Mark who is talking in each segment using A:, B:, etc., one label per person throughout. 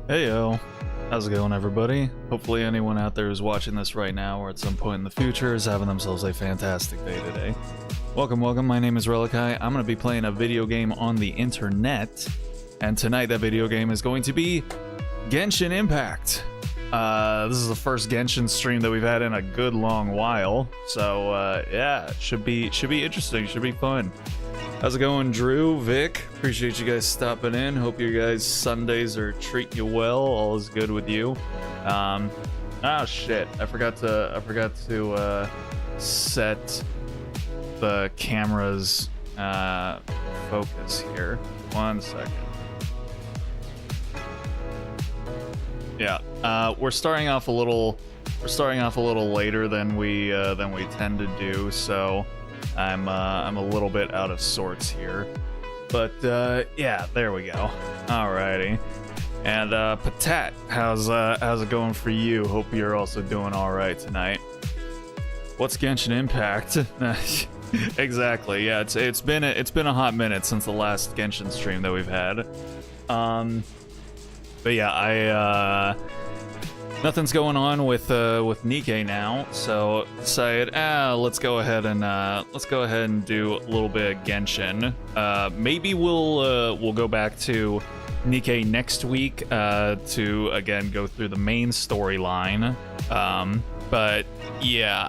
A: Heyo, how's it going, everybody? Hopefully anyone out there who's watching this right now or at some point in the future is having themselves a fantastic day today. Welcome, my name is Relikai. I'm going to be playing a video game on the internet, and tonight that video game is going to be Genshin Impact. This is the first Genshin stream that we've had in a good long while, so yeah, should be interesting, should be fun. How's it going, Drew, Vic? Appreciate you guys stopping in. Hope you guys Sundays are treating you well. All is good with you. Oh shit! I forgot to set the camera's focus here. 1 second. Yeah, we're starting off a little later than we tend to do, so I'm a little bit out of sorts here, but yeah, there we go. Alrighty, and Patat, how's it going for you? Hope you're also doing all right tonight. What's Genshin Impact? Exactly. Yeah, it's been a hot minute since the last Genshin stream that we've had. But yeah, nothing's going on with Nikke now, so decided, let's go ahead and do a little bit of Genshin. Maybe we'll go back to Nikke next week to again go through the main storyline. But yeah,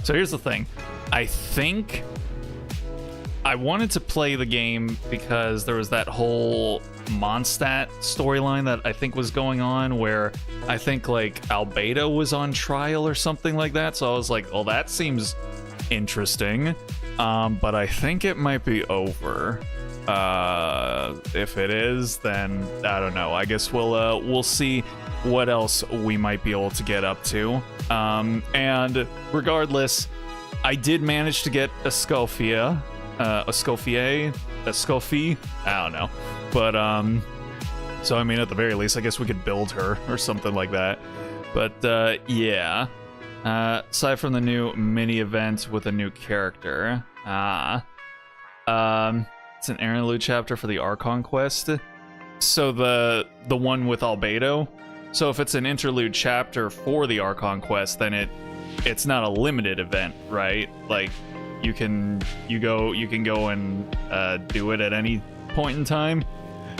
A: so here's the thing. I think I wanted to play the game because there was that whole Mondstadt storyline that I think was going on, where I think like Albedo was on trial or something like that. So I was like, well, that seems interesting, but I think it might be over. If it is, then I don't know. I guess we'll see what else we might be able to get up to. And regardless, I did manage to get a Scoffie, I don't know, but so I mean, at the very least, I guess we could build her or something like that. But yeah, aside from the new mini event with a new character, it's an interlude chapter for the Archon quest. So the one with Albedo. So if it's an interlude chapter for the Archon quest, then it's not a limited event, right? Like you can go and do it at any point in time.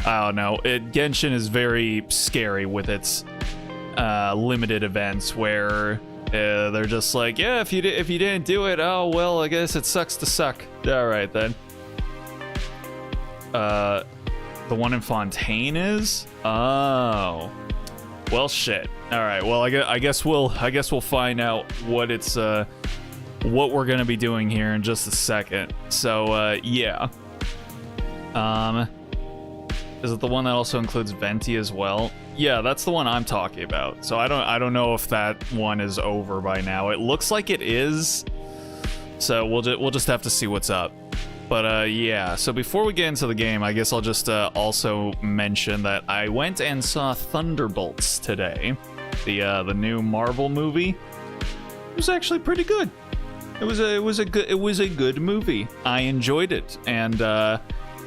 A: I don't know. Genshin is very scary with its limited events, where they're just like, yeah, if you didn't do it, oh well, I guess it sucks to suck. All right then. The one in Fontaine is? Oh. Well, shit. All right. Well, I guess we'll find out what we're gonna be doing here in just a second. So yeah. Is it the one that also includes Venti as well? Yeah, that's the one I'm talking about. So I don't know if that one is over by now. It looks like it is. So we'll just have to see what's up. But yeah, so before we get into the game, I guess I'll just also mention that I went and saw Thunderbolts today, the new Marvel movie. It was actually pretty good. It was a good movie. I enjoyed it, and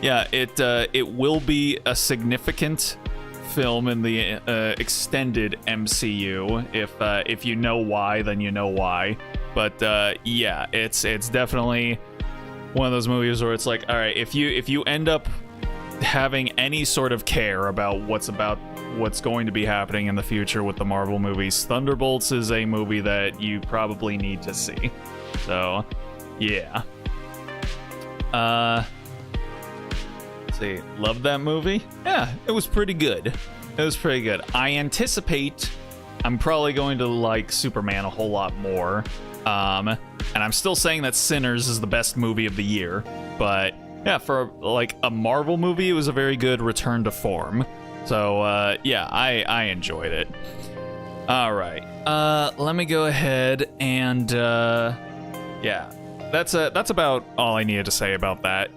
A: yeah, it will be a significant film in the extended MCU. If you know why, then you know why. But yeah, it's definitely one of those movies where it's like, all right, if you end up having any sort of care about what's going to be happening in the future with the Marvel movies, Thunderbolts is a movie that you probably need to see. So yeah. Let's see, loved that movie? Yeah, it was pretty good. I anticipate I'm probably going to like Superman a whole lot more. And I'm still saying that Sinners is the best movie of the year, but yeah, for like a Marvel movie, it was a very good return to form. So yeah, I enjoyed it. All right, let me go ahead and yeah, that's about all I needed to say about that.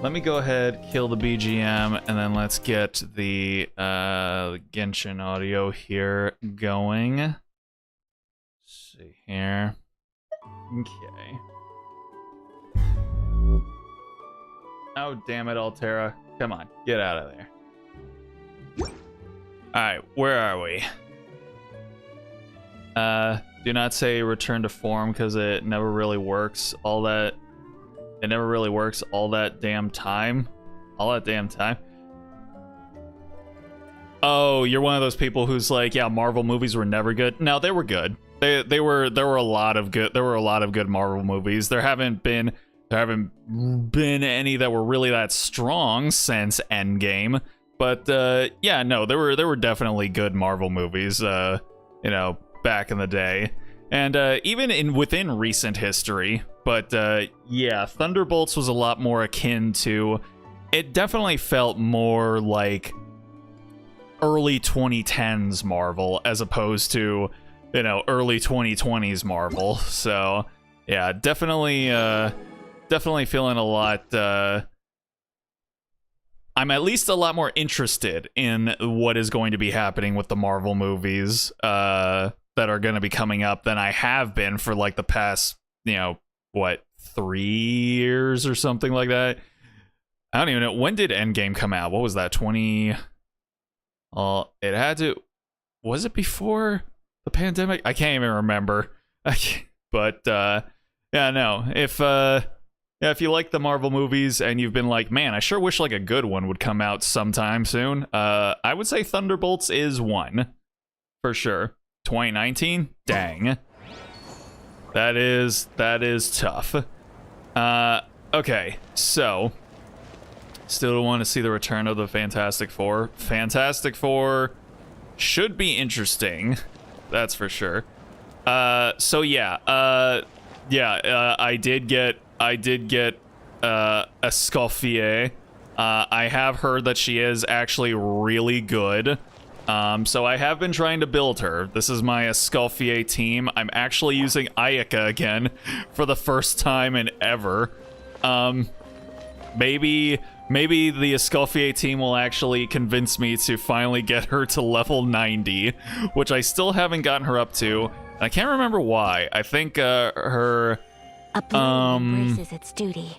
A: Let me go ahead, kill the BGM, and then let's get the Genshin audio here going. Let's see here. Okay. Oh, damn it, Altera. Come on, get out of there. Alright, where are we? Do not say return to form because it never really works all that. It never really works all that damn time. All that damn time. Oh, you're one of those people who's like, yeah, Marvel movies were never good. No, they were good. There were a lot of good Marvel movies. There haven't been any that were really that strong since Endgame. But yeah, no, there were definitely good Marvel movies, you know, back in the day. And even within recent history. But yeah, Thunderbolts was a lot more akin to, it definitely felt more like early 2010s Marvel as opposed to, you know, early 2020s Marvel. So yeah, definitely feeling a lot, I'm at least a lot more interested in what is going to be happening with the Marvel movies that are going to be coming up than I have been for like the past, you know, what, 3 years or something like that. I don't even know. When did Endgame come out? What was that, 20... it had to... Was it before the pandemic? I can't even remember. But, yeah, no. If you like the Marvel movies and you've been like, man, I sure wish like a good one would come out sometime soon, I would say Thunderbolts is one. For sure. 2019? Dang. That is tough. Okay, so... Still want to see the return of the Fantastic Four. Fantastic Four should be interesting. That's for sure. So yeah, I did get a Escoffier. I have heard that she is actually really good. So I have been trying to build her. This is my Escoffier team. I'm actually using Ayaka again for the first time in ever. Maybe the Escoffier team will actually convince me to finally get her to level 90, which I still haven't gotten her up to. I can't remember why. I think her...
B: A blade embraces its duty,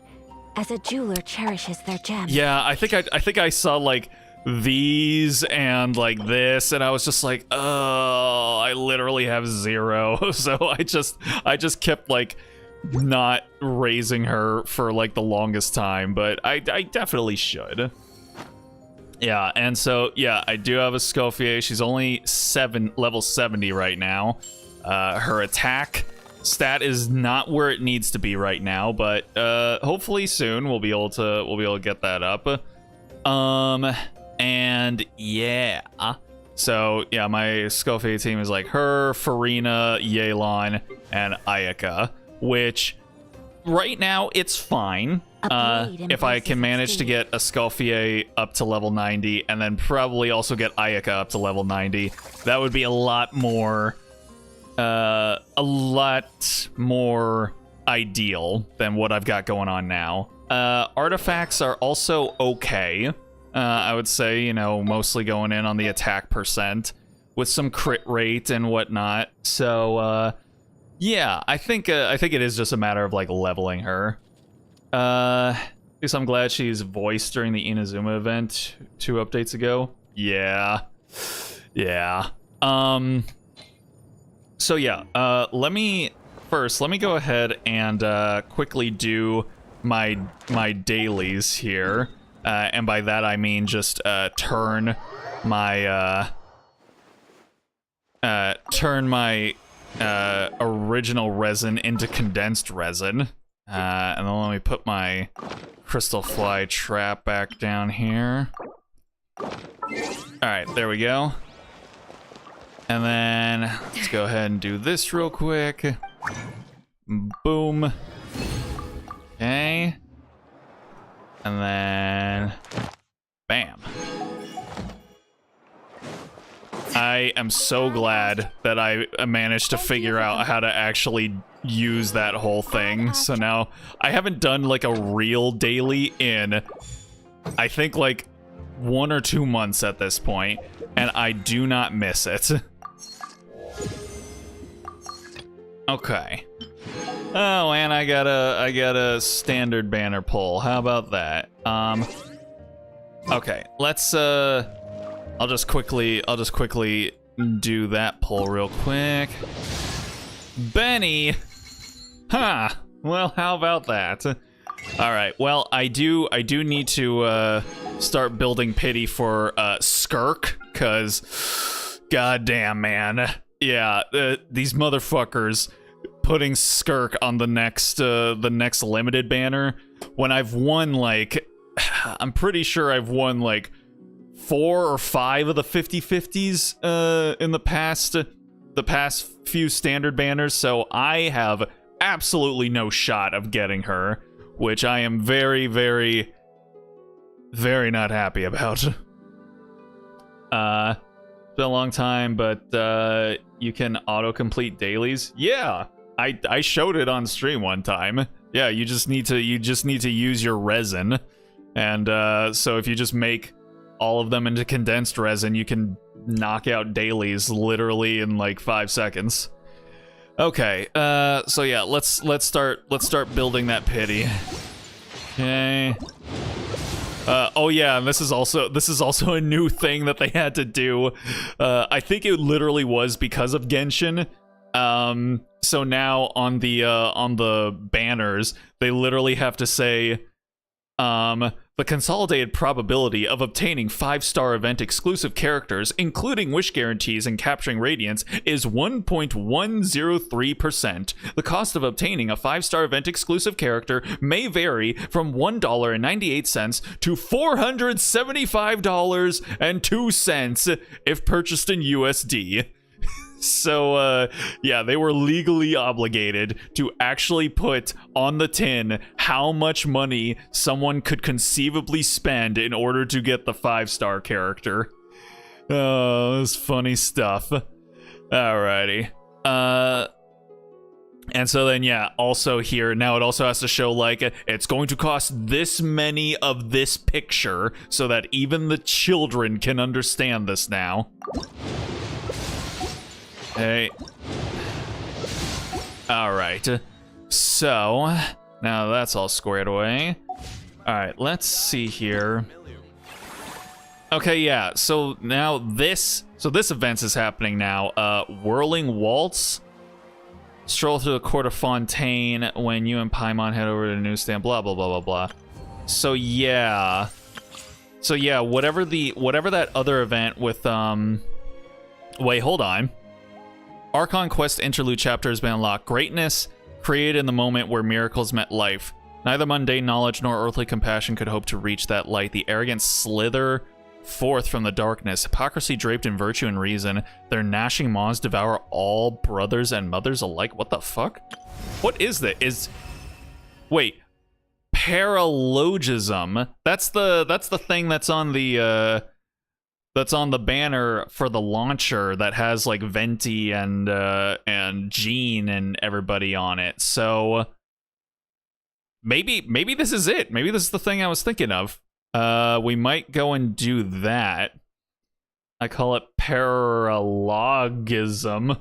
B: as a jeweler cherishes their gems.
A: Yeah, I think I saw like these and like this, and I was just like, oh, I literally have 0. So I just kept like not raising her for like the longest time, but I definitely should. Yeah, and so yeah, I do have a Escoffier. She's only level 70 right now. Her attack stat is not where it needs to be right now, but hopefully soon we'll be able to get that up. And yeah. So yeah, my Escoffier team is like her, Farina, Yelan, and Ayaka, which right now it's fine. If I can manage to get Escoffier up to level 90 and then probably also get Ayaka up to level 90, that would be a lot more ideal than what I've got going on now. Artifacts are also okay. I would say, you know, mostly going in on the attack percent with some crit rate and whatnot. So, yeah, I think it is just a matter of like leveling her. At least I'm glad she's voiced during the Inazuma event 2 updates ago. Yeah. So yeah, let me go ahead and quickly do my dailies here. And by that I mean just turn my original resin into condensed resin. And then let me put my crystal fly trap back down here. Alright, there we go. And then let's go ahead and do this real quick. Boom. Okay. And then bam. I am so glad that I managed to figure out how to actually use that whole thing. So now I haven't done like a real daily in, I think, like 1 or 2 months at this point, and I do not miss it. Okay. Oh, and I got a standard banner pull. How about that? Okay, let's I'll just quickly do that poll real quick. Benny! Huh. Well, how about that? Alright, well, I do need to start building pity for Skirk, because goddamn, man. Yeah, these motherfuckers putting Skirk on the next limited banner when I've won, like, I'm pretty sure I've won like 4 or 5 of the 50/50s in the past few standard banners, so I have absolutely no shot of getting her, which I am very, very, very not happy about. It's been a long time, but you can autocomplete dailies. Yeah, I showed it on stream one time. Yeah, you just need to use your resin, and so if you just make all of them into condensed resin, you can knock out dailies literally in like 5 seconds. Okay, so yeah, let's start building that pity. Okay. Oh yeah, and this is also a new thing that they had to do. I think it literally was because of Genshin. So now on the banners, they literally have to say, the consolidated probability of obtaining 5-star event exclusive characters, including wish guarantees and capturing radiance, is 1.103%. The cost of obtaining a 5-star event exclusive character may vary from $1.98 to $475.02 if purchased in USD. So, yeah, they were legally obligated to actually put on the tin how much money someone could conceivably spend in order to get the 5-star character. Oh, that's funny stuff. Alrighty. And so then, yeah, also here, now it also has to show, like, it's going to cost this many of this picture so that even the children can understand this now. Hey. Alright. So, now that's all squared away. Alright, let's see here. Okay, yeah, so now this event is happening now. Whirling Waltz. Stroll through the court of Fontaine when you and Paimon head over to the newsstand, blah, blah, blah, blah, blah. So, yeah. So, yeah, whatever that other event with, wait, hold on. Archon Quest Interlude Chapter has been unlocked. Greatness created in the moment where miracles met life. Neither mundane knowledge nor earthly compassion could hope to reach that light. The arrogant slither forth from the darkness. Hypocrisy draped in virtue and reason. Their gnashing maws devour all brothers and mothers alike. What the fuck? What is that? Wait. Paralogism. That's the thing that's on the banner for the launcher that has like Venti and Jean and everybody on it. So maybe this is it. Maybe this is the thing I was thinking of. We might go and do that. I call it paralogism.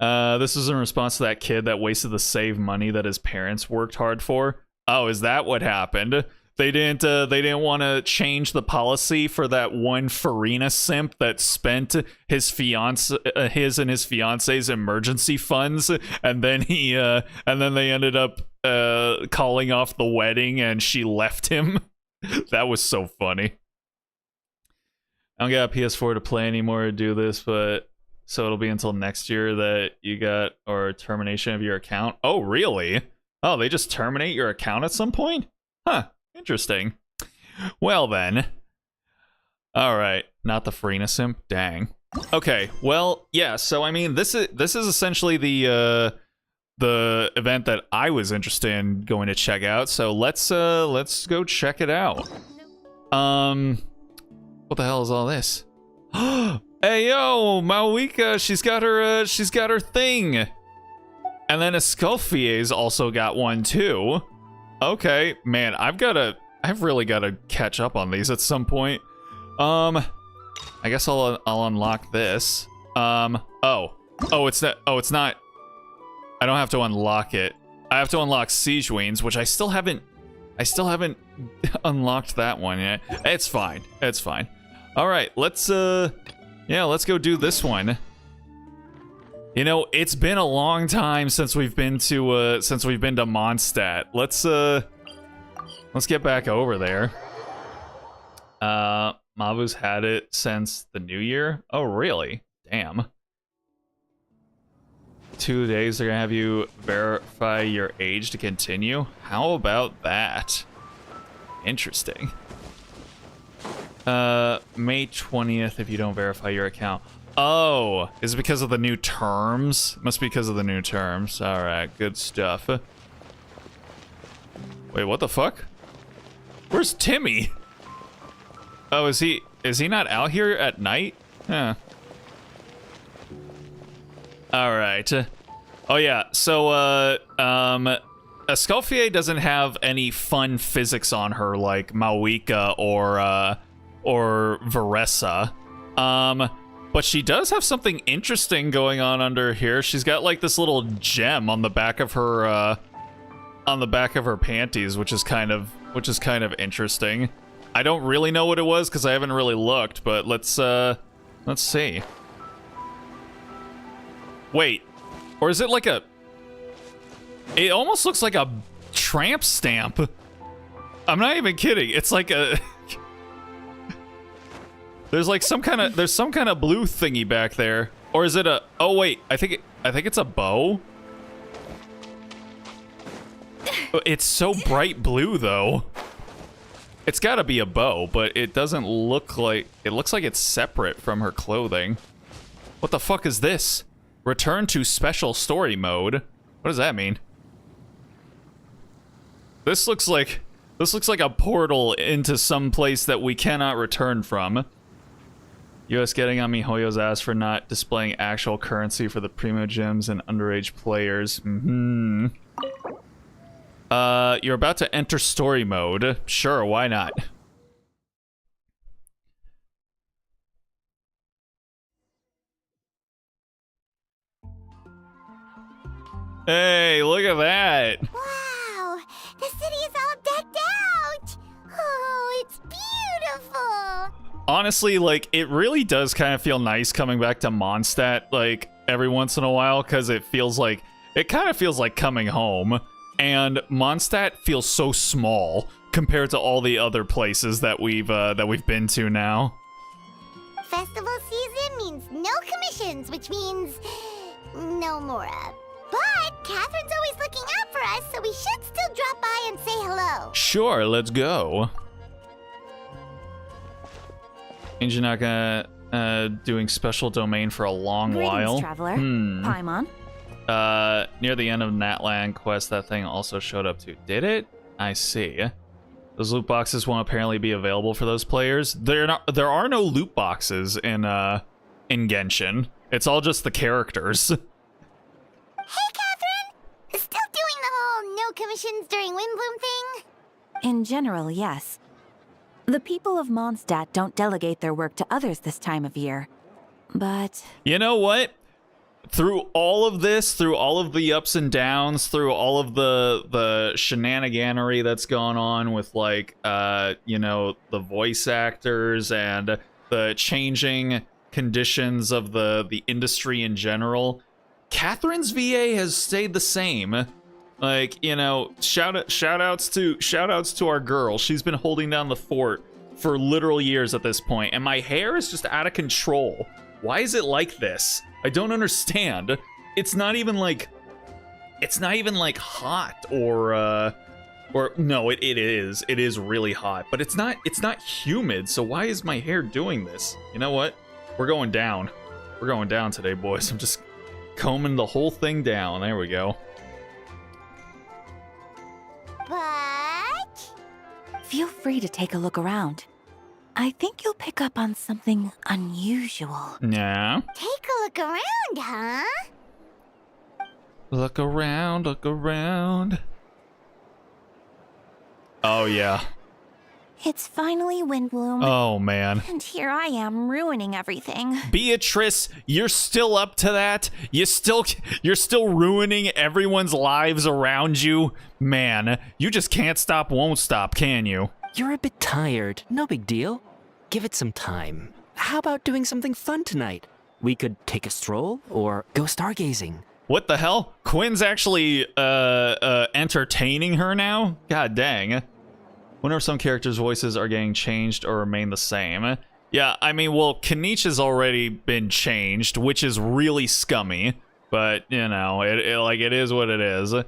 A: This is in response to that kid that wasted the saved money that his parents worked hard for. Oh, is that what happened? They didn't want to change the policy for that one Farina simp that spent his and his fiance's emergency funds, and then they ended up calling off the wedding and she left him. That was so funny. I don't got a PS4 to play anymore to do this, but so it'll be until next year that you got or termination of your account. Oh, really? Oh, they just terminate your account at some point? Huh. Interesting. Well then. Alright. Not the Farina simp? Dang. Okay, well, yeah, so I mean this is essentially the event that I was interested in going to check out, so let's go check it out. What the hell is all this? Hey yo, Mauika, she's got her thing. And then Escoffiers also got one too. Okay, man, I've really gotta catch up on these at some point. I guess I'll unlock this. It's not. I don't have to unlock it. I have to unlock Siege Wings, which I still haven't unlocked that one yet. It's fine. It's fine. All right, let's go do this one. You know, it's been a long time since we've been to Mondstadt. Let's get back over there. Mavu's had it since the new year. Oh, really? Damn. 2 days, they're gonna have you verify your age to continue. How about that? Interesting. May 20th if you don't verify your account. Oh, is it because of the new terms? Must be because of the new terms. All right, good stuff. Wait, what the fuck? Where's Timmy? Oh, is he not out here at night? Huh. All right. Oh yeah. So Escoffier doesn't have any fun physics on her like Mawika or Veressa. But she does have something interesting going on under here. She's got like this little gem on the back of her panties, which is kind of interesting. I don't really know what it was because I haven't really looked, but let's see. Wait, or is it like a? It almost looks like a tramp stamp. I'm not even kidding. It's like a. There's some kind of blue thingy back there, or is it a? Oh wait, I think it's a bow. It's so bright blue though. It's got to be a bow, but it doesn't look like. It looks like it's separate from her clothing. What the fuck is this? Return to special story mode. What does that mean? This looks like a portal into some place that we cannot return from. US getting on MiHoYo's ass for not displaying actual currency for the Primo Gems and underage players. You're about to enter story mode. Sure, why not? Hey, look at that!
C: Wow! The city is all decked out! Oh, it's beautiful!
A: Honestly, like, it really does kind of feel nice coming back to Mondstadt, like, every once in a while, because it kind of feels like coming home. And Mondstadt feels so small compared to all the other places that we've been to now.
C: Festival season means no commissions, which means no Mora. But Catherine's always looking out for us, so we should still drop by and say hello.
A: Sure, let's go. Means you're not doing special domain for a long while.
B: Traveler. Paimon.
A: Near the end of Natlan quest, that thing also showed up too. Did it? I see. Those loot boxes won't apparently be available for those players. There are no loot boxes in Genshin. It's all just the characters.
C: Hey, Catherine! Still doing the whole no commissions during Windbloom thing?
B: In general, yes. The people of Mondstadt don't delegate their work to others this time of year. But...
A: You know what? Through all of this, through all of the ups and downs, through all of the shenaniganery that's gone on with, like, you know, the voice actors and the changing conditions of the industry in general, Catherine's VA has stayed the same. Like, you know, shout outs to our girl. She's been holding down the fort for literal years at this point, and my hair is just out of control. Why is it like this? I don't understand. It's not even like hot or no, it is. It is really hot, but it's not humid. So why is my hair doing this? You know what? We're going down. We're going down today, boys. I'm just combing the whole thing down. There we go.
C: But...
B: feel free to take a look around. I think you'll pick up on something unusual.
A: Yeah.
C: Take a look around, huh?
A: Look around, look around. Oh, yeah.
B: It's finally Windbloom.
A: Oh, man.
B: And here I am ruining everything.
A: Beatrice, you're still up to that? You're still ruining everyone's lives around you? Man, you just can't stop, won't stop, can you?
D: You're a bit tired. No big deal. give it some time. How about doing something fun tonight? We could take a stroll or go stargazing.
A: What the hell? Quinn's actually entertaining her now? God dang. Wonder if some characters' voices are getting changed or remain the same. Yeah, I mean, well, Kaniche has already been changed, which is really scummy. But, you know, it is what it is. You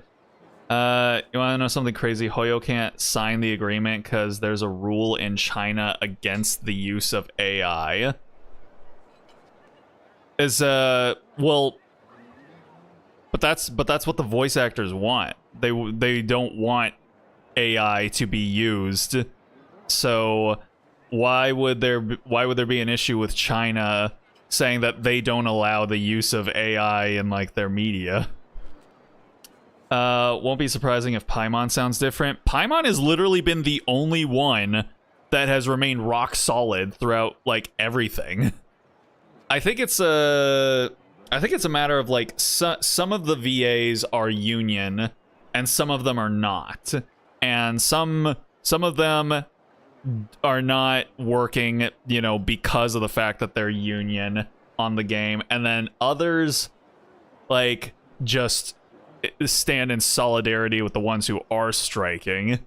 A: want to know something crazy? Hoyo can't sign the agreement because there's a rule in China against the use of AI. Well, but that's what the voice actors want. They don't want AI to be used. So why would there be an issue with China saying that they don't allow the use of AI in like their media? Won't be surprising if Paimon sounds different. Paimon has literally been the only one that has remained rock solid throughout like everything. I think it's a matter of like some of the VAs are union and some of them are not. And some of them are not working, you know, because of the fact that they're union on the game, and then others like just stand in solidarity with the ones who are striking.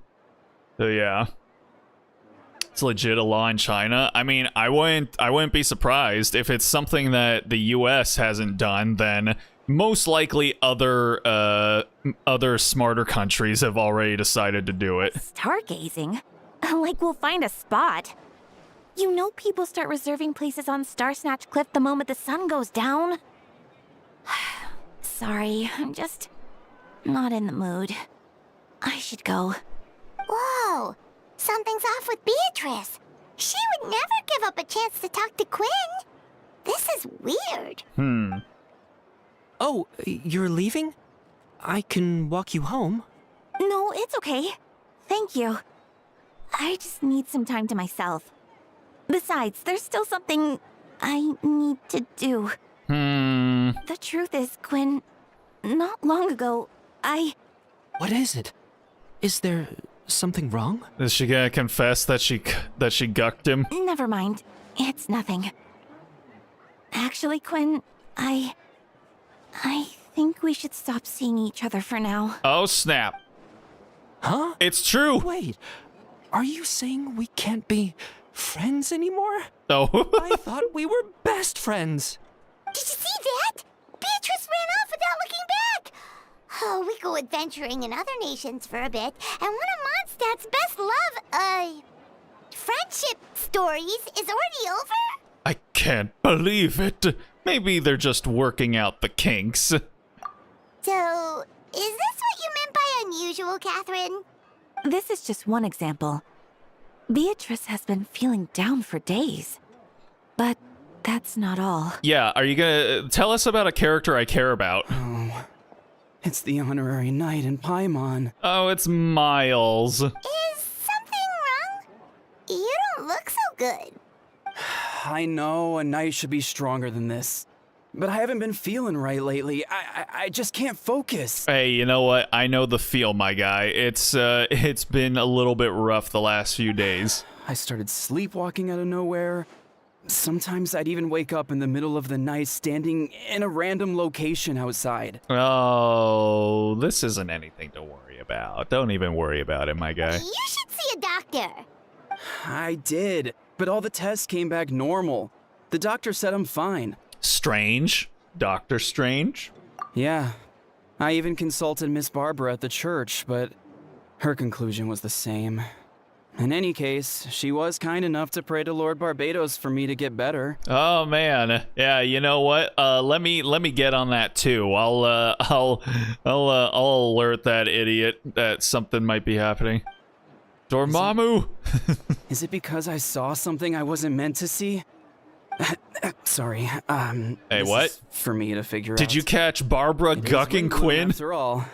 A: So yeah, it's legit a law in China. I mean, I wouldn't be surprised if it's something that the US hasn't done. Then most likely other smarter countries have already decided to do it.
B: Stargazing? Like we'll find a spot. You know people start reserving places on Star Snatch Cliff the moment the sun goes down. Sorry, I'm just not in the mood. I should go.
C: Whoa! Something's off with Beatrice. She would never give up a chance to talk to Quinn. This is weird.
D: Oh, you're leaving? I can walk you home.
B: No, it's okay. Thank you. I just need some time to myself. Besides, there's still something I need to do. The truth is, Quinn, not long ago,
D: What is it? Is there something wrong?
A: Is she gonna confess that she gucked him?
B: Never mind. It's nothing. Actually, Quinn, I think we should stop seeing each other for now.
A: Oh snap.
D: Huh?
A: It's true.
D: Wait, are you saying we can't be friends anymore?
A: Oh.
D: I thought we were best friends.
C: Did you see that? Beatrice ran off without looking back. Oh, we go adventuring in other nations for a bit, and one of Mondstadt's best friendship stories is already over?
A: I can't believe it. Maybe they're just working out the kinks.
C: So, is this what you meant by unusual, Catherine?
B: This is just one example. Beatrice has been feeling down for days. But that's not all.
A: Yeah, are you gonna tell us about a character I care about?
E: Oh, it's the honorary knight in Paimon.
A: Oh, it's Miles.
C: Is something wrong? You don't look so good.
E: I know a knight should be stronger than this, but I haven't been feeling right lately. I just can't focus.
A: Hey, you know what? I know the feel, my guy. It's been a little bit rough the last few days.
E: I started sleepwalking out of nowhere. Sometimes I'd even wake up in the middle of the night standing in a random location outside.
A: Oh, this isn't anything to worry about. Don't even worry about it, my guy.
C: You should see a doctor.
E: I did, but all the tests came back normal. The doctor said I'm fine.
A: Strange? Doctor Strange?
E: Yeah, I even consulted Miss Barbara at the church, but her conclusion was the same. In any case, she was kind enough to pray to Lord Barbados for me to get better.
A: Oh man, yeah. You know what? Let me get on that too. I'll alert that idiot that something might be happening. Dormammu.
E: Is it because I saw something I wasn't meant to see? Sorry.
A: Hey,
E: this
A: what?
E: is for me to figure out.
A: Did you catch Barbara
E: It is
A: gucking
E: Wimbledon
A: Quinn?
E: After all.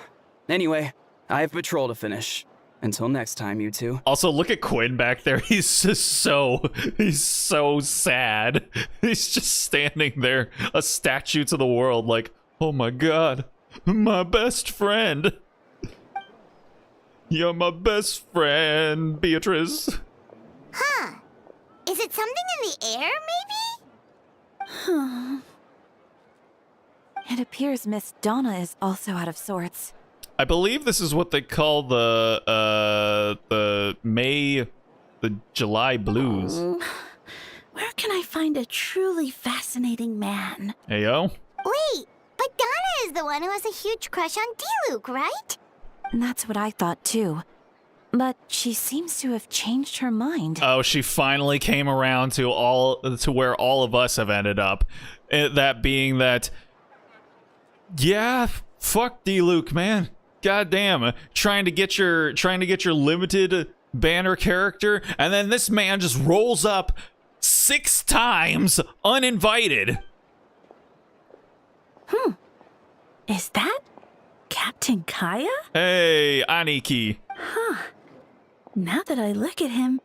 E: Anyway, I have patrol to finish. Until next time, you two.
A: Also, look at Quinn back there. He's so sad. He's just standing there, a statue to the world, like, oh my god, my best friend. You're my best friend, Beatrice.
C: Huh. Is it something in the air, maybe?
B: It appears Miss Donna is also out of sorts.
A: I believe this is what they call the July blues.
F: Where can I find a truly fascinating man?
A: Heyo.
C: Wait, but Donna is the one who has a huge crush on Diluc, right?
B: That's what I thought too. But she seems to have changed her mind.
A: Oh, she finally came around to where all of us have ended up. That being that, yeah, fuck Diluc, man. Goddamn, trying to get your limited banner character, and then this man just rolls up 6 times uninvited.
F: Is that Captain Kaya?
A: Hey, Aniki.
F: Now that I look at him,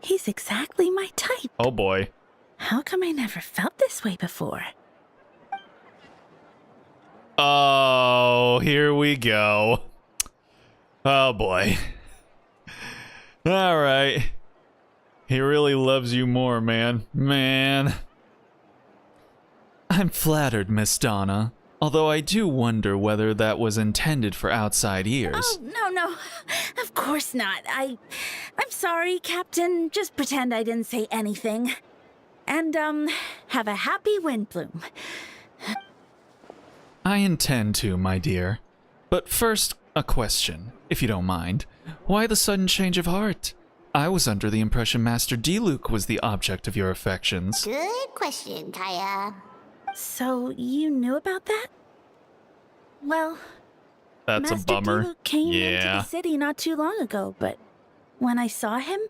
F: he's exactly my type.
A: Oh boy.
F: How come I never felt this way before?
A: Oh, here we go. Oh boy. All right. He really loves you more, man. Man. I'm flattered, Miss Donna. Although I do wonder whether that was intended for outside ears.
F: Oh, no. Of course not. I'm sorry, Captain. Just pretend I didn't say anything. And, have a happy Windbloom.
A: I intend to, my dear. But first, a question, if you don't mind. Why the sudden change of heart? I was under the impression Master Diluc was the object of your affections.
C: Good question, Kaya.
F: So, you knew about that? Well,
A: That's
F: Master
A: a bummer.
F: Diluc came into
A: Yeah.
F: the city not too long ago, but when I saw him,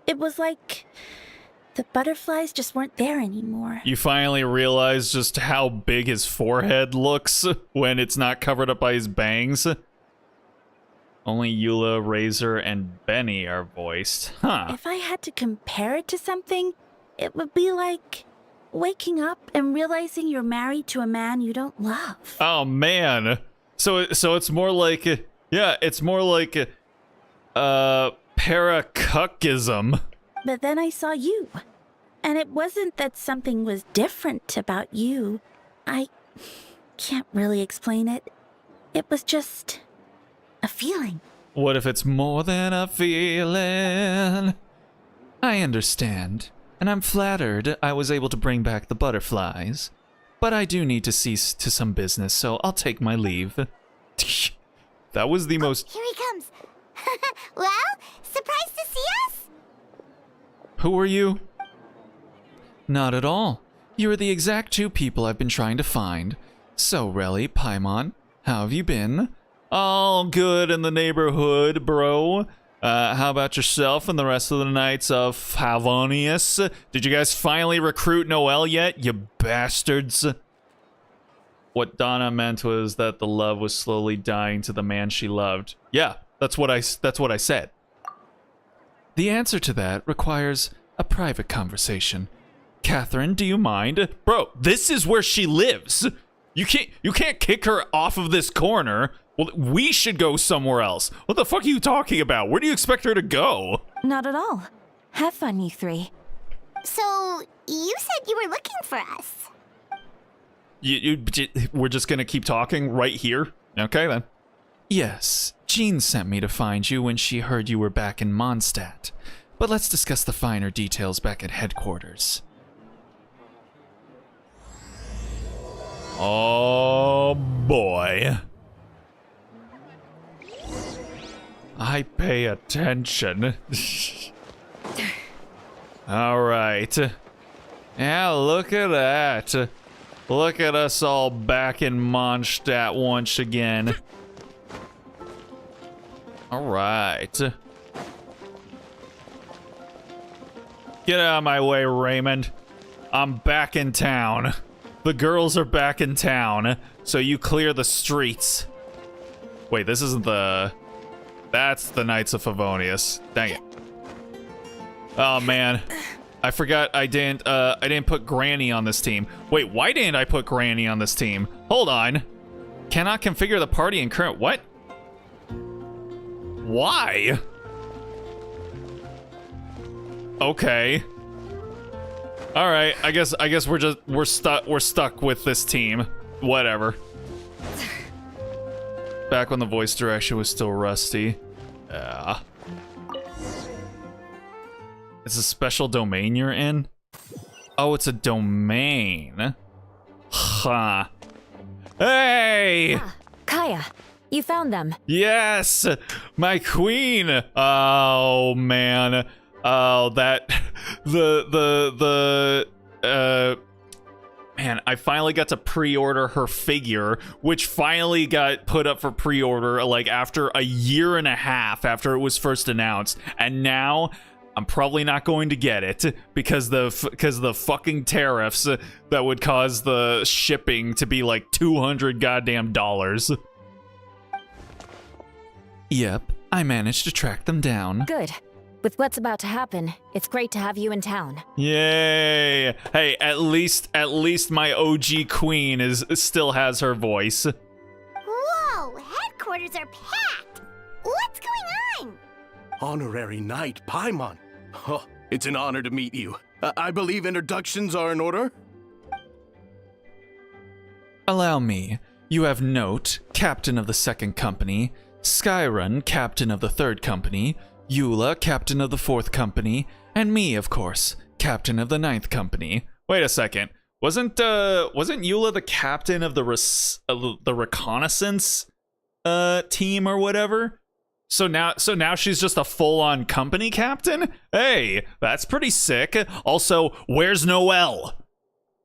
F: it was like the butterflies just weren't there anymore.
A: You finally realize just how big his forehead looks when it's not covered up by his bangs. Only Eula, Razor, and Benny are voiced. Huh.
F: If I had to compare it to something, it would be like waking up and realizing you're married to a man you don't love.
A: Oh man. So it's more like it's more like paracuckism.
F: But then I saw you. And it wasn't that something was different about you. I can't really explain it. It was just a feeling.
A: What if it's more than a feeling? I understand, and I'm flattered I was able to bring back the butterflies. But I do need to cease to some business, so I'll take my leave. That was the most...
C: Here he comes. Well, surprised to see us?
A: Who are you? Not at all. You are the exact 2 people I've been trying to find. So, Relly, Paimon, how have you been? All good in the neighborhood, bro. How about yourself and the rest of the Knights of Favonius? Did you guys finally recruit Noelle yet, you bastards? What Donna meant was that the love was slowly dying to the man she loved. Yeah, that's what I said. The answer to that requires a private conversation. Catherine, do you mind? Bro, this is where she lives. You can't kick her off of this corner. Well, we should go somewhere else. What the fuck are you talking about? Where do you expect her to go?
B: Not at all. Have fun, you 3.
C: So, you said you were looking for us.
A: We're just gonna keep talking right here? Okay, then. Yes, Jean sent me to find you when she heard you were back in Mondstadt. But let's discuss the finer details back at headquarters. Oh, boy. I pay attention. All right. Yeah, look at that. Look at us all back in Mondstadt once again. All right. Get out of my way, Raymond. I'm back in town. The girls are back in town, so you clear the streets. Wait, this isn't the... That's the Knights of Favonius. Dang it. Oh, man. I forgot I didn't put Granny on this team. Wait, why didn't I put Granny on this team? Hold on. Cannot configure the party in current... What? Why? Okay. All right, I guess we're stuck with this team. Whatever. Back when the voice direction was still rusty. Yeah. It's a special domain you're in? Oh, it's a domain. Huh. Hey!
B: Kaya, you found them.
A: Yes! My queen! Oh, man. Oh, that... Man, I finally got to pre-order her figure, which finally got put up for pre-order, like, after a year and a half after it was first announced. And now, I'm probably not going to get it, because the fucking tariffs that would cause the shipping to be like $200 goddamn dollars. Yep, I managed to track them down.
B: Good. With what's about to happen, it's great to have you in town.
A: Yay! Hey, at least my OG queen still has her voice.
C: Whoa, headquarters are packed. What's going on?
G: Honorary Knight Paimon. Oh, it's an honor to meet you. I believe introductions are in order?
A: Allow me. You have Note, captain of the 2nd company, Skyrun, captain of the 3rd company, Eula, captain of the 4th company, and me, of course, captain of the 9th company. Wait a second. Wasn't Eula the captain of the reconnaissance team or whatever? So now she's just a full-on company captain? Hey, that's pretty sick. Also, where's Noelle?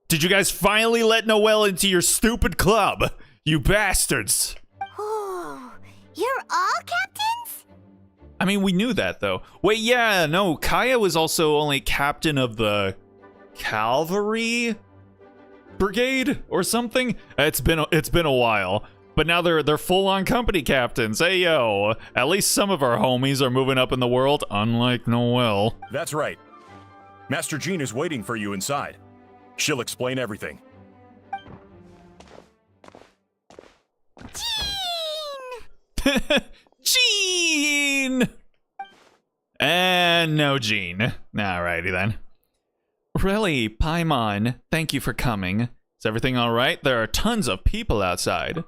A: Did you guys finally let Noelle into your stupid club? You bastards.
C: Oh, you're all captains?
A: I mean, we knew that, though. Wait, yeah, no, Kaya was also only captain of the cavalry brigade or something. It's been a while, but now they're full-on company captains. Hey, yo, at least some of our homies are moving up in the world, unlike Noelle.
H: That's right. Master Jean is waiting for you inside. She'll explain everything.
A: Jean! And no Jean. Alrighty then. Really, Paimon, thank you for coming. Is everything alright? There are tons of people outside.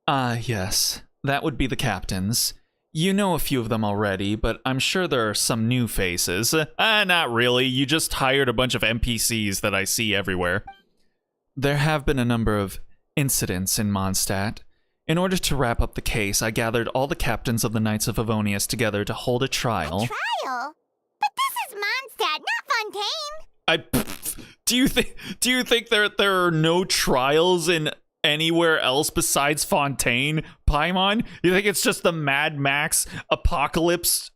A: Yes. That would be the captains. You know a few of them already, but I'm sure there are some new faces. Not really. You just hired a bunch of NPCs that I see everywhere. There have been a number of incidents in Mondstadt. In order to wrap up the case, I gathered all the captains of the Knights of Favonius together to hold a trial.
C: A trial? But this is Mondstadt, not Fontaine.
A: Do you think there are no trials in anywhere else besides Fontaine, Paimon? You think it's just the Mad Max apocalypse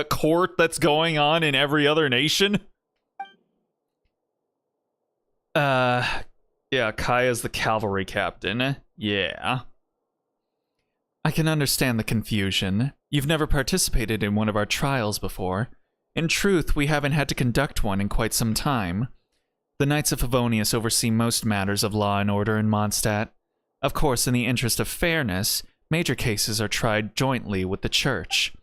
A: court that's going on in every other nation? Yeah, Kaya's the cavalry captain. Yeah. I can understand the confusion. You've never participated in one of our trials before. In truth, we haven't had to conduct one in quite some time. The Knights of Favonius oversee most matters of law and order in Mondstadt. Of course, in the interest of fairness, major cases are tried jointly with the Church.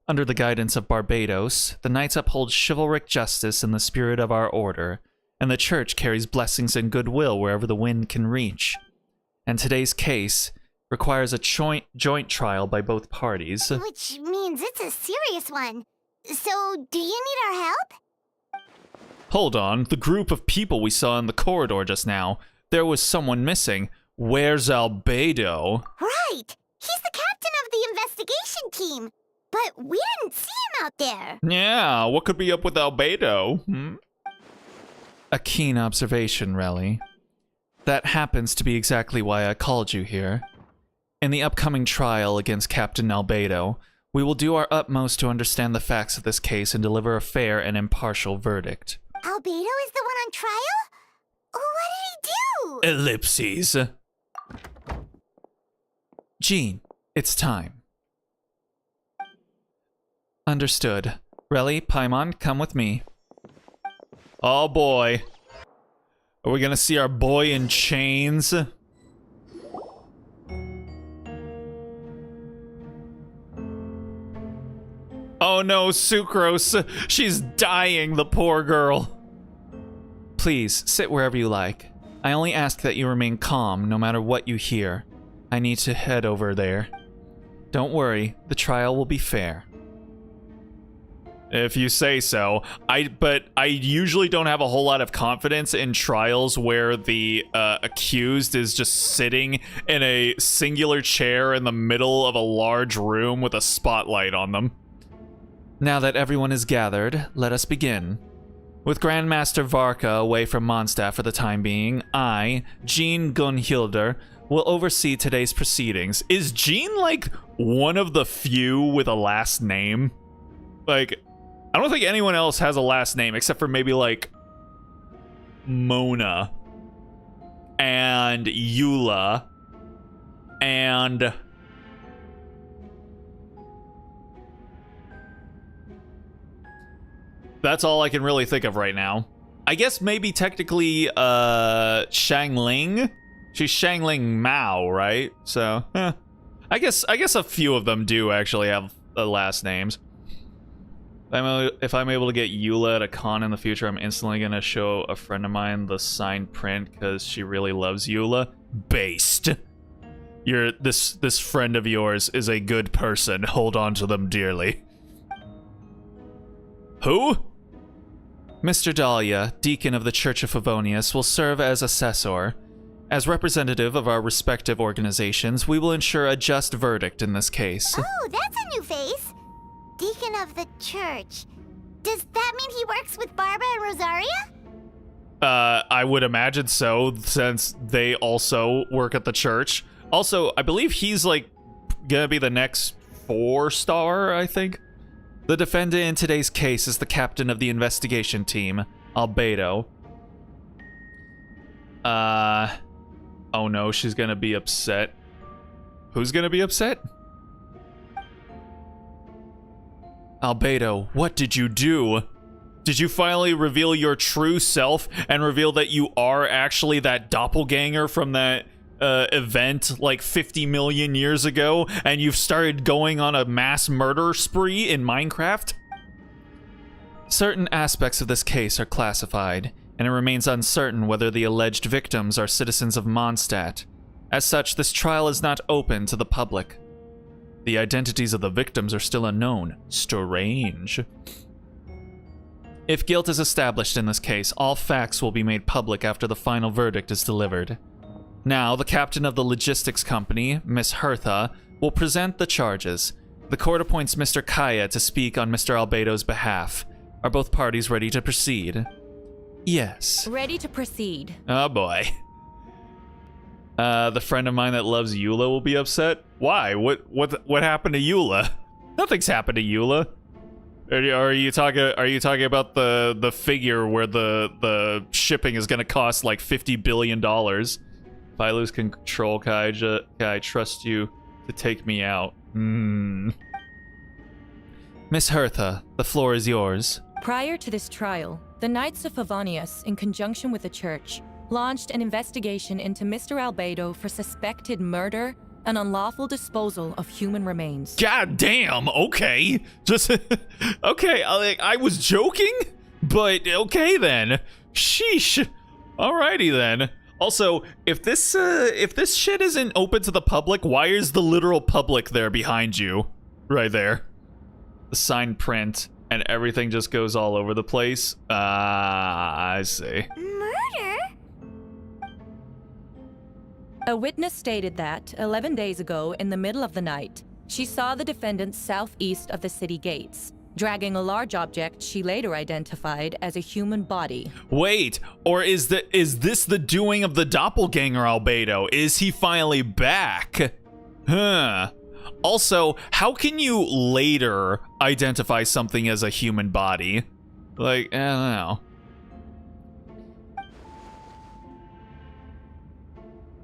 A: Under the guidance of Barbados, the Knights uphold chivalric justice in the spirit of our order, and the Church carries blessings and goodwill wherever the wind can reach. And today's case requires a joint trial by both parties.
C: Which means it's a serious one. So, do you need our help?
A: Hold on, the group of people we saw in the corridor just now, there was someone missing. Where's Albedo?
C: Right! He's the captain of the investigation team. But we didn't see him out there.
A: Yeah, what could be up with Albedo? A keen observation, Relly. That happens to be exactly why I called you here. In the upcoming trial against Captain Albedo, we will do our utmost to understand the facts of this case and deliver a fair and impartial verdict.
C: Albedo is the one on trial? What did he do?
A: Ellipses. Jean, it's time. Understood. Relly, Paimon, come with me. Oh boy. Are we gonna see our boy in chains? Oh no, Sucrose! She's dying, the poor girl! Please, sit wherever you like. I only ask that you remain calm no matter what you hear. I need to head over there. Don't worry, the trial will be fair. If you say so. But I usually don't have a whole lot of confidence in trials where the accused is just sitting in a singular chair in the middle of a large room with a spotlight on them. Now that everyone is gathered, let us begin. With Grandmaster Varka away from Mondstadt for the time being, I, Jean Gunhilder, will oversee today's proceedings. Is Jean, like, one of the few with a last name? Like, I don't think anyone else has a last name except for maybe, like, Mona and Eula and... That's all I can really think of right now. I guess maybe technically, Shangling? She's Shangling Mao, right? So, I guess a few of them do actually have last names. If I'm able to get Eula at a con in the future, I'm instantly gonna show a friend of mine the signed print because she really loves Eula. Based. This friend of yours is a good person. Hold on to them dearly. Who? Mr. Dahlia, deacon of the Church of Favonius, will serve as assessor. As representative of our respective organizations, we will ensure a just verdict in this case.
C: Oh, that's a new face. Deacon of the church. Does that mean he works with Barbara and Rosaria?
A: I would imagine so, since they also work at the church. Also, I believe he's, like, gonna be the next 4-star, I think. The defendant in today's case is the captain of the investigation team, Albedo. Oh no, she's gonna be upset. Who's gonna be upset? Albedo, what did you do? Did you finally reveal your true self and reveal that you are actually that doppelganger from that event like 50 million years ago, and you've started going on a mass murder spree in Minecraft? Certain aspects of this case are classified, and it remains uncertain whether the alleged victims are citizens of Mondstadt. As such, this trial is not open to the public. The identities of the victims are still unknown. Strange. If guilt is established in this case, all facts will be made public after the final verdict is delivered. Now, the captain of the logistics company, Miss Hertha, will present the charges. The court appoints Mr. Kaya to speak on Mr. Albedo's behalf. Are both parties ready to proceed? Yes.
I: Ready to proceed.
A: Oh boy. The friend of mine that loves Eula will be upset? Why? What happened to Eula? Nothing's happened to Eula. Are you talking about the figure where the shipping is gonna cost like $50 billion? If I lose control, can I trust you to take me out? Miss Hertha, the floor is yours.
I: Prior to this trial, the Knights of Favonius, in conjunction with the church, launched an investigation into Mr. Albedo for suspected murder and unlawful disposal of human remains.
A: God damn, okay. Just, okay, I was joking, but okay then. Sheesh. Alrighty then. Also, if this shit isn't open to the public, why is the literal public there behind you? Right there. The signed print, and everything just goes all over the place. I see.
C: Murder?
I: A witness stated that, 11 days ago, in the middle of the night, she saw the defendant southeast of the city gates, dragging a large object she later identified as a human body.
A: Wait, or is this the doing of the doppelganger Albedo? Is he finally back? Huh. Also, how can you later identify something as a human body? Like, I don't know.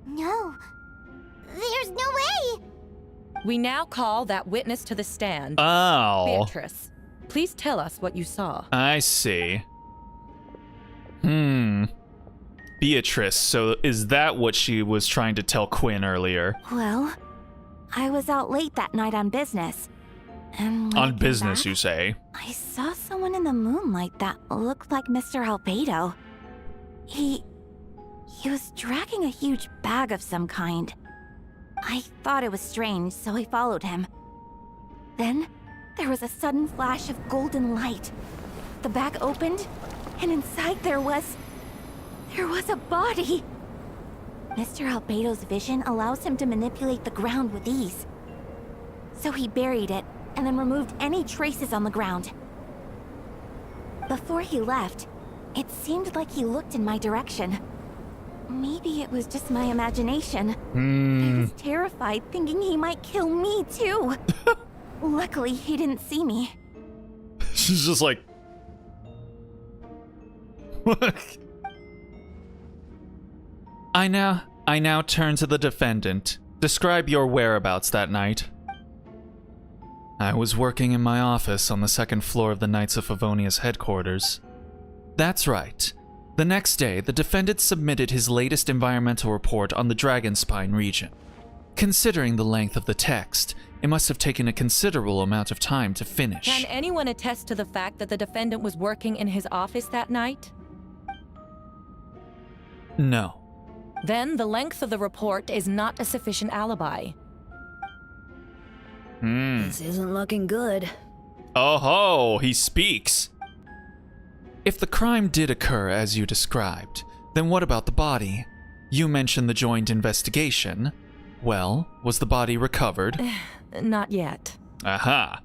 C: No. There's no way!
I: We now call that witness to the stand.
A: Oh.
I: Beatrice, please tell us what you saw.
A: I see. Beatrice, so is that what she was trying to tell Quinn earlier?
B: Well, I was out late that night on business. And when I
A: On
B: came
A: business,
B: back,
A: you say?
B: I saw someone in the moonlight that looked like Mr. Albedo. He was dragging a huge bag of some kind. I thought it was strange, so I followed him. Then, there was a sudden flash of golden light. The bag opened, and inside there was a body. Mr. Albedo's vision allows him to manipulate the ground with ease. So he buried it, and then removed any traces on the ground. Before he left, it seemed like he looked in my direction. Maybe it was just my imagination. I was terrified, thinking he might kill me too. Luckily, he didn't see me.
A: She's just like... I now turn to the defendant. Describe your whereabouts that night. I was working in my office on the second floor of the Knights of Favonia's headquarters. That's right. The next day, the defendant submitted his latest environmental report on the Dragonspine region. Considering the length of the text, it must have taken a considerable amount of time to finish.
I: Can anyone attest to the fact that the defendant was working in his office that night?
A: No.
I: Then the length of the report is not a sufficient alibi.
F: This isn't looking good.
A: Oh ho, he speaks. If the crime did occur as you described, then what about the body? You mentioned the joint investigation. Well, was the body recovered?
I: Not yet.
A: Aha.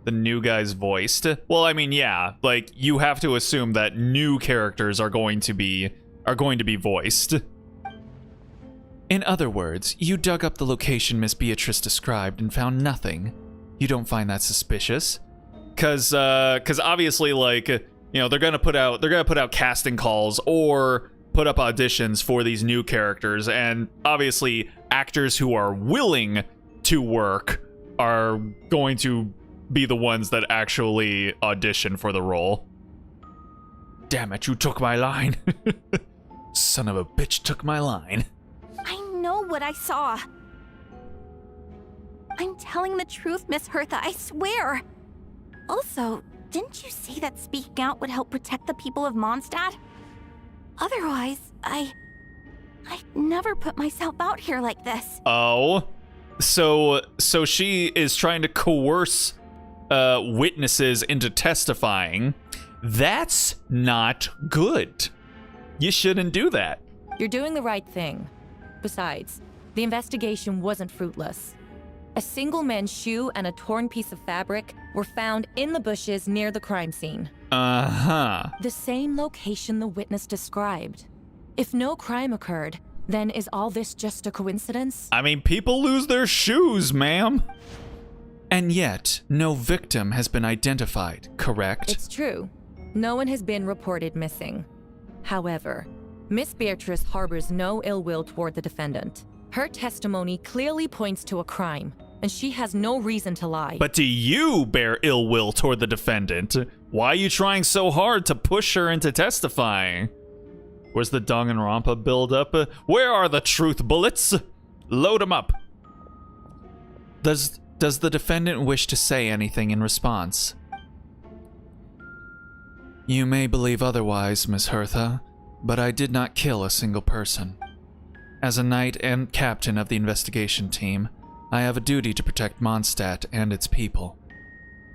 A: The new guy's voiced. Well, I mean, yeah, like you have to assume that new characters are going to be voiced. In other words, you dug up the location Miss Beatrice described and found nothing. You don't find that suspicious? Cause obviously, like, you know, they're gonna put out casting calls or put up auditions for these new characters, and obviously actors who are willing to work are going to be the ones that actually audition for the role. Damn it, you took my line. Son of a bitch took my line.
B: I know what I saw. I'm telling the truth, Miss Hertha, I swear. Also, didn't you say that speaking out would help protect the people of Mondstadt? Otherwise, I'd never put myself out here like this.
A: Oh, so she is trying to coerce witnesses into testifying. That's not good. You shouldn't do that.
I: You're doing the right thing. Besides, the investigation wasn't fruitless. A single man's shoe and a torn piece of fabric were found in the bushes near the crime scene.
A: Uh-huh.
I: The same location the witness described. If no crime occurred, then is all this just a coincidence?
A: I mean, people lose their shoes, ma'am. And yet, no victim has been identified, correct?
I: It's true. No one has been reported missing. However, Miss Beatrice harbors no ill will toward the defendant. Her testimony clearly points to a crime, and she has no reason to lie.
A: But do you bear ill will toward the defendant? Why are you trying so hard to push her into testifying? Where's the Danganronpa build-up? Where are the truth bullets? Load them up. Does the defendant wish to say anything in response? You may believe otherwise, Miss Hertha, but I did not kill a single person. As a knight and captain of the investigation team, I have a duty to protect Mondstadt and its people.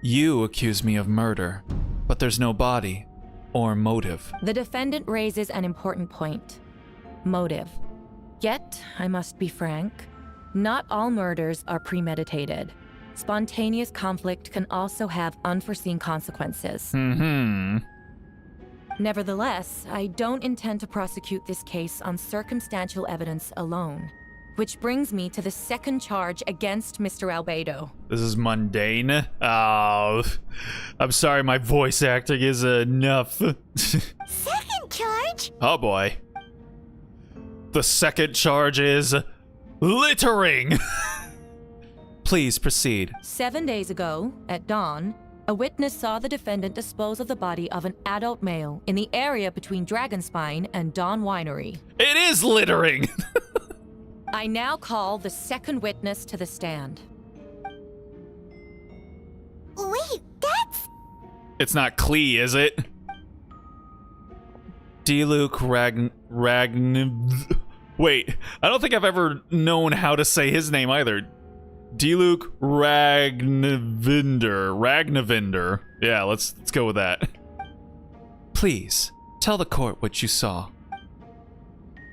A: You accuse me of murder, but there's no body or motive.
I: The defendant raises an important point. Motive. Yet, I must be frank, not all murders are premeditated. Spontaneous conflict can also have unforeseen consequences. Nevertheless, I don't intend to prosecute this case on circumstantial evidence alone. Which brings me to the second charge against Mr. Albedo.
A: This is mundane. Oh, I'm sorry, my voice acting is enough.
C: Second charge?
A: Oh boy. The second charge is littering. Please proceed.
I: 7 days ago, at dawn, a witness saw the defendant dispose of the body of an adult male in the area between Dragonspine and Dawn Winery.
A: It is littering.
I: I now call the second witness to the stand.
C: Wait, that's...
A: It's not Klee, is it? Diluc Wait, I don't think I've ever known how to say his name either. Diluc Ragnavinder. Yeah, let's go with that. Please, tell the court what you saw.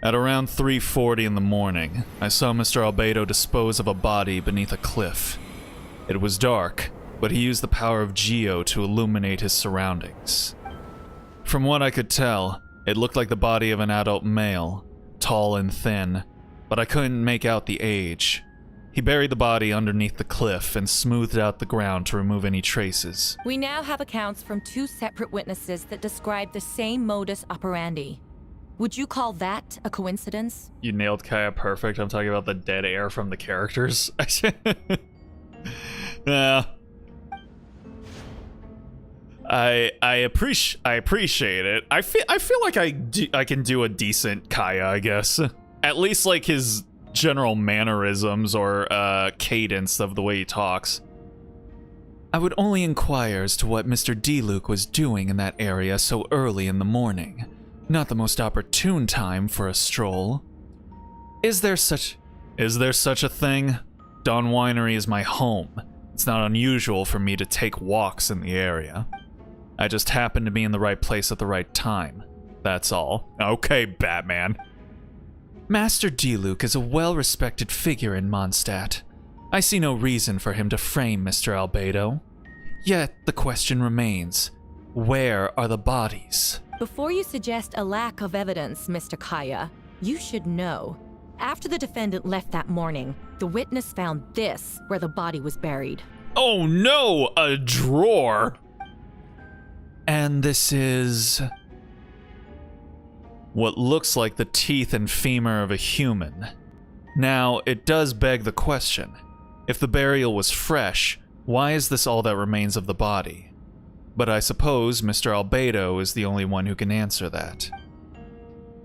A: At around 3:40 in the morning, I saw Mr. Albedo dispose of a body beneath a cliff. It was dark, but he used the power of Geo to illuminate his surroundings. From what I could tell, it looked like the body of an adult male, tall and thin, but I couldn't make out the age. He buried the body underneath the cliff and smoothed out the ground to remove any traces.
I: We now have accounts from 2 separate witnesses that describe the same modus operandi. Would you call that a coincidence?
A: You nailed Kaya perfect. I'm talking about the dead air from the characters. Yeah. I appreciate it. I feel like I can do a decent Kaya, I guess. At least like his general mannerisms or cadence of the way he talks. I would only inquire as to what Mr. Diluc was doing in that area so early in the morning. Not the most opportune time for a stroll. Is there such a thing? Dawn Winery is my home. It's not unusual for me to take walks in the area. I just happened to be in the right place at the right time. That's all. Okay, Batman. Master Diluc is a well-respected figure in Mondstadt. I see no reason for him to frame Mr. Albedo. Yet, the question remains, where are the bodies?
I: Before you suggest a lack of evidence, Mr. Kaya, you should know. After the defendant left that morning, the witness found this where the body was buried.
A: Oh no! A drawer! And this is what looks like the teeth and femur of a human. Now, it does beg the question. If the burial was fresh, why is this all that remains of the body? But I suppose Mr. Albedo is the only one who can answer that.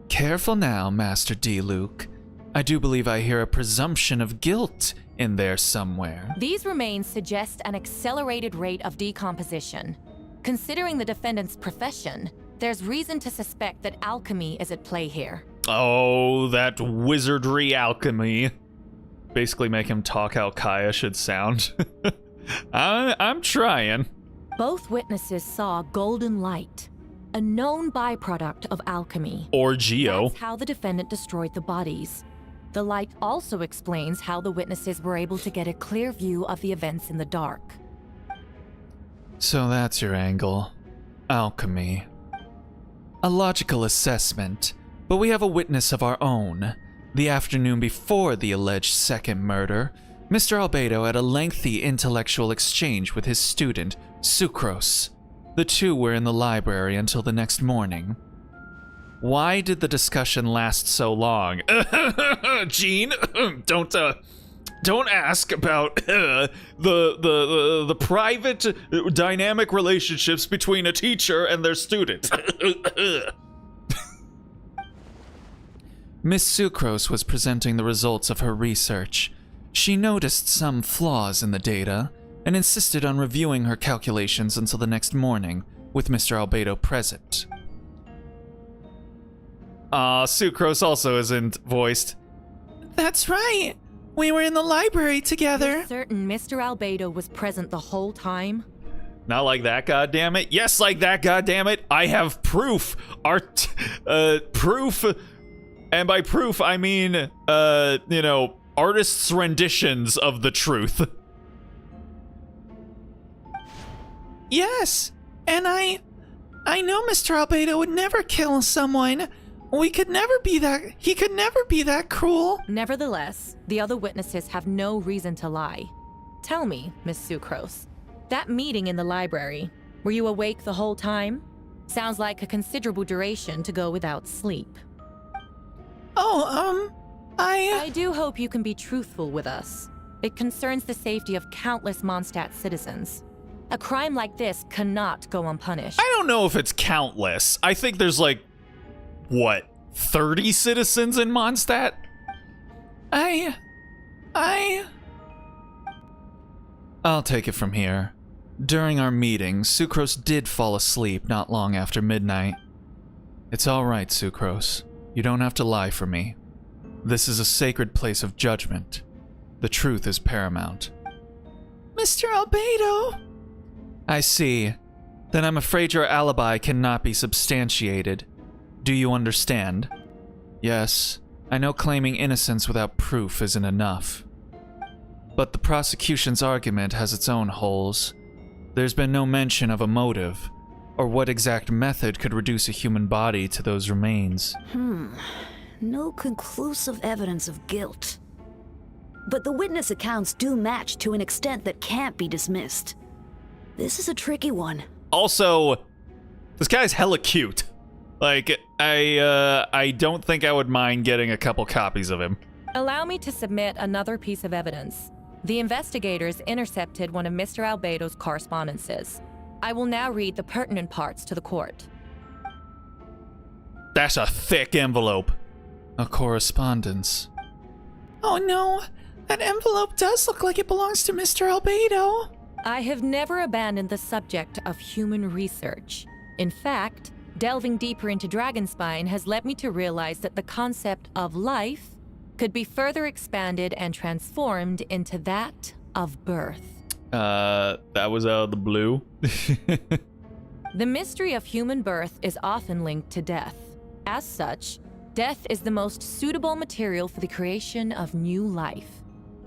A: Careful now, Master Diluc. I do believe I hear a presumption of guilt in there somewhere.
I: These remains suggest an accelerated rate of decomposition. Considering the defendant's profession, there's reason to suspect that alchemy is at play here.
A: Oh, that wizardry alchemy. Basically make him talk how Kaya should sound. I'm trying.
I: Both witnesses saw golden light, a known byproduct of alchemy.
A: Or Geo.
I: That's how the defendant destroyed the bodies. The light also explains how the witnesses were able to get a clear view of the events in the dark.
A: So that's your angle. Alchemy. A logical assessment, but we have a witness of our own. The afternoon before the alleged second murder, Mr. Albedo had a lengthy intellectual exchange with his student, Sucrose. The two were in the library until the next morning. Why did the discussion last so long? Gene, don't ask about the private dynamic relationships between a teacher and their student. Miss Sucrose was presenting the results of her research. She noticed some flaws in the data and insisted on reviewing her calculations until the next morning, with Mr. Albedo present. Sucrose also isn't voiced. That's right. We were in the library together.
I: You're certain Mr. Albedo was present the whole time?
A: Not like that, goddammit. Yes, like that, goddammit. I have proof. Proof. And by proof, I mean, artists' renditions of the truth. Yes, and I know Mr. Albedo would never kill someone. He could never be that cruel.
I: Nevertheless, the other witnesses have no reason to lie. Tell me, Miss Sucrose, that meeting in the library, were you awake the whole time? Sounds like a considerable duration to go without sleep.
B: I
I: do hope you can be truthful with us. It concerns the safety of countless Mondstadt citizens. A crime like this cannot go unpunished.
A: I don't know if it's countless. I think there's 30 citizens in Mondstadt? I'll take it from here. During our meeting, Sucrose did fall asleep not long after midnight. It's all right, Sucrose. You don't have to lie for me. This is a sacred place of judgment. The truth is paramount. Mr. Albedo! I see. Then I'm afraid your alibi cannot be substantiated. Do you understand? Yes, I know claiming innocence without proof isn't enough. But the prosecution's argument has its own holes. There's been no mention of a motive, or what exact method could reduce a human body to those remains.
J: No conclusive evidence of guilt. But the witness accounts do match to an extent that can't be dismissed. This is a tricky one.
A: Also, this guy's hella cute. Like, I don't think I would mind getting a couple copies of him.
I: Allow me to submit another piece of evidence. The investigators intercepted one of Mr. Albedo's correspondences. I will now read the pertinent parts to the court.
A: That's a thick envelope. A correspondence. Oh no, that envelope does look like it belongs to Mr. Albedo.
I: I have never abandoned the subject of human research. In fact, delving deeper into Dragonspine has led me to realize that the concept of life could be further expanded and transformed into that of birth.
A: That was out of the blue.
I: The mystery of human birth is often linked to death. As such, death is the most suitable material for the creation of new life.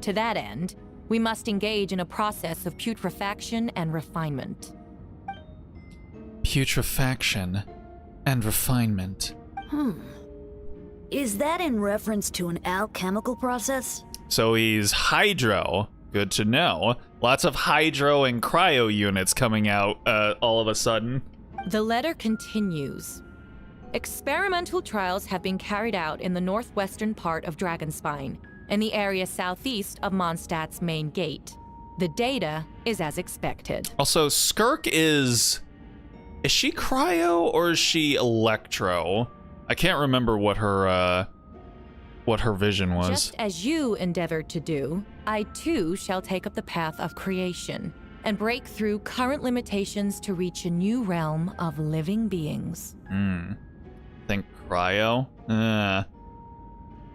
I: To that end, we must engage in a process of putrefaction and refinement.
A: Putrefaction and refinement.
J: Is that in reference to an alchemical process?
A: So he's hydro. Good to know. Lots of hydro and cryo units coming out all of a sudden.
I: The letter continues. Experimental trials have been carried out in the northwestern part of Dragonspine, in the area southeast of Mondstadt's main gate. The data is as expected.
A: Also, Skirk is she cryo or is she electro? I can't remember what her vision was.
I: Just as you endeavored to do, I too shall take up the path of creation and break through current limitations to reach a new realm of living beings.
A: Think cryo?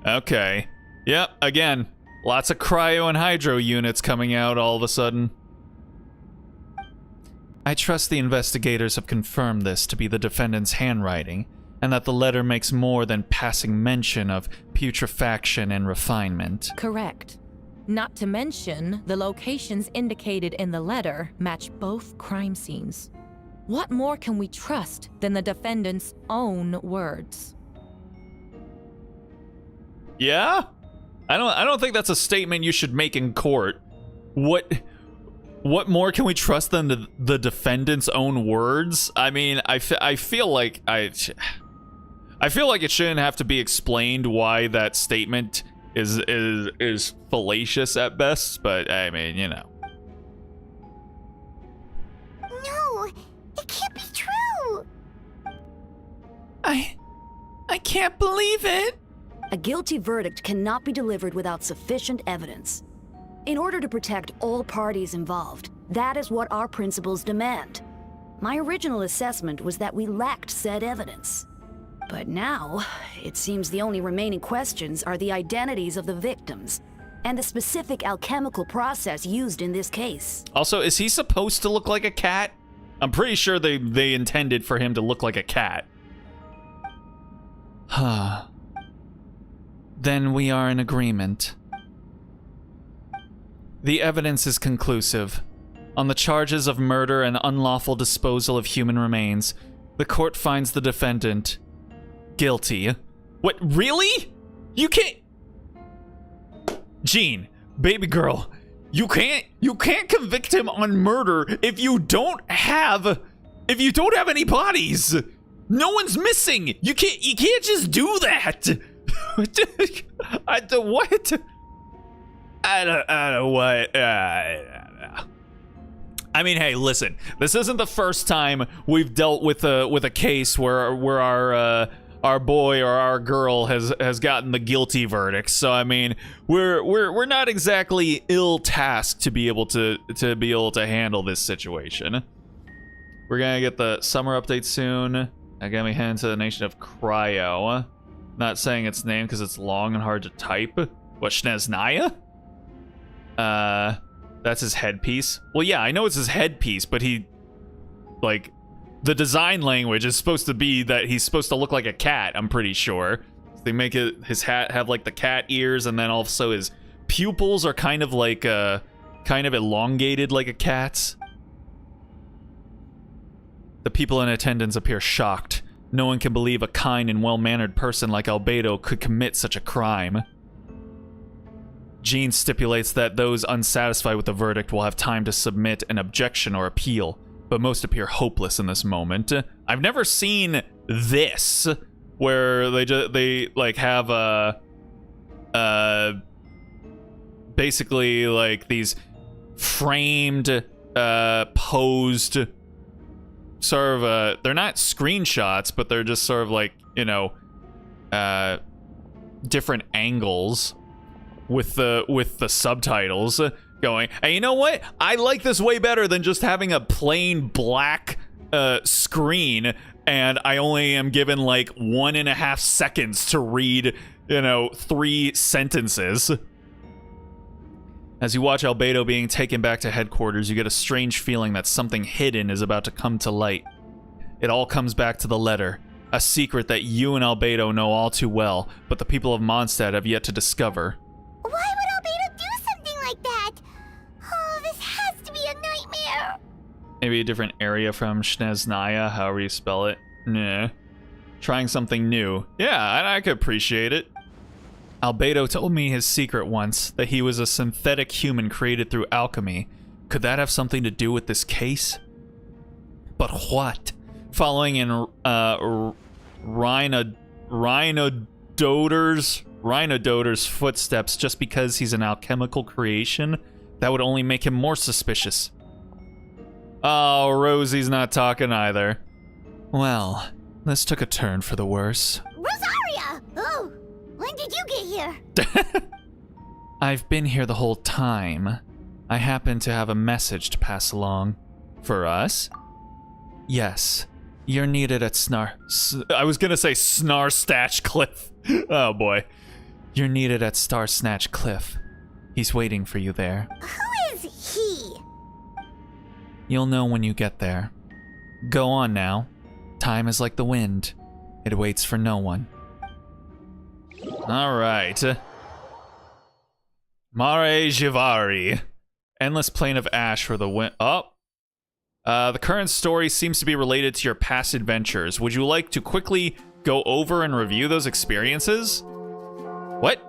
A: Okay. Yep, again, lots of cryo and hydro units coming out all of a sudden. I trust the investigators have confirmed this to be the defendant's handwriting, and that the letter makes more than passing mention of putrefaction and refinement.
I: Correct. Not to mention, the locations indicated in the letter match both crime scenes. What more can we trust than the defendant's own words?
A: Yeah? I don't think that's a statement you should make in court. What more can we trust than the defendant's own words? I mean, I feel like it shouldn't have to be explained why that statement is fallacious at best, but I mean, you know.
C: No, it can't be true.
A: I can't believe it.
J: A guilty verdict cannot be delivered without sufficient evidence. In order to protect all parties involved, that is what our principles demand. My original assessment was that we lacked said evidence. But now, it seems the only remaining questions are the identities of the victims and the specific alchemical process used in this case.
A: Also, is he supposed to look like a cat? I'm pretty sure they intended for him to look like a cat. Then we are in agreement. The evidence is conclusive. On the charges of murder and unlawful disposal of human remains, the court finds the defendant guilty. What, really? You can't... Jean, baby girl, you can't convict him on murder if you don't have any bodies. No one's missing. You can't just do that. What? I don't know what. I mean, hey, listen. This isn't the first time we've dealt with a case where our boy or our girl has gotten the guilty verdict. So I mean, we're not exactly ill-tasked to be able to handle this situation. We're gonna get the summer update soon. Agami heading to the nation of Cryo. Not saying its name because it's long and hard to type. What, Shneznaya? That's his headpiece. Well, yeah, I know it's his headpiece, but he, like, the design language is supposed to be that he's supposed to look like a cat, I'm pretty sure. They make his hat have, like, the cat ears, and then also his pupils are kind of like, kind of elongated like a cat's. The people in attendance appear shocked. No one can believe a kind and well-mannered person like Albedo could commit such a crime. Jean stipulates that those unsatisfied with the verdict will have time to submit an objection or appeal, but most appear hopeless in this moment. I've never seen this, where they like have basically like these framed, posed sort of they're not screenshots, but they're just sort of like, you know, different angles with the subtitles going. And you know what? I like this way better than just having a plain black screen, and I only am given like 1.5 seconds to read, you know, 3 sentences. As you watch Albedo being taken back to headquarters, you get a strange feeling that something hidden is about to come to light. It all comes back to the letter, a secret that you and Albedo know all too well, but the people of Mondstadt have yet to discover.
C: Why would Albedo do something like that? Oh, this has to be a nightmare.
A: Maybe a different area from Shneznaya, however you spell it. Nah. Trying something new. Yeah, I could appreciate it. Albedo told me his secret once, that he was a synthetic human created through alchemy. Could that have something to do with this case? But what? Following in Rhinodoter's footsteps just because he's an alchemical creation? That would only make him more suspicious. Oh, Rosie's not talking either. Well, this took a turn for the worse.
C: Rosaria! Oh, when did you get here?
A: I've been here the whole time. I happen to have a message to pass along. For us? Yes. You're needed at I was gonna say Snarstach Cliff. Oh boy. You're needed at Starsnatch Cliff. He's waiting for you there.
C: Who is he?
A: You'll know when you get there. Go on now. Time is like the wind. It waits for no one. Alright. Mare Jivari. Endless Plain of Ash for the win. Oh. The current story seems to be related to your past adventures. Would you like to quickly go over and review those experiences? What?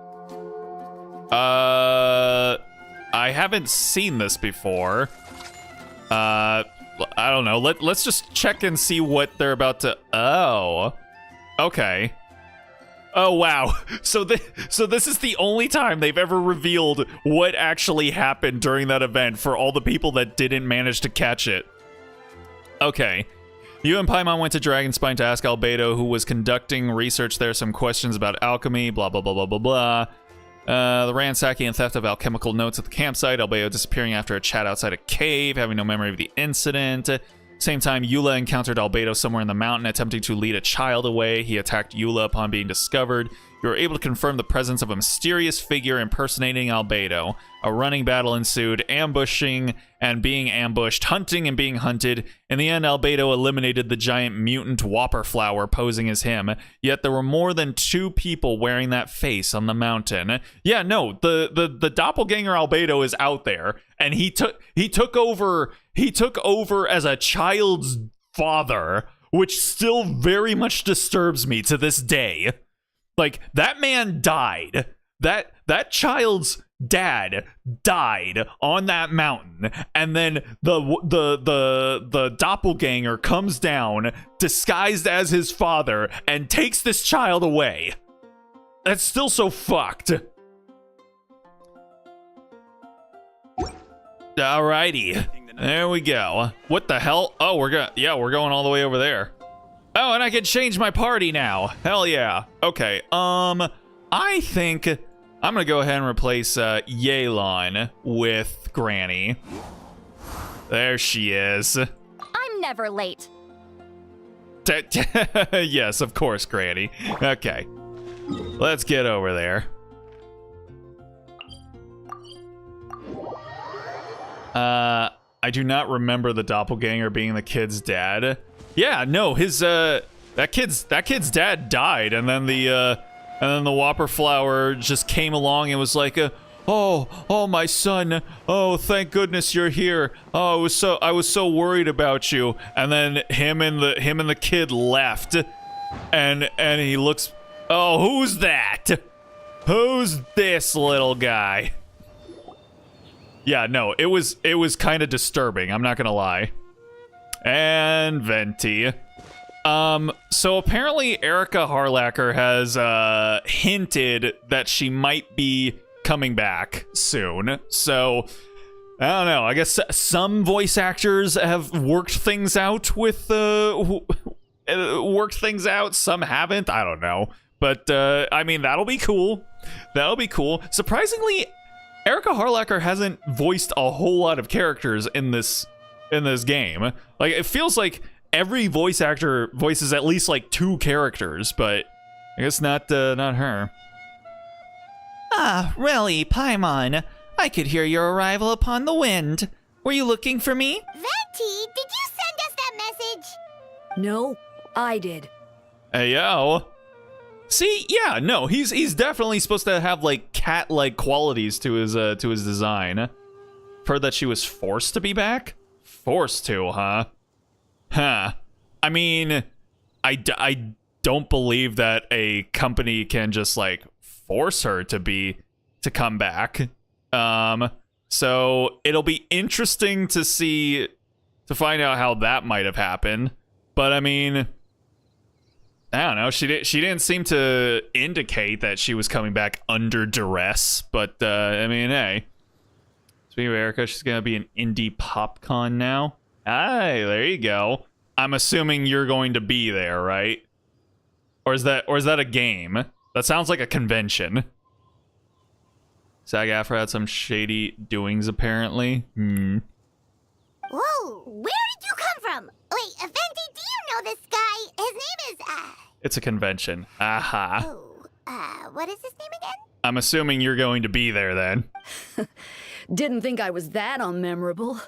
A: I haven't seen this before. I don't know. Let's just check and see what they're about to... Oh. Okay. Oh, wow. So this is the only time they've ever revealed what actually happened during that event for all the people that didn't manage to catch it. Okay. You and Paimon went to Dragonspine to ask Albedo, who was conducting research there, some questions about alchemy, blah, blah, blah, blah, blah, blah. The ransacking and theft of alchemical notes at the campsite, Albedo disappearing after a chat outside a cave, having no memory of the incident. Same time, Eula encountered Albedo somewhere in the mountain, attempting to lead a child away. He attacked Eula upon being discovered. You were able to confirm the presence of a mysterious figure impersonating Albedo. A running battle ensued, ambushing and being ambushed, hunting and being hunted. In the end, Albedo eliminated the giant mutant Whopper Flower posing as him. Yet there were more than 2 people wearing that face on the mountain. Yeah, no, the doppelganger Albedo is out there, and he took over as a child's father, which still very much disturbs me to this day. Like, that man died. That child's dad died on that mountain, and then the doppelganger comes down disguised as his father and takes this child away. That's still so fucked. Alrighty, there we go. What the hell? Oh, we're going all the way over there. Oh, and I can change my party now. Hell yeah. Okay, I think I'm gonna go ahead and replace Yelan with Granny. There she is.
K: I'm never late.
A: Yes, of course, Granny. Okay. Let's get over there. I do not remember the doppelganger being the kid's dad. Yeah, no, his that kid's dad died, and then the Whopper Flower just came along and was like, oh, my son. Oh, thank goodness you're here. Oh, I was so worried about you. And then him and the kid left, and he looks. Oh, who's that? Who's this little guy? Yeah, no, it was kind of disturbing, I'm not gonna lie. And Venti. So apparently Erica Harlacher has hinted that she might be coming back soon. So I don't know, I guess some voice actors have worked things out with some haven't, I don't know. But I mean, that'll be cool. Surprisingly, Erica Harlacher hasn't voiced a whole lot of characters in this game. Like, it feels like every voice actor voices at least like 2 characters, but I guess not her.
K: Ah, really, Paimon. I could hear your arrival upon the wind. Were you looking for me?
C: Venti, did you send us that message?
J: No, I did.
A: Hey, yo. See, yeah, no, he's definitely supposed to have like cat-like qualities to his design. Heard that she was forced to be back? Forced to, huh? Huh. I mean, I don't believe that a company can just like force her to come back. So it'll be interesting to find out how that might have happened. But I mean, I don't know. She didn't seem to indicate that she was coming back under duress. But I mean, hey. Speaking of Erica, she's gonna be an indie PopCon now. Hey, there you go. I'm assuming you're going to be there, right? Or is that a game? That sounds like a convention. SAG-AFTRA had some shady doings, apparently.
C: Whoa, where did you come from? Wait, Venti, do you know this guy? His name is,
A: It's a convention. Aha.
C: What is his name again?
A: I'm assuming you're going to be there, then.
J: Didn't think I was that unmemorable.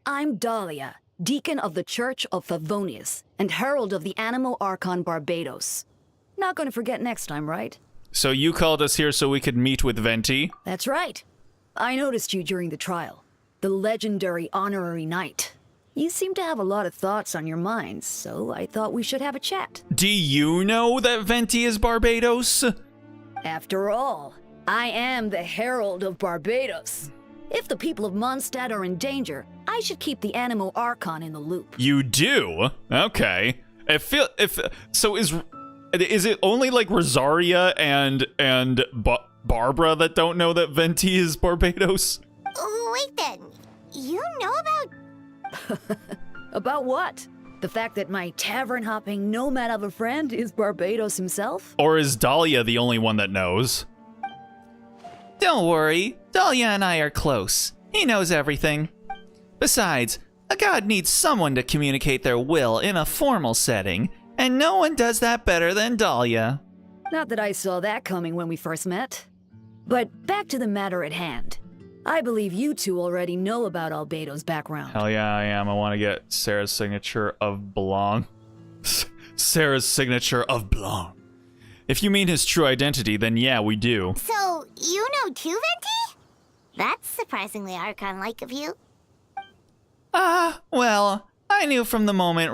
J: I'm Dahlia, Deacon of the Church of Favonius, and Herald of the Animo Archon Barbados. Not gonna forget next time, right?
A: So you called us here so we could meet with Venti?
J: That's right. I noticed you during the trial. The legendary honorary knight. You seem to have a lot of thoughts on your minds, so I thought we should have a chat.
A: Do you know that Venti is Barbados?
J: After all, I am the Herald of Barbados. If the people of Mondstadt are in danger, I should keep the Animo Archon in the loop.
A: You do? Okay. So is it only like Rosaria and Barbara that don't know that Venti is Barbados?
C: Wait then, you know about...
J: About what? The fact that my tavern-hopping nomad of a friend is Barbados himself?
A: Or is Dahlia the only one that knows?
K: Don't worry, Dahlia and I are close. He knows everything. Besides, a god needs someone to communicate their will in a formal setting, and no one does that better than Dahlia.
J: Not that I saw that coming when we first met. But back to the matter at hand. I believe you two already know about Albedo's background.
A: Hell yeah, I am. I want to get Sarah's signature of belong. Sarah's signature of belong. If you mean his true identity, then yeah, we do.
C: So, you know too, Venti? That's surprisingly Archon-like of you.
K: Well, I knew from the moment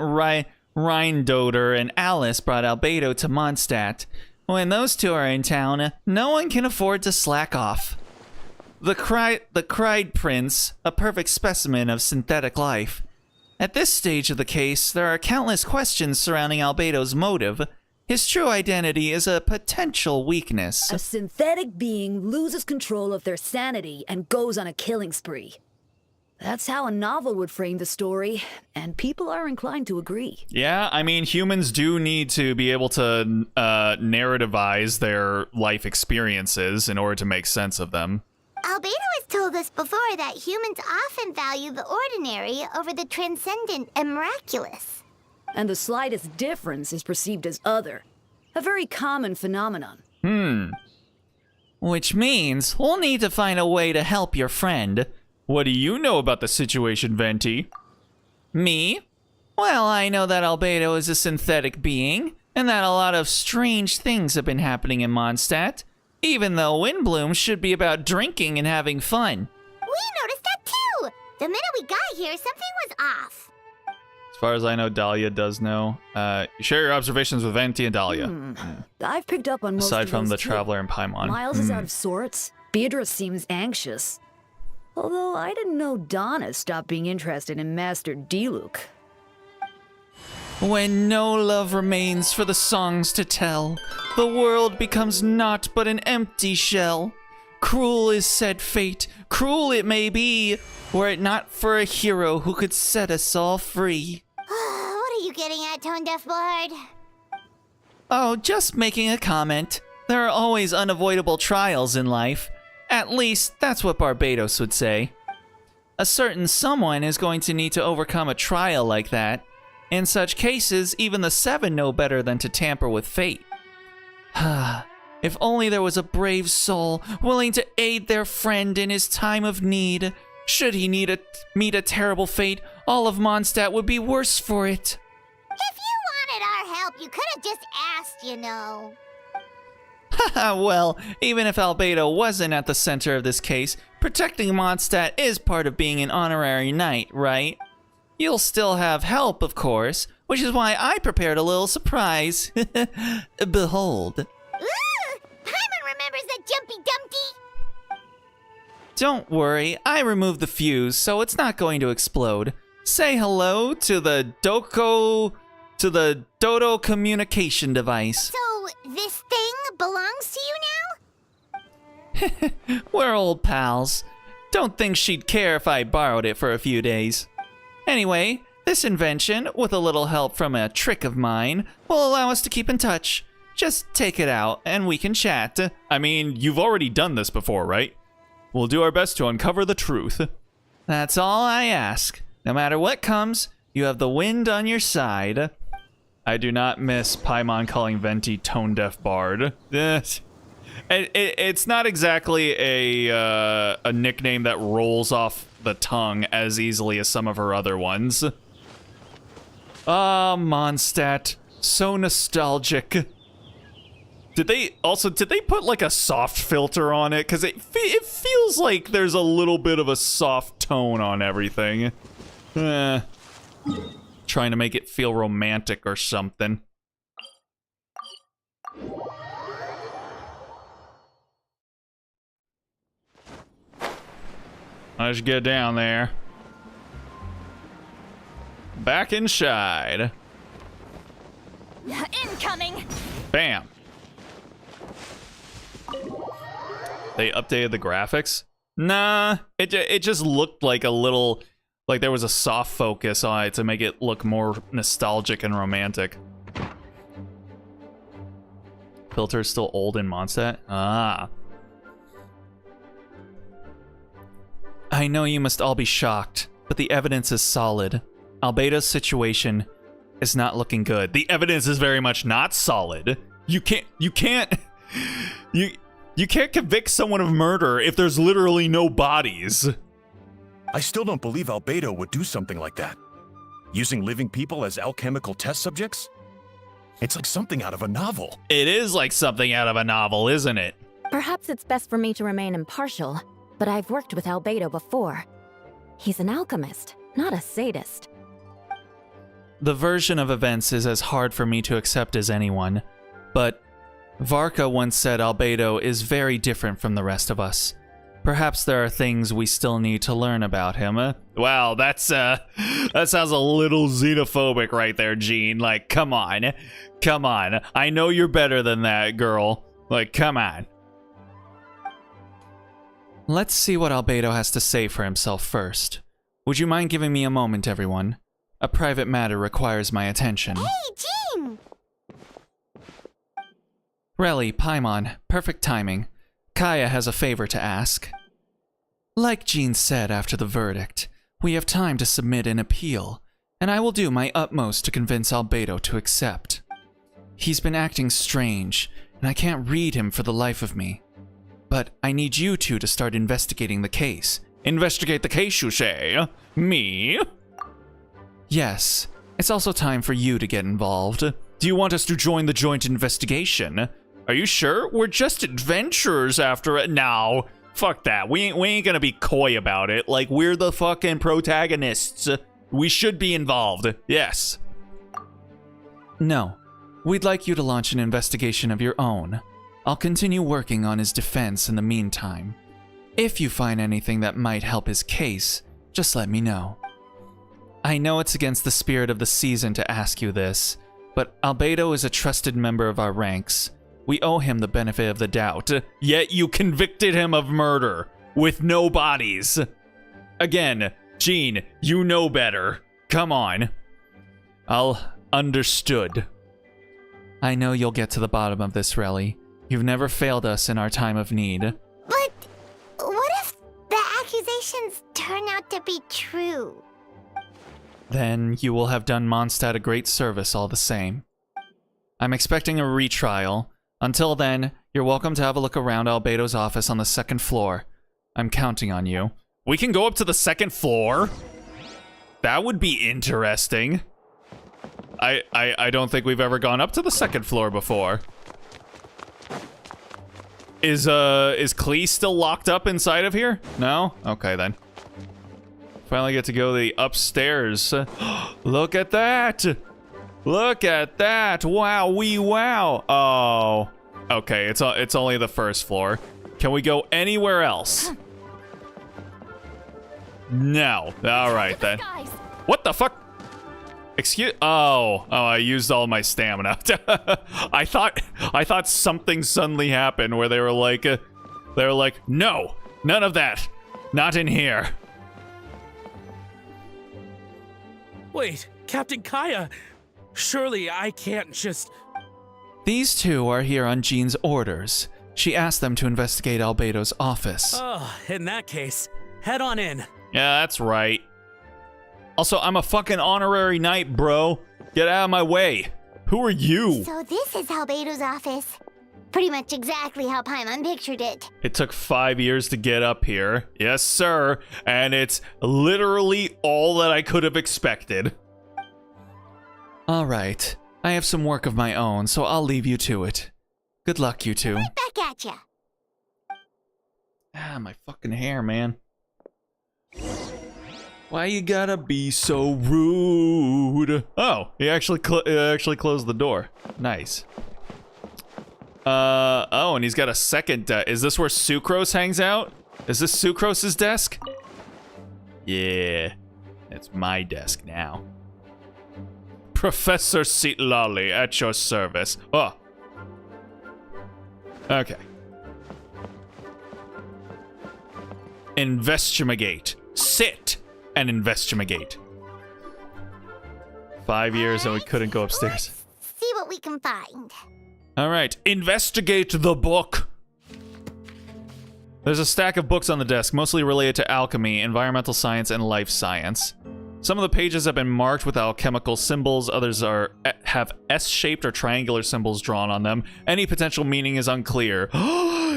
K: Rheindoder and Alice brought Albedo to Mondstadt. When those two are in town, no one can afford to slack off. The Cried Prince, a perfect specimen of synthetic life. At this stage of the case, there are countless questions surrounding Albedo's motive. His true identity is a potential weakness.
J: A synthetic being loses control of their sanity and goes on a killing spree. That's how a novel would frame the story, and people are inclined to agree.
A: Yeah, I mean, humans do need to be able to narrativize their life experiences in order to make sense of them.
C: Albedo has told us before that humans often value the ordinary over the transcendent and miraculous.
J: and the slightest difference is perceived as other. A very common phenomenon.
K: Which means we'll need to find a way to help your friend.
A: What do you know about the situation, Venti?
K: Me? Well, I know that Albedo is a synthetic being, and that a lot of strange things have been happening in Mondstadt, even though Windbloom should be about drinking and having fun.
C: We noticed that too! The minute we got here, something was off.
A: As far as I know, Dahlia does know. Share your observations with Venti and Dahlia.
J: I've picked up on most
A: Aside
J: of
A: from
J: those
A: the
J: too.
A: Traveler and Paimon.
J: Miles is out of sorts. Beatrice seems anxious. Although I didn't know Donna stopped being interested in Master Diluc.
K: When no love remains for the songs to tell, the world becomes naught but an empty shell. Cruel is said fate, cruel it may be, were it not for a hero who could set us all free.
C: What are you getting at, Tone Deaf Bard?
K: Oh, just making a comment. There are always unavoidable trials in life. At least, that's what Barbados would say. A certain someone is going to need to overcome a trial like that. In such cases, even the Seven know better than to tamper with fate. If only there was a brave soul willing to aid their friend in his time of need. Should he meet a terrible fate, all of Mondstadt would be worse for it.
C: If you wanted our help, you could have just asked, you know.
K: Well, even if Albedo wasn't at the center of this case, protecting Mondstadt is part of being an honorary knight, right? You'll still have help, of course, which is why I prepared a little surprise. Behold.
C: Ooh! Paimon remembers that Jumpy Dumpty!
K: Don't worry, I removed the fuse, so it's not going to explode. Say hello to the Dodo communication device.
C: So, this thing belongs to you now?
K: We're old pals. Don't think she'd care if I borrowed it for a few days. Anyway, this invention, with a little help from a trick of mine, will allow us to keep in touch. Just take it out, and we can chat.
A: I mean, you've already done this before, right? We'll do our best to uncover the truth.
K: That's all I ask. No matter what comes, you have the wind on your side.
A: I do not miss Paimon calling Venti Tone Deaf Bard. It's not exactly a nickname that rolls off the tongue as easily as some of her other ones. Ah, Mondstadt. So nostalgic. Did they put like a soft filter on it? Because it feels like there's a little bit of a soft tone on everything. Trying to make it feel romantic or something. Let's get down there. Back inside.
B: Incoming!
A: Bam. They updated the graphics? Nah, it just looked like a little, like there was a soft focus on it to make it look more nostalgic and romantic. Filter's still old in Mondstadt? Ah.
K: I know you must all be shocked, but the evidence is solid. Albedo's situation is not looking good.
A: The evidence is very much not solid. You can't convict someone of murder if there's literally no bodies.
H: I still don't believe Albedo would do something like that. Using living people as alchemical test subjects? It's like something out of a novel.
A: It is like something out of a novel, isn't it?
L: Perhaps it's best for me to remain impartial, but I've worked with Albedo before. He's an alchemist, not a sadist.
K: The version of events is as hard for me to accept as anyone, but Varka once said Albedo is very different from the rest of us. Perhaps there are things we still need to learn about him.
A: Wow, that sounds a little xenophobic right there, Jean. Like, come on. Come on. I know you're better than that, girl. Like, come on.
K: Let's see what Albedo has to say for himself first. Would you mind giving me a moment, everyone? A private matter requires my attention.
C: Hey, Jean!
K: Relly, Paimon, perfect timing. Kaya has a favor to ask. Like Jean said after the verdict, we have time to submit an appeal. and I will do my utmost to convince Albedo to accept. He's been acting strange, and I can't read him for the life of me. But I need you two to start investigating the case.
A: Investigate the case, you say? Me?
K: Yes, it's also time for you to get involved.
A: Do you want us to join the joint investigation? Are you sure? We're just adventurers after it. No, fuck that. We ain't gonna be coy about it. Like, we're the fucking protagonists. We should be involved. Yes.
K: No, we'd like you to launch an investigation of your own. I'll continue working on his defense in the meantime. If you find anything that might help his case, just let me know. I know it's against the spirit of the season to ask you this, but Albedo is a trusted member of our ranks. We owe him the benefit of the doubt.
A: Yet you convicted him of murder, with no bodies. Again, Gene, you know better. Come on. Understood.
K: I know you'll get to the bottom of this, Relly. You've never failed us in our time of need.
C: But what if the accusations turn out to be true?
K: Then you will have done Mondstadt a great service all the same. I'm expecting a retrial. Until then, you're welcome to have a look around Albedo's office on the 2nd floor. I'm counting on you.
A: We can go up to the 2nd floor? That would be interesting. I don't think we've ever gone up to the 2nd floor before. Is Klee still locked up inside of here? No? Okay then. Finally get to go to the upstairs. Look at that! Look at that! Wow, wee wow! Oh. Okay, it's only the 1st floor. Can we go anywhere else? No. Alright then. What the fuck? Oh, I used all my stamina. I thought something suddenly happened where they were like, no, none of that. Not in here.
M: Wait, Captain Kaya, surely I can't just...
K: These two are here on Jean's orders. She asked them to investigate Albedo's office.
M: Oh, in that case, head on in.
A: Yeah, that's right. Also, I'm a fucking honorary knight, bro. Get out of my way. Who are you?
C: So this is Albedo's office. Pretty much exactly how Paimon pictured it.
A: It took 5 years to get up here. Yes, sir. And it's literally all that I could have expected.
K: All right. I have some work of my own, so I'll leave you to it. Good luck, you two.
C: Right back at ya.
A: Ah, my fucking hair, man. Why you gotta be so rude? Oh, he actually closed the door. Nice. Oh, and he's got a second desk. Is this where Sucrose hangs out? Is this Sucrose's desk? Yeah, it's my desk now. Professor Seatlolly at your service. Oh. Okay. Investigate. Sit and investigate. 5 years and we couldn't go upstairs.
C: Let's see what we can find.
A: All right, investigate the book. There's a stack of books on the desk, mostly related to alchemy, environmental science, and life science. Some of the pages have been marked with alchemical symbols, others have S-shaped or triangular symbols drawn on them. Any potential meaning is unclear.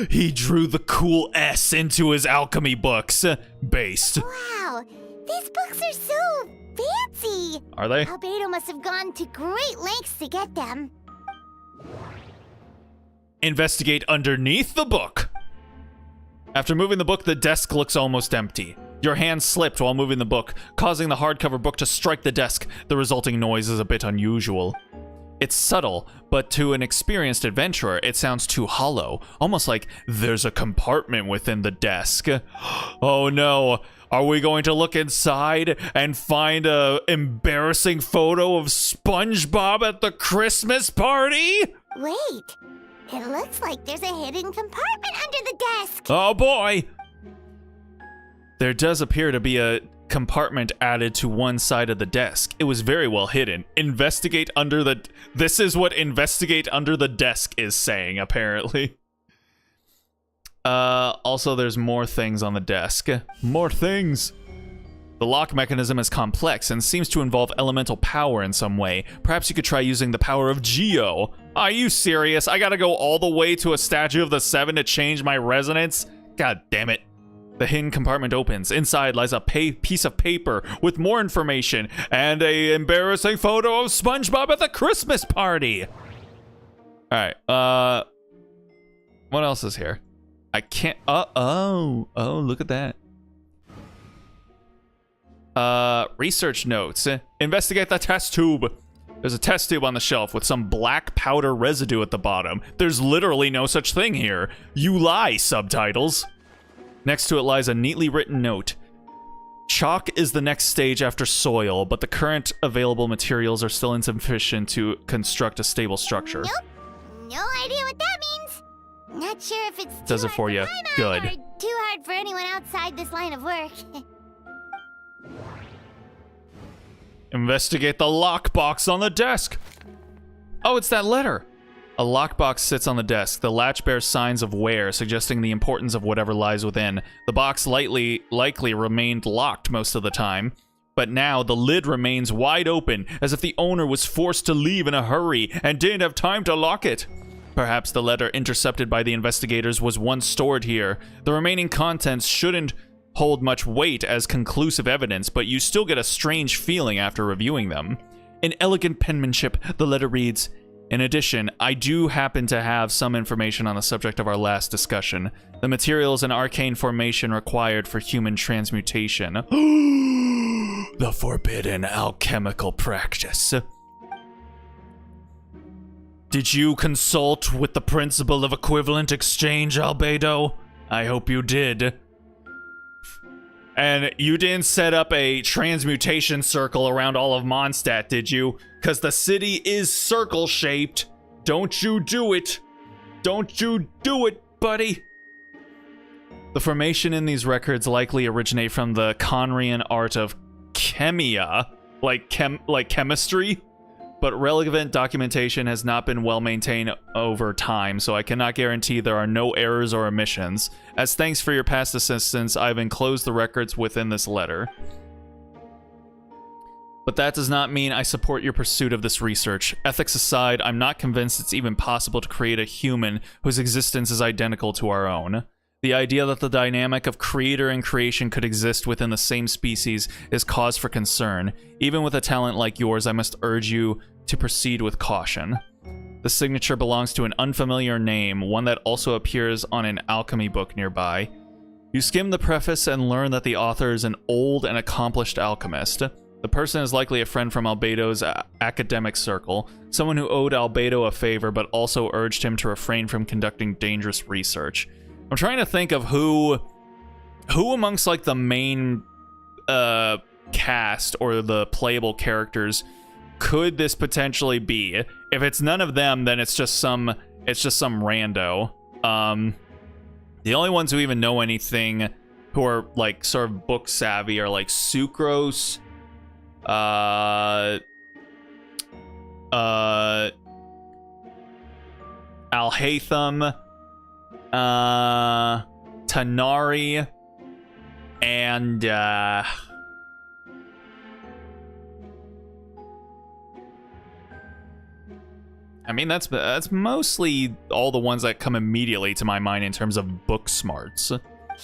A: He drew the cool S into his alchemy books. Based.
C: Wow, these books are so fancy.
A: Are they?
C: Albedo must have gone to great lengths to get them.
A: Investigate underneath the book. After moving the book, the desk looks almost empty. Your hand slipped while moving the book, causing the hardcover book to strike the desk. The resulting noise is a bit unusual. It's subtle, but to an experienced adventurer, it sounds too hollow, almost like there's a compartment within the desk. Oh no, are we going to look inside and find a embarrassing photo of SpongeBob at the Christmas party?
C: Wait, it looks like there's a hidden compartment under the desk.
A: Oh boy! There does appear to be a compartment added to one side of the desk. It was very well hidden. Investigate under the... This is what investigate under the desk is saying, apparently. Also, there's more things on the desk. More things. The lock mechanism is complex and seems to involve elemental power in some way. Perhaps you could try using the power of Geo. Are you serious? I gotta go all the way to a statue of the Seven to change my resonance? God damn it. The hidden compartment opens. Inside lies a piece of paper with more information and a embarrassing photo of SpongeBob at the Christmas party. Alright, what else is here? I can't, oh, look at that. Research notes. Investigate the test tube. There's a test tube on the shelf with some black powder residue at the bottom. There's literally no such thing here. You lie, subtitles. Next to it lies a neatly written note. Chalk is the next stage after soil, but the current available materials are still insufficient to construct a stable structure.
C: Nope. No idea what that means. Not sure if it's
A: does it for you. Good.
C: Or too hard for anyone outside this line of work.
A: Investigate the lockbox on the desk. Oh, it's that letter. A lockbox sits on the desk. The latch bears signs of wear, suggesting the importance of whatever lies within. The box likely remained locked most of the time, but now the lid remains wide open, as if the owner was forced to leave in a hurry and didn't have time to lock it. Perhaps the letter intercepted by the investigators was once stored here. The remaining contents shouldn't hold much weight as conclusive evidence, but you still get a strange feeling after reviewing them. In elegant penmanship, the letter reads, "In addition, I do happen to have some information on the subject of our last discussion. The materials and arcane formation required for human transmutation." The forbidden alchemical practice. Did you consult with the principle of equivalent exchange, Albedo? I hope you did. And you didn't set up a transmutation circle around all of Mondstadt, did you? Because the city is circle-shaped. Don't you do it. Don't you do it, buddy. The formation in these records likely originate from the Conrian art of chemia, like chemistry, but relevant documentation has not been well maintained over time, so I cannot guarantee there are no errors or omissions. As thanks for your past assistance, I've enclosed the records within this letter. But that does not mean I support your pursuit of this research. Ethics aside, I'm not convinced it's even possible to create a human whose existence is identical to our own. The idea that the dynamic of creator and creation could exist within the same species is cause for concern. Even with a talent like yours, I must urge you to proceed with caution. The signature belongs to an unfamiliar name, one that also appears on an alchemy book nearby. You skim the preface and learn that the author is an old and accomplished alchemist. The person is likely a friend from Albedo's academic circle, someone who owed Albedo a favor but also urged him to refrain from conducting dangerous research. I'm trying to think of who amongst like the main cast or the playable characters could this potentially be. If it's none of them, then it's just some rando. The only ones who even know anything who are like sort of book savvy are like Sucrose, Alhaitham, Tanari, and I mean that's mostly all the ones that come immediately to my mind in terms of book smarts.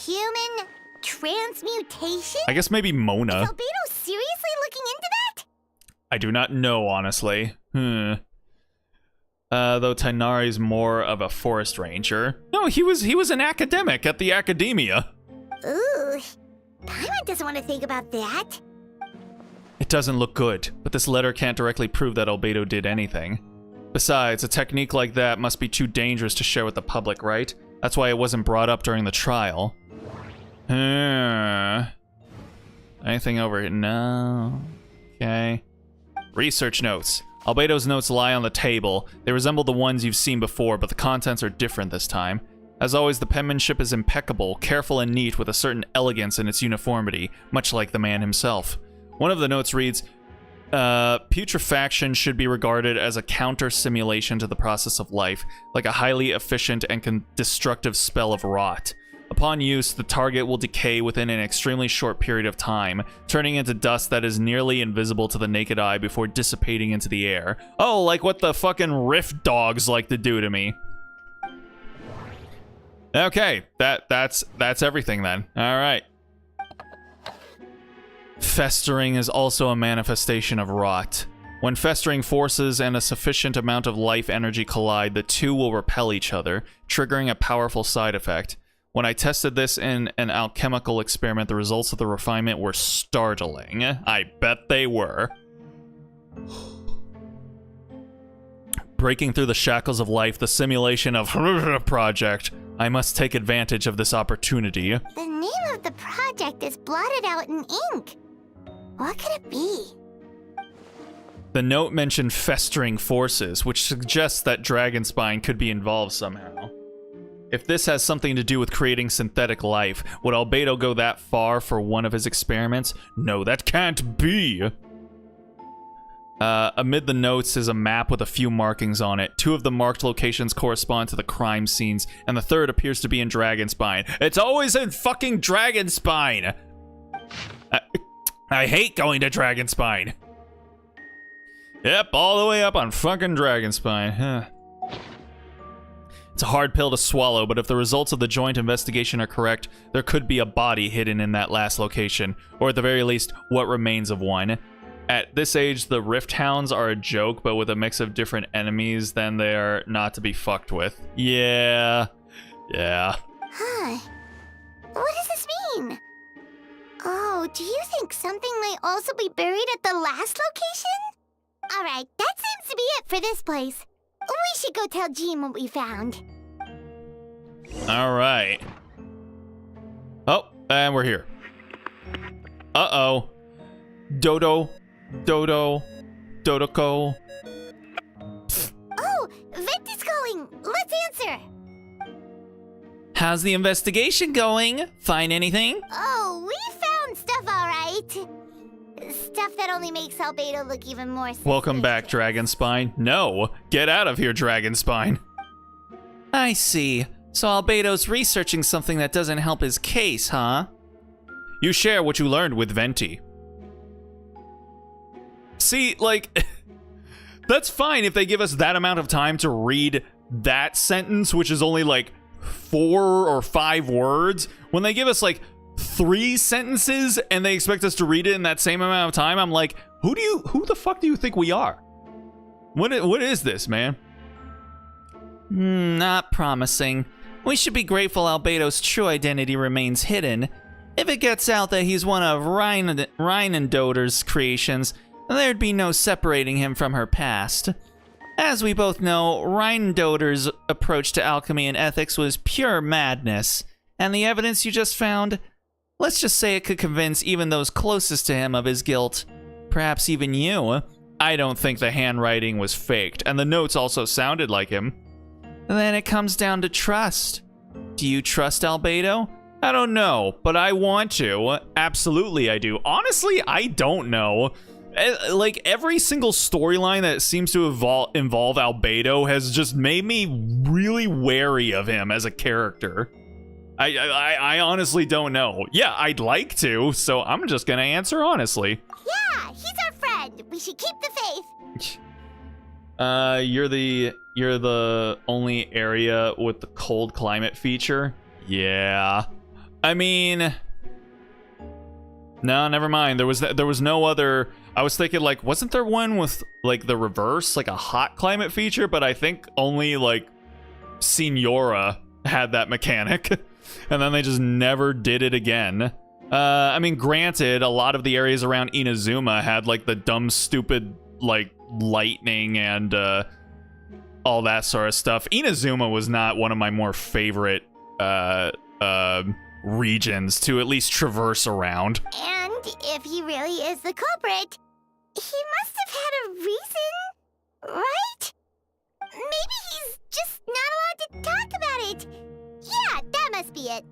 C: Human transmutation?
A: I guess maybe Mona.
C: Is Albedo seriously looking into that?
A: I do not know, honestly. Though Tainari's more of a forest ranger. No, he was an academic at the academia.
C: Ooh, Paimon doesn't want to think about that.
A: It doesn't look good, but this letter can't directly prove that Albedo did anything. Besides, a technique like that must be too dangerous to share with the public, right? That's why it wasn't brought up during the trial. Anything over here? No. Okay. Research notes. Albedo's notes lie on the table. They resemble the ones you've seen before, but the contents are different this time. As always, the penmanship is impeccable, careful and neat with a certain elegance in its uniformity, much like the man himself. One of the notes reads, putrefaction should be regarded as a counter-simulation to the process of life, like a highly efficient and destructive spell of rot. Upon use, the target will decay within an extremely short period of time, turning into dust that is nearly invisible to the naked eye before dissipating into the air. Oh, like what the fucking Rift dogs like to do to me. Okay, that's everything then. All right. Festering is also a manifestation of rot. When festering forces and a sufficient amount of life energy collide, the two will repel each other, triggering a powerful side effect. When I tested this in an alchemical experiment, the results of the refinement were startling. I bet they were. Breaking through the shackles of life, the simulation of project. I must take advantage of this opportunity.
C: The name of the project is blotted out in ink. What could it be?
A: The note mentioned festering forces, which suggests that Dragonspine could be involved somehow. If this has something to do with creating synthetic life, would Albedo go that far for one of his experiments? No, that can't be! Amid the notes is a map with a few markings on it. 2 of the marked locations correspond to the crime scenes, and the 3rd appears to be in Dragonspine. It's always in fucking Dragonspine! I hate going to Dragonspine! Yep, all the way up on fucking Dragonspine. Huh. It's a hard pill to swallow, but if the results of the joint investigation are correct, there could be a body hidden in that last location, or at the very least, what remains of one. At this age, the Rift Hounds are a joke, but with a mix of different enemies, then they are not to be fucked with. Yeah.
C: Huh. What does this mean? Oh, do you think something might also be buried at the last location? Alright, that seems to be it for this place. We should go tell Jean what we found.
A: Alright. Oh, and we're here. Uh-oh. Dodoko.
C: Oh, Vent is calling. Let's answer.
K: How's the investigation going? Find anything?
C: Oh, we found stuff, alright. Stuff that only makes Albedo look even more suspicious.
A: Welcome back, Dragonspine. No, get out of here, Dragonspine.
K: I see. So Albedo's researching something that doesn't help his case, huh?
A: You share what you learned with Venti. See, like, that's fine if they give us that amount of time to read that sentence, which is only like 4 or 5 words. When they give us like 3 sentences and they expect us to read it in that same amount of time, I'm like, who the fuck do you think we are? What is this, man?
K: Not promising. We should be grateful Albedo's true identity remains hidden. If it gets out that he's one of Reinendoder's creations, there'd be no separating him from her past. As we both know, Reinendoder's approach to alchemy and ethics was pure madness, and the evidence you just found, let's just say it could convince even those closest to him of his guilt. Perhaps even you.
A: I don't think the handwriting was faked, and the notes also sounded like him.
K: Then it comes down to trust. Do you trust Albedo?
A: I don't know, but I want to. Absolutely I do. Honestly, I don't know. Like, every single storyline that seems to involve Albedo has just made me really wary of him as a character. I honestly don't know. Yeah, I'd like to, so I'm just gonna answer honestly.
C: Yeah, he's our friend. We should keep the faith.
A: You're the only area with the cold climate feature? Yeah. I mean, no, never mind. There was no other. I was thinking, like, wasn't there one with like the reverse, like a hot climate feature? But I think only like Signora had that mechanic, and then they just never did it again. I mean, granted, a lot of the areas around Inazuma had like the dumb, stupid like lightning and all that sort of stuff. Inazuma was not one of my more favorite regions to at least traverse around.
C: And if he really is the culprit, he must have had a reason, right? Maybe he's just not allowed to talk about it. Yeah, that must be it.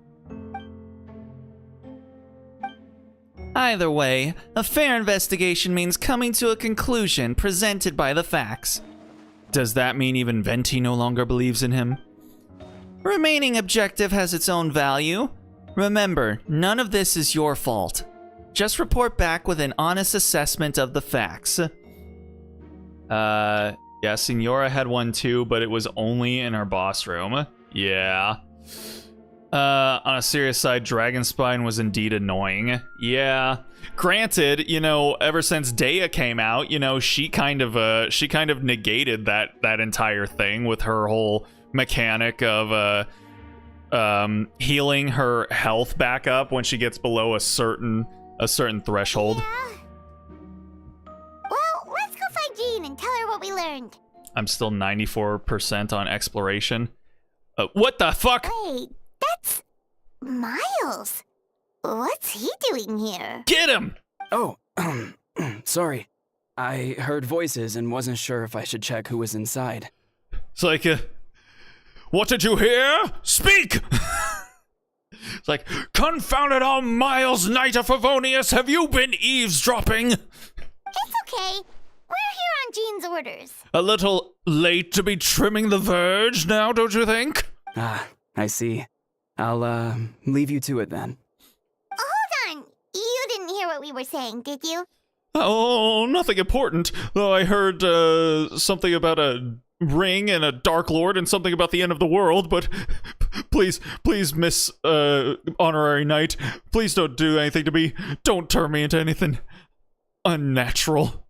K: Either way, a fair investigation means coming to a conclusion presented by the facts.
A: Does that mean even Venti no longer believes in him?
K: Remaining objective has its own value. Remember, none of this is your fault. Just report back with an honest assessment of the facts. Yeah, Signora had one too, but it was only in our boss room. Yeah. On a serious side, Dragonspine was indeed annoying. Yeah. Granted, you know, ever since Dea came out, you know, she kind of negated that entire thing with her whole mechanic of healing her health back up when she gets below a certain threshold.
C: Yeah. Well, let's go find Jean and tell her what we learned.
A: I'm still 94% on exploration. What the fuck?
C: Wait, that's Miles. What's he doing here?
A: Get him!
E: Oh, sorry. I heard voices and wasn't sure if I should check who was inside.
A: It's like, what did you hear? Speak! It's like, confound it all, Miles, Knight of Favonius, have you been eavesdropping?
C: It's okay. We're here on Jean's orders.
A: A little late to be trimming the verge now, don't you think?
E: Ah, I see. I'll, leave you to it then.
C: Hold on. You didn't hear what we were saying, did you?
A: Oh, nothing important. Though I heard, something about a ring and a Dark Lord and something about the end of the world, but please, Miss, Honorary Knight, please don't do anything to me. Don't turn me into anything unnatural.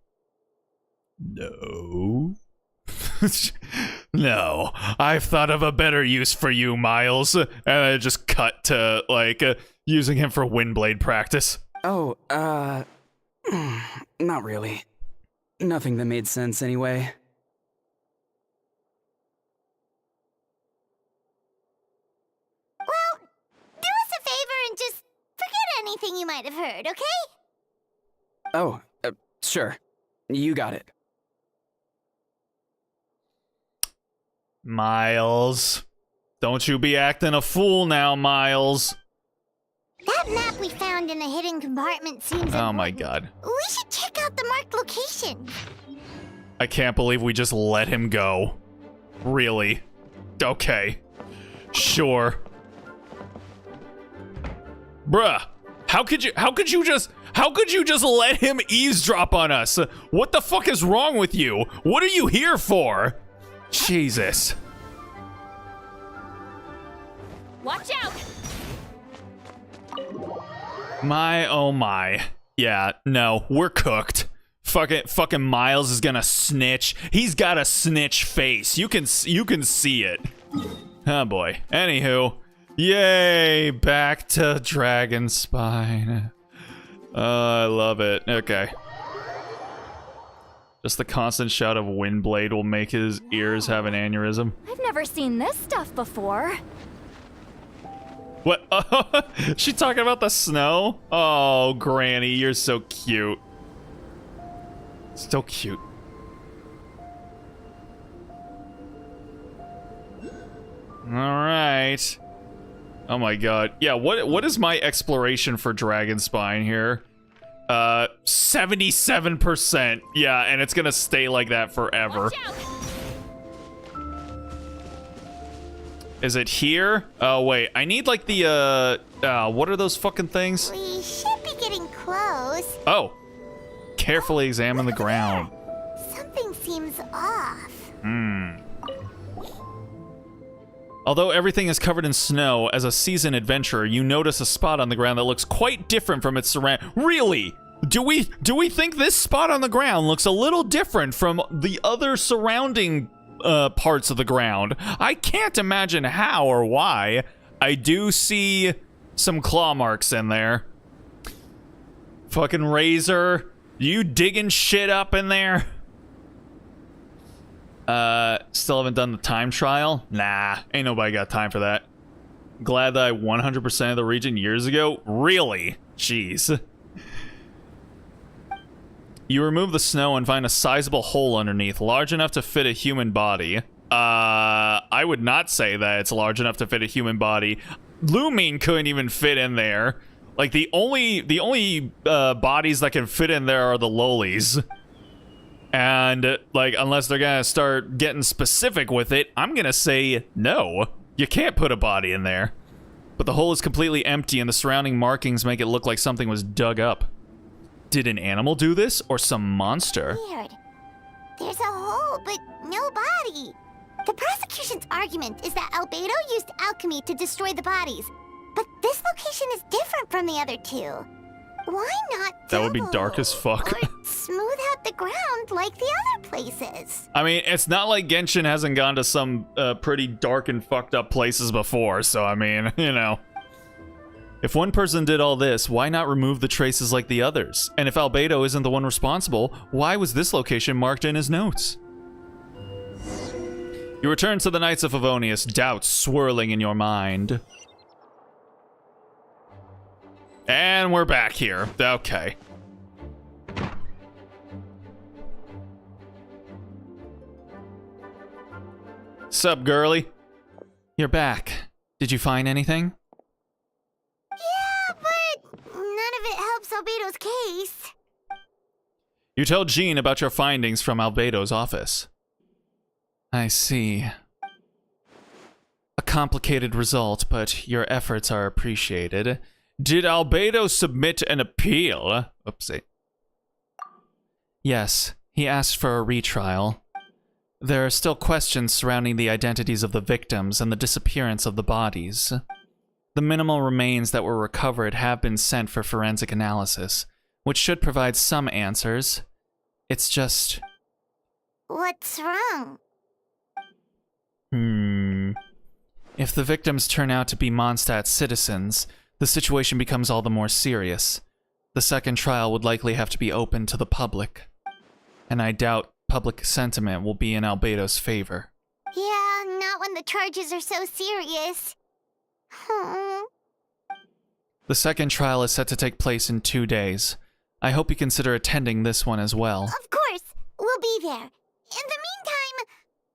A: No. No, I've thought of a better use for you, Miles. And I just cut to, like, using him for Windblade practice.
E: Oh, not really. Nothing that made sense anyway.
C: Well, do us a favor and just forget anything you might have heard, okay?
E: Oh, sure. You got it.
A: Miles. Don't you be acting a fool now, Miles.
C: That map we found in the hidden compartment seems important.
A: Oh my god.
C: We should check out the marked location.
A: I can't believe we just let him go. Really? Okay. Sure. Bruh, how could you just let him eavesdrop on us? What the fuck is wrong with you? What are you here for? Jesus.
I: Watch out!
A: My oh my. Yeah, no, we're cooked. Fucking Miles is gonna snitch. He's got a snitch face. You can see it. Oh boy. Anywho, yay, back to Dragonspine. I love it. Okay. Just the constant shout of Windblade will make his ears have an aneurysm.
L: I've never seen this stuff before.
A: What? She talking about the snow? Oh, Granny, you're so cute. So cute. All right. Oh my god. Yeah, what is my exploration for Dragonspine here? 77%. Yeah, and it's gonna stay like that forever. Is it here? Oh wait, I need like the what are those fucking things?
C: We should be getting close.
A: Oh. Carefully examine the ground.
C: Something seems off.
A: Although everything is covered in snow, as a seasoned adventurer, you notice a spot on the ground that looks quite different from its surround. Really? Do we think this spot on the ground looks a little different from the other surrounding parts of the ground? I can't imagine how or why. I do see some claw marks in there. Fucking Razor, you digging shit up in there? Still haven't done the time trial? Nah, ain't nobody got time for that. Glad that I 100% of the region years ago? Really? Jeez. You remove the snow and find a sizable hole underneath, large enough to fit a human body. I would not say that it's large enough to fit a human body. Lumine couldn't even fit in there. Like, the only bodies that can fit in there are the lolies. And, like, unless they're gonna start getting specific with it, I'm gonna say no. You can't put a body in there. But the hole is completely empty and the surrounding markings make it look like something was dug up. Did an animal do this, or some monster?
C: Weird. There's a hole, but no body. The prosecution's argument is that Albedo used alchemy to destroy the bodies. But this location is different from the other two. Why not
A: That would be dark as fuck.
C: or smooth out the ground like the other places?
A: I mean, it's not like Genshin hasn't gone to some pretty dark and fucked up places before, so I mean, you know. If one person did all this, why not remove the traces like the others? And if Albedo isn't the one responsible, why was this location marked in his notes? You return to the Knights of Favonius, doubts swirling in your mind. And we're back here. Okay. Sup, girly? You're back. Did you find anything?
C: Yeah, but none of it helps Albedo's case.
A: You tell Jean about your findings from Albedo's office. I see. A complicated result, but your efforts are appreciated. Did Albedo submit an appeal? Oopsie. Yes, he asked for a retrial. There are still questions surrounding the identities of the victims and the disappearance of the bodies. The minimal remains that were recovered have been sent for forensic analysis, which should provide some answers. It's just...
C: What's wrong?
A: If the victims turn out to be Mondstadt citizens, the situation becomes all the more serious. The second trial would likely have to be open to the public. And I doubt public sentiment will be in Albedo's favor.
C: Yeah, not when the charges are so serious.
A: The second trial is set to take place in 2 days. I hope you consider attending this one as well.
C: Of course, we'll be there. In the meantime,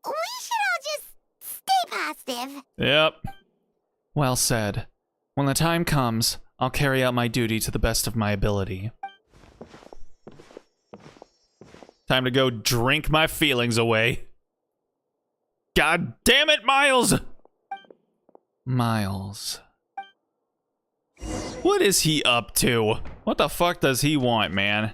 C: we should all just stay positive.
A: Yep. Well said. When the time comes, I'll carry out my duty to the best of my ability. Time to go drink my feelings away. God damn it, Miles! Miles. What is he up to? What the fuck does he want, man?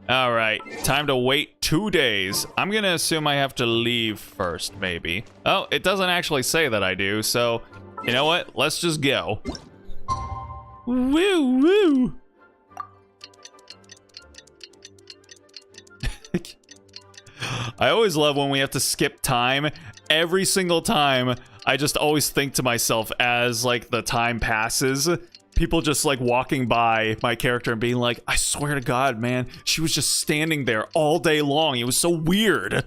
A: Alright, time to wait 2 days. I'm gonna assume I have to leave first, maybe. Oh, it doesn't actually say that I do, so... You know what? Let's just go. Woo, woo! I always love when we have to skip time. Every single time, I just always think to myself as, like, the time passes, people just, like, walking by my character and being like, I swear to God, man, she was just standing there all day long. It was so weird.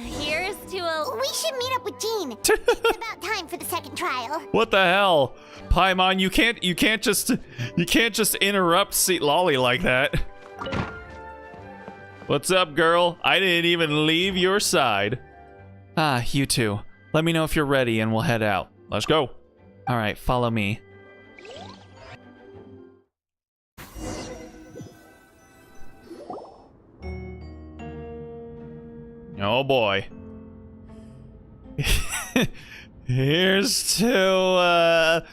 C: Here's to a... We should meet up with Jean. It's about time for the second trial.
A: What the hell? Paimon, you can't just interrupt Lolly like that. What's up, girl? I didn't even leave your side. Ah, you two. Let me know if you're ready and we'll head out. Let's go. All right, follow me. Oh boy. Here's to,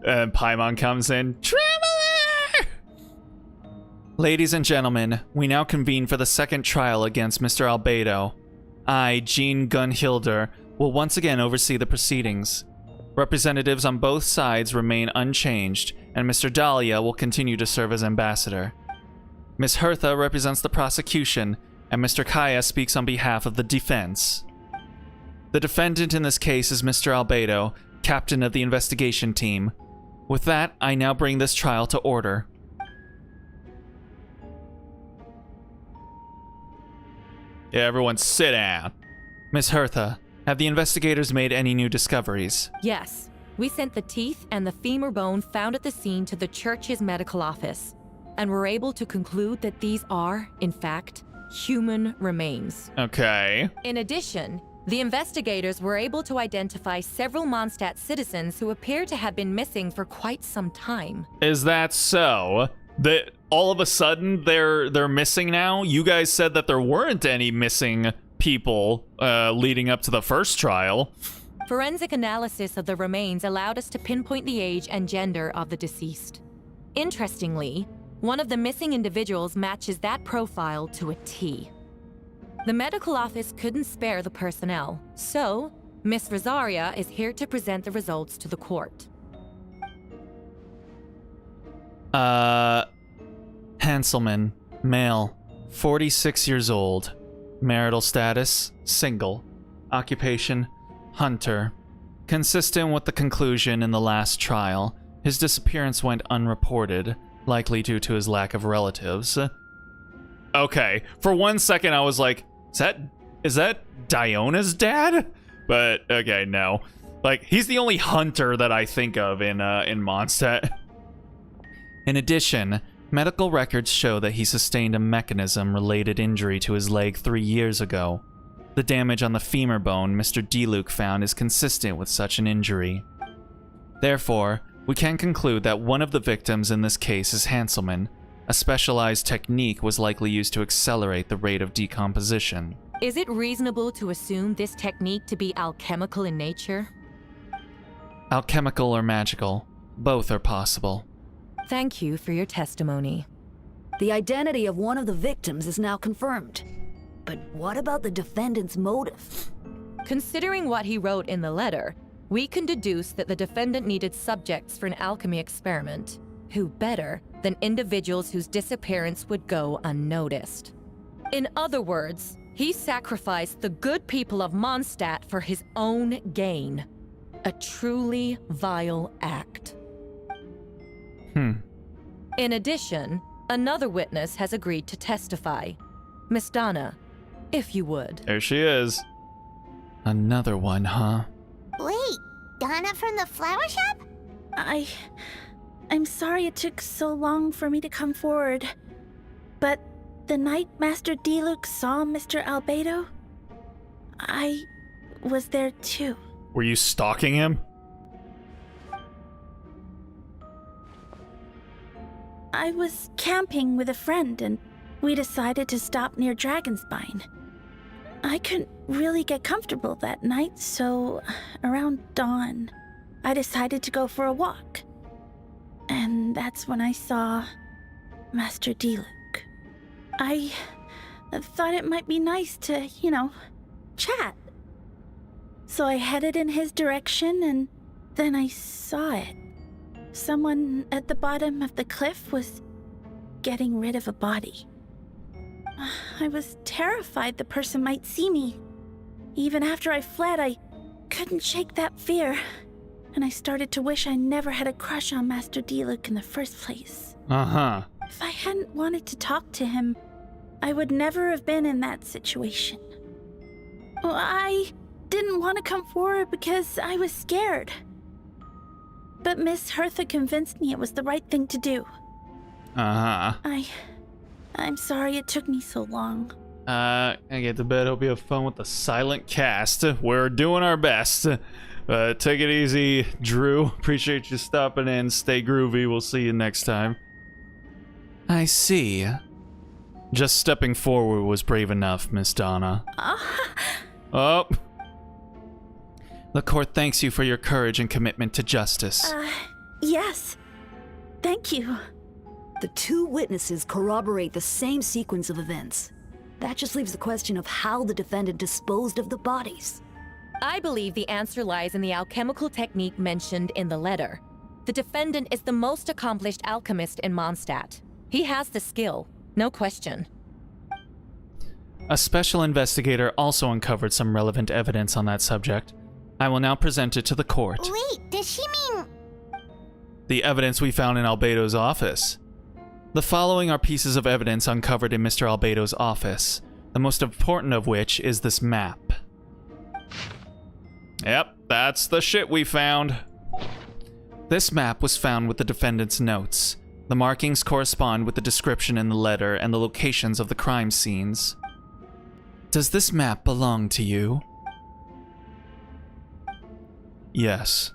A: and Paimon comes in. Traveler! Ladies and gentlemen, we now convene for the second trial against Mr. Albedo. I, Jean Gunhilder, will once again oversee the proceedings. Representatives on both sides remain unchanged, and Mr. Dahlia will continue to serve as ambassador. Ms. Hertha represents the prosecution, and Mr. Kaya speaks on behalf of the defense. The defendant in this case is Mr. Albedo, captain of the investigation team. With that, I now bring this trial to order. Yeah, everyone sit down. Ms. Hertha, have the investigators made any new discoveries?
I: Yes. We sent the teeth and the femur bone found at the scene to the church's medical office, and were able to conclude that these are, in fact, human remains.
A: Okay.
I: In addition, the investigators were able to identify several Mondstadt citizens who appear to have been missing for quite some time.
A: Is that so? all of a sudden they're missing now? You guys said that there weren't any missing people leading up to the first trial.
I: Forensic analysis of the remains allowed us to pinpoint the age and gender of the deceased. Interestingly, one of the missing individuals matches that profile to a T. The medical office couldn't spare the personnel, so Miss Rosaria is here to present the results to the court.
K: Hanselman, male, 46 years old. Marital status, single. Occupation, hunter. Consistent with the conclusion in the last trial, his disappearance went unreported, likely due to his lack of relatives.
A: Okay, for 1 second I was like, is that Diona's dad? But okay, no. Like, he's the only hunter that I think of in Mondstadt.
K: In addition, medical records show that he sustained a mechanism-related injury to his leg 3 years ago. The damage on the femur bone Mr. DeLuke found is consistent with such an injury. Therefore, we can conclude that one of the victims in this case is Hanselman. A specialized technique was likely used to accelerate the rate of decomposition.
I: Is it reasonable to assume this technique to be alchemical in nature?
K: Alchemical or magical, both are possible.
I: Thank you for your testimony.
J: The identity of one of the victims is now confirmed. But what about the defendant's motive?
I: Considering what he wrote in the letter, we can deduce that the defendant needed subjects for an alchemy experiment. Who better than individuals whose disappearance would go unnoticed? In other words, he sacrificed the good people of Mondstadt for his own gain. A truly vile act. In addition, another witness has agreed to testify. Miss Donna, if you would.
A: There she is.
K: Another one, huh?
C: Wait, Donna from the flower shop?
F: I'm sorry it took so long for me to come forward. But the night Master DeLuke saw Mr. Albedo, I was there too.
A: Were you stalking him?
F: I was camping with a friend and we decided to stop near Dragonspine. I couldn't really get comfortable that night, so around dawn, I decided to go for a walk. And that's when I saw Master DeLuke. I thought it might be nice to, chat. So I headed in his direction and then I saw it. Someone at the bottom of the cliff was getting rid of a body. I was terrified the person might see me. Even after I fled, I couldn't shake that fear. And I started to wish I never had a crush on Master DeLuke in the first place. If I hadn't wanted to talk to him, I would never have been in that situation. Well, I didn't want to come forward because I was scared. But Miss Hertha convinced me it was the right thing to do. I'm sorry it took me so long.
A: I get to bed. Hope you have fun with the silent cast. We're doing our best. Take it easy, Drew. Appreciate you stopping in. Stay groovy. We'll see you next time.
K: I see.
A: Just stepping forward was brave enough, Miss Donna. Oh.
K: The court thanks you for your courage and commitment to justice.
F: Yes. Thank you.
J: The two witnesses corroborate the same sequence of events. That just leaves the question of how the defendant disposed of the bodies.
I: I believe the answer lies in the alchemical technique mentioned in the letter. The defendant is the most accomplished alchemist in Mondstadt. He has the skill, no question.
K: A special investigator also uncovered some relevant evidence on that subject. I will now present it to the court.
C: Wait, does she mean...
A: The evidence we found in Albedo's office.
K: The following are pieces of evidence uncovered in Mr. Albedo's office, the most important of which is this map.
A: Yep, that's the shit we found.
K: This map was found with the defendant's notes. The markings correspond with the description in the letter and the locations of the crime scenes. Does this map belong to you?
A: Yes.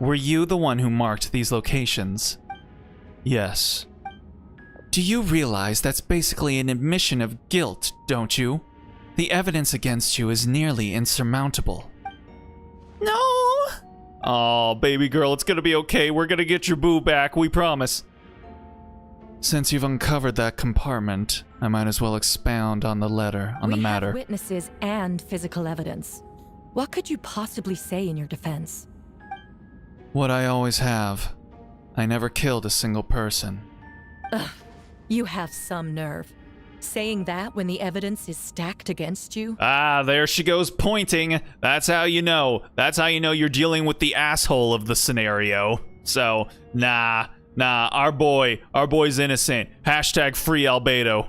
K: Were you the one who marked these locations?
A: Yes.
K: Do you realize that's basically an admission of guilt, don't you? The evidence against you is nearly insurmountable.
A: No! Oh, baby girl, it's gonna be okay. We're gonna get your boo back, we promise.
K: Since you've uncovered that compartment, I might as well expound on the matter.
I: We have witnesses and physical evidence. What could you possibly say in your defense?
K: What I always have. I never killed a single person.
I: Ugh, you have some nerve. Saying that when the evidence is stacked against you?
A: Ah, there she goes pointing. That's how you know. That's how you know you're dealing with the asshole of the scenario. So, nah, our boy's innocent. Hashtag free Albedo.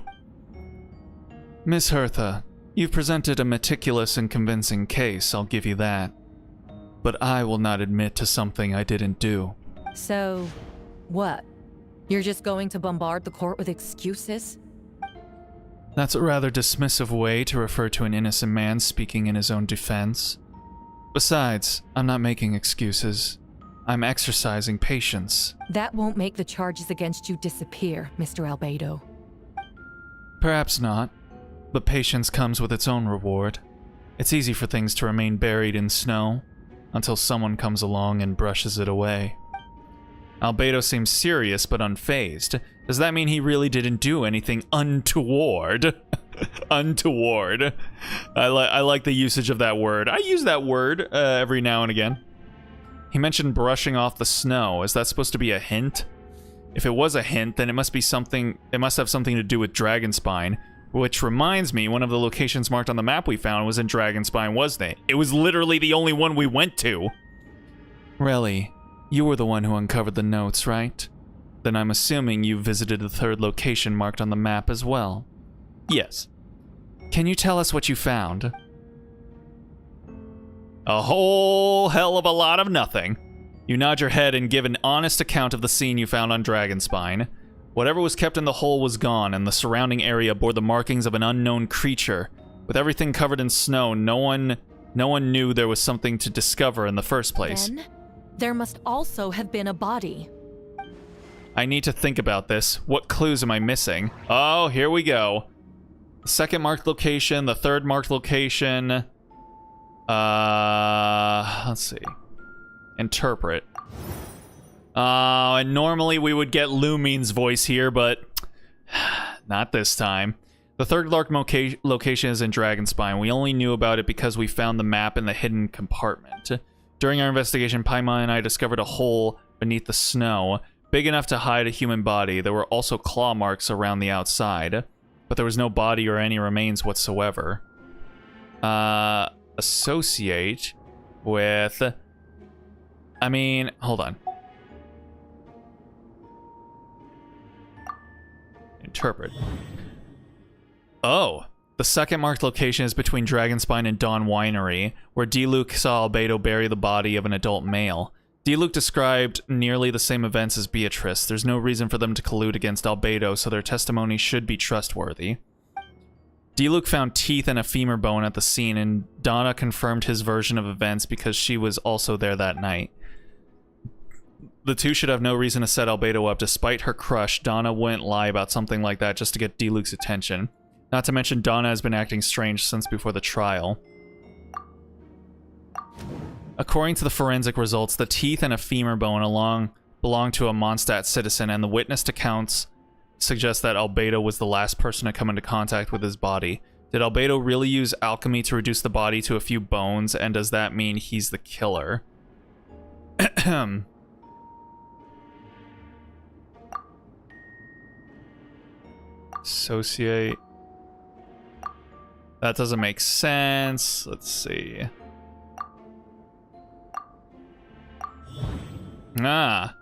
K: Miss Hertha, you've presented a meticulous and convincing case, I'll give you that. But I will not admit to something I didn't do.
I: So, what? You're just going to bombard the court with excuses?
K: That's a rather dismissive way to refer to an innocent man speaking in his own defense. Besides, I'm not making excuses. I'm exercising patience.
I: That won't make the charges against you disappear, Mr. Albedo.
K: Perhaps not, but patience comes with its own reward. It's easy for things to remain buried in snow until someone comes along and brushes it away.
A: Albedo seems serious but unfazed. Does that mean he really didn't do anything untoward? Untoward. I like the usage of that word. I use that word every now and again. He mentioned brushing off the snow. Is that supposed to be a hint? If it was a hint, then it must be something. It must have something to do with Dragonspine. Which reminds me, one of the locations marked on the map we found was in Dragonspine, wasn't it? It was literally the only one we went to.
K: Really? You were the one who uncovered the notes, right? Then I'm assuming you visited the third location marked on the map as well.
A: Yes.
K: Can you tell us what you found?
A: A whole hell of a lot of nothing. You nod your head and give an honest account of the scene you found on Dragonspine. Whatever was kept in the hole was gone, and the surrounding area bore the markings of an unknown creature. With everything covered in snow, no one knew there was something to discover in the first place.
I: Then, there must also have been a body.
A: I need to think about this. What clues am I missing? Oh, here we go. The second marked location, the third marked location. Let's see. Interpret. And normally we would get Lumine's voice here, but not this time. The third location is in Dragonspine. We only knew about it because we found the map in the hidden compartment. During our investigation, Paimon and I discovered a hole beneath the snow, big enough to hide a human body. There were also claw marks around the outside, but there was no body or any remains whatsoever. Associate with... I mean, hold on. Interpret. Oh, the second marked location is between Dragonspine and Dawn Winery, where D-Luke saw Albedo bury the body of an adult male. D-Luke described nearly the same events as Beatrice. There's no reason for them to collude against Albedo, so their testimony should be trustworthy. D-Luke found teeth and a femur bone at the scene, and Donna confirmed his version of events because she was also there that night. The two should have no reason to set Albedo up. Despite her crush, Donna wouldn't lie about something like that just to get D-Luke's attention. Not to mention, Donna has been acting strange since before the trial. According to the forensic results, the teeth and a femur bone belong to a Mondstadt citizen, and the witness accounts suggest that Albedo was the last person to come into contact with his body. Did Albedo really use alchemy to reduce the body to a few bones, and does that mean he's the killer? Associate. That doesn't make sense. Let's see. Ah.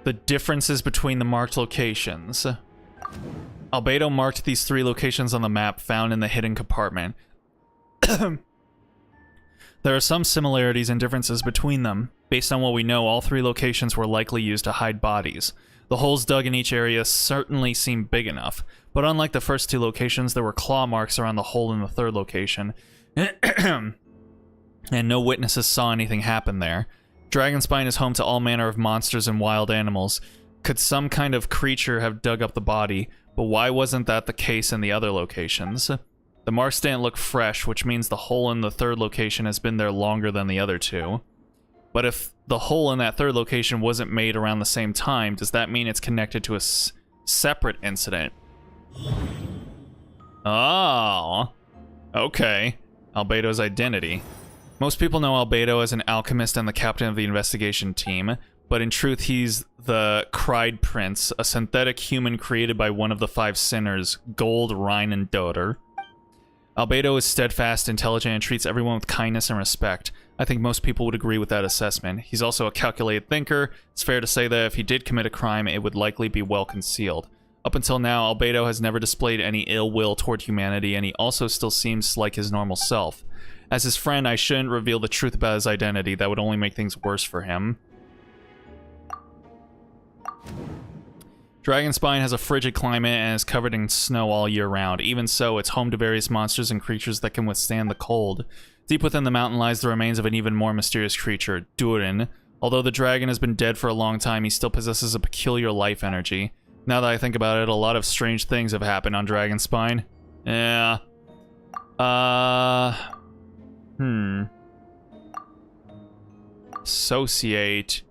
A: The differences between the marked locations. Albedo marked these 3 locations on the map found in the hidden compartment. There are some similarities and differences between them. Based on what we know, all 3 locations were likely used to hide bodies. The holes dug in each area certainly seem big enough, but unlike the first 2 locations, there were claw marks around the hole in the third location. And no witnesses saw anything happen there. Dragonspine is home to all manner of monsters and wild animals. Could some kind of creature have dug up the body, but why wasn't that the case in the other locations? The marks didn't look fresh, which means the hole in the third location has been there longer than the other two. But if the hole in that third location wasn't made around the same time, does that mean it's connected to a separate incident? Oh, okay. Albedo's identity. Most people know Albedo as an alchemist and the captain of the investigation team, but in truth he's the Cried Prince, a synthetic human created by one of the 5 sinners, Gold, Rhine, and Doder. Albedo is steadfast, intelligent, and treats everyone with kindness and respect. I think most people would agree with that assessment. He's also a calculated thinker. It's fair to say that if he did commit a crime, it would likely be well concealed. Up until now, Albedo has never displayed any ill will toward humanity, and he also still seems like his normal self. As his friend, I shouldn't reveal the truth about his identity. That would only make things worse for him. Dragonspine has a frigid climate and is covered in snow all year round. Even so, it's home to various monsters and creatures that can withstand the cold. Deep within the mountain lies the remains of an even more mysterious creature, Durin. Although the dragon has been dead for a long time, he still possesses a peculiar life energy. Now that I think about it, a lot of strange things have happened on Dragonspine. Yeah. Associate.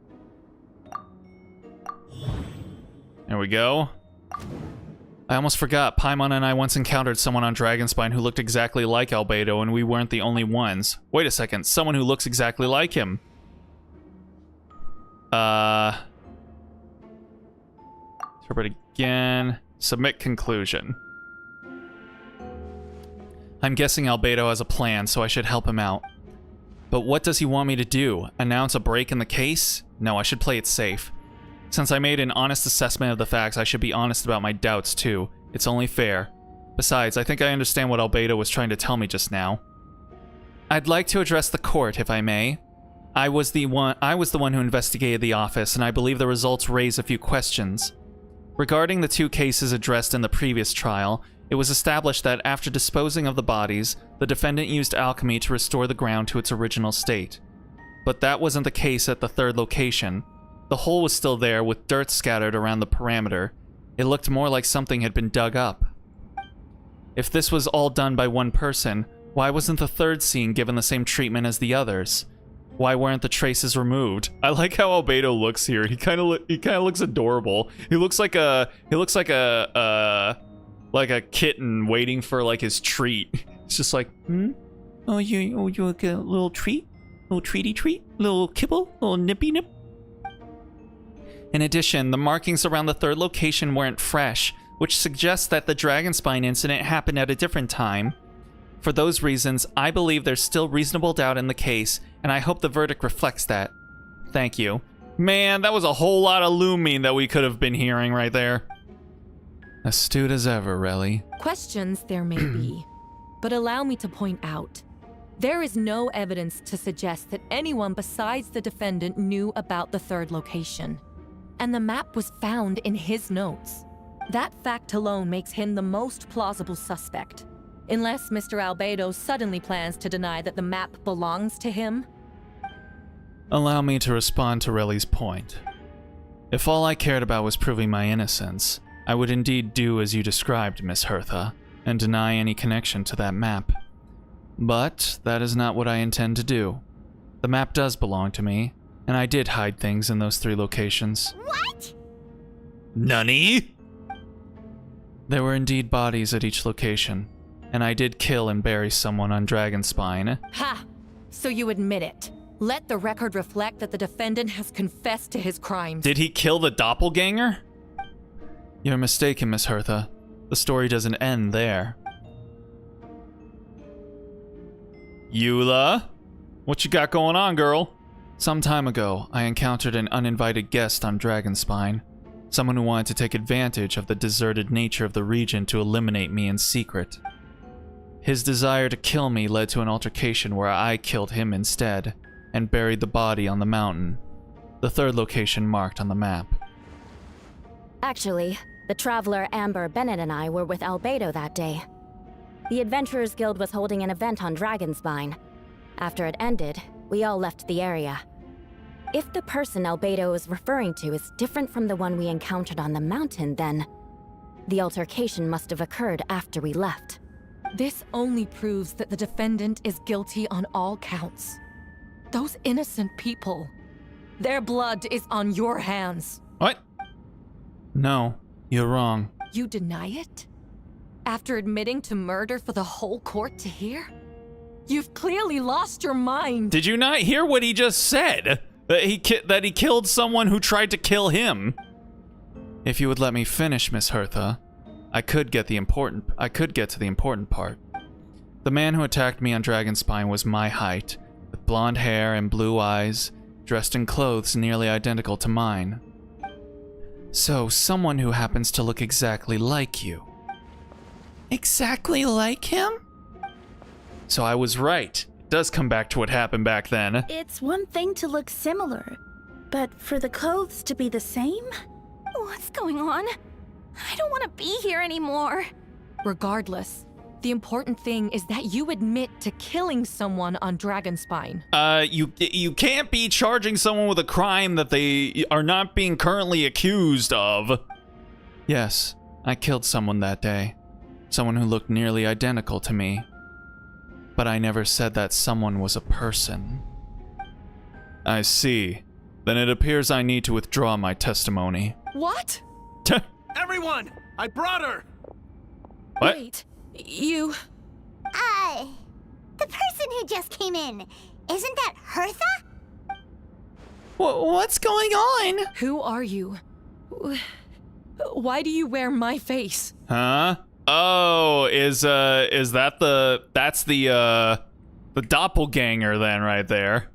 A: There we go. I almost forgot, Paimon and I once encountered someone on Dragonspine who looked exactly like Albedo, and we weren't the only ones. Wait a second, someone who looks exactly like him. Interpret again. Submit conclusion. I'm guessing Albedo has a plan, so I should help him out. But what does he want me to do? Announce a break in the case? No, I should play it safe. Since I made an honest assessment of the facts, I should be honest about my doubts, too. It's only fair. Besides, I think I understand what Albedo was trying to tell me just now. I'd like to address the court, if I may. I was the one who investigated the office, and I believe the results raise a few questions. Regarding the 2 cases addressed in the previous trial, it was established that after disposing of the bodies, the defendant used alchemy to restore the ground to its original state. But that wasn't the case at the 3rd location. The hole was still there, with dirt scattered around the perimeter. It looked more like something had been dug up. If this was all done by one person, why wasn't the 3rd scene given the same treatment as the others? Why weren't the traces removed? I like how Albedo looks here. He kind of looks adorable. He looks like a kitten waiting for like his treat. It's just like, Oh, you like a little treat? Little treaty treat? Little kibble? Little nippy nip? In addition, the markings around the 3rd location weren't fresh, which suggests that the Dragonspine incident happened at a different time. For those reasons, I believe there's still reasonable doubt in the case, and I hope the verdict reflects that. Thank you. Man, that was a whole lot of looming that we could have been hearing right there. Astute as ever, Relly.
I: Questions there may be, but allow me to point out. There is no evidence to suggest that anyone besides the defendant knew about the 3rd location. And the map was found in his notes. That fact alone makes him the most plausible suspect. Unless Mr. Albedo suddenly plans to deny that the map belongs to him.
A: Allow me to respond to Relly's point. If all I cared about was proving my innocence, I would indeed do as you described, Miss Hertha, and deny any connection to that map. But that is not what I intend to do. The map does belong to me, and I did hide things in those 3 locations.
C: What?
A: Nani? There were indeed bodies at each location, and I did kill and bury someone on Dragonspine.
I: Ha! So you admit it. Let the record reflect that the defendant has confessed to his crimes.
A: Did he kill the doppelganger? You're mistaken, Miss Hertha. The story doesn't end there. Eula? What you got going on, girl? Some time ago, I encountered an uninvited guest on Dragonspine. Someone who wanted to take advantage of the deserted nature of the region to eliminate me in secret. His desire to kill me led to an altercation where I killed him instead, and buried the body on the mountain. The 3rd location marked on the map.
L: Actually, the traveler Amber Bennett and I were with Albedo that day. The Adventurers Guild was holding an event on Dragonspine. After it ended, we all left the area. If the person Albedo is referring to is different from the one we encountered on the mountain, then the altercation must have occurred after we left.
I: This only proves that the defendant is guilty on all counts. Those innocent people, their blood is on your hands.
A: What? No, you're wrong.
I: You deny it? After admitting to murder for the whole court to hear? You've clearly lost your mind.
A: Did you not hear what he just said? That he killed someone who tried to kill him? If you would let me finish, Miss Hertha, I could get to the important part. The man who attacked me on Dragonspine was my height, with blonde hair and blue eyes, dressed in clothes nearly identical to mine. So, someone who happens to look exactly like you. Exactly like him? So I was right. It does come back to what happened back then.
F: It's one thing to look similar, but for the clothes to be the same?
B: What's going on? I don't want to be here anymore.
I: Regardless, the important thing is that you admit to killing someone on Dragonspine.
A: You can't be charging someone with a crime that they are not being currently accused of. Yes, I killed someone that day. Someone who looked nearly identical to me. But I never said that someone was a person. I see. Then it appears I need to withdraw my testimony.
I: What?
G: Everyone! I brought her!
A: What?
I: Wait, you...
C: The person who just came in, isn't that Hertha?
K: What's going on?
I: Who are you? Why do you wear my face?
A: Huh? Oh, that's the doppelganger then right there.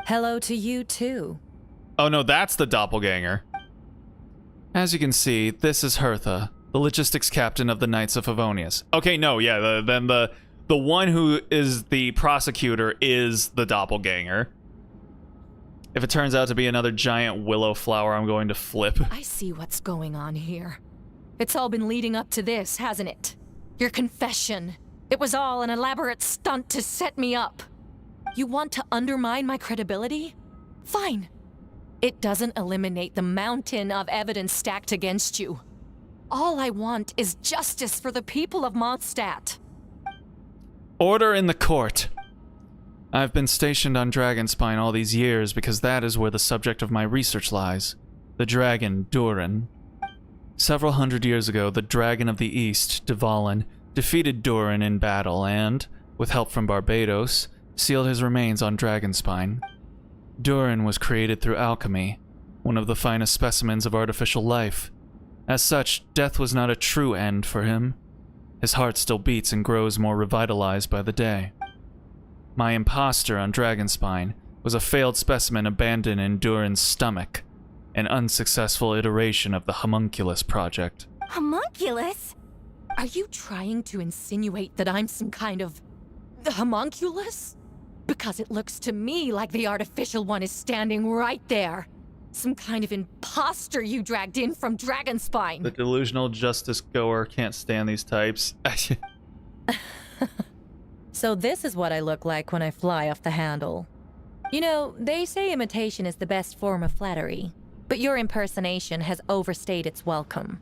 I: Hello to you too.
A: Oh no, that's the doppelganger. As you can see, this is Hertha, the logistics captain of the Knights of Favonius. Okay, no, yeah, then the one who is the prosecutor is the doppelganger. If it turns out to be another giant willow flower, I'm going to flip.
I: I see what's going on here. It's all been leading up to this, hasn't it? Your confession. It was all an elaborate stunt to set me up. You want to undermine my credibility? Fine. It doesn't eliminate the mountain of evidence stacked against you. All I want is justice for the people of Mondstadt.
A: Order in the court. I've been stationed on Dragonspine all these years because that is where the subject of my research lies. The dragon, Durin. Several hundred years ago, the Dragon of the East, Dvalin, defeated Durin in battle and, with help from Barbados, sealed his remains on Dragonspine. Durin was created through alchemy, one of the finest specimens of artificial life. As such, death was not a true end for him. His heart still beats and grows more revitalized by the day. My imposter on Dragonspine was a failed specimen abandoned in Durin's stomach, an unsuccessful iteration of the homunculus project.
B: Homunculus?
I: Are you trying to insinuate that I'm some kind of homunculus? Because it looks to me like the artificial one is standing right there. Some kind of imposter you dragged in from Dragonspine.
A: The delusional justice goer can't stand these types.
I: So this is what I look like when I fly off the handle. You know, they say imitation is the best form of flattery, but your impersonation has overstayed its welcome.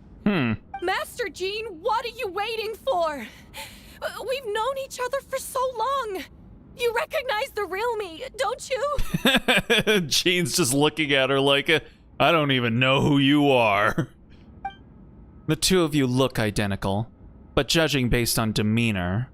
I: Master Jean, what are you waiting for? We've known each other for so long. You recognize the real me, don't you?
A: Jean's just looking at her like, I don't even know who you are. The two of you look identical, but judging based on demeanor,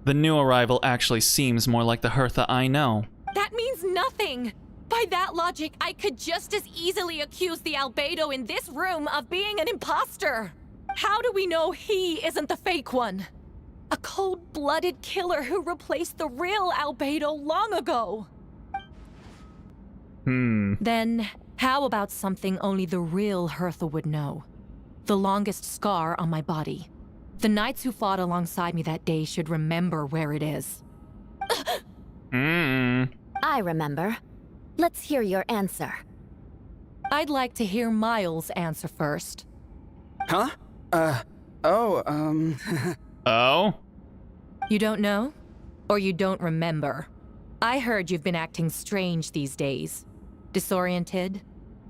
A: the new arrival actually seems more like the Hertha I know.
I: That means nothing. By that logic, I could just as easily accuse the Albedo in this room of being an imposter. How do we know he isn't the fake one? A cold-blooded killer who replaced the real Albedo long ago. Then, how about something only the real Hertha would know? The longest scar on my body. The knights who fought alongside me that day should remember where it is.
L: I remember. Let's hear your answer.
I: I'd like to hear Miles' answer first.
E: Huh?
A: Oh?
I: You don't know? Or you don't remember? I heard you've been acting strange these days. Disoriented?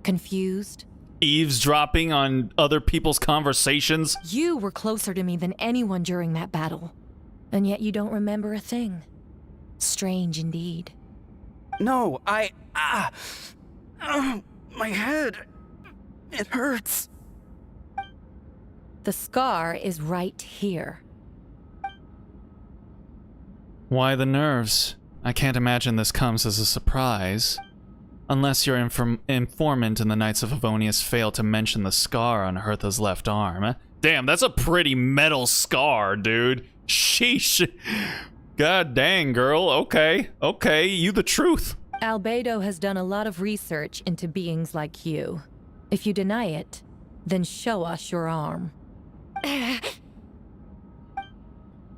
I: Confused?
A: Eavesdropping on other people's conversations?
I: You were closer to me than anyone during that battle. And yet you don't remember a thing. Strange indeed.
E: No, my head. It hurts.
I: The scar is right here.
A: Why the nerves? I can't imagine this comes as a surprise. Unless your informant in the Knights of Favonius failed to mention the scar on Hertha's left arm. Damn, that's a pretty metal scar, dude. Sheesh. God dang, girl. Okay, you the truth.
I: Albedo has done a lot of research into beings like you. If you deny it, then show us your arm.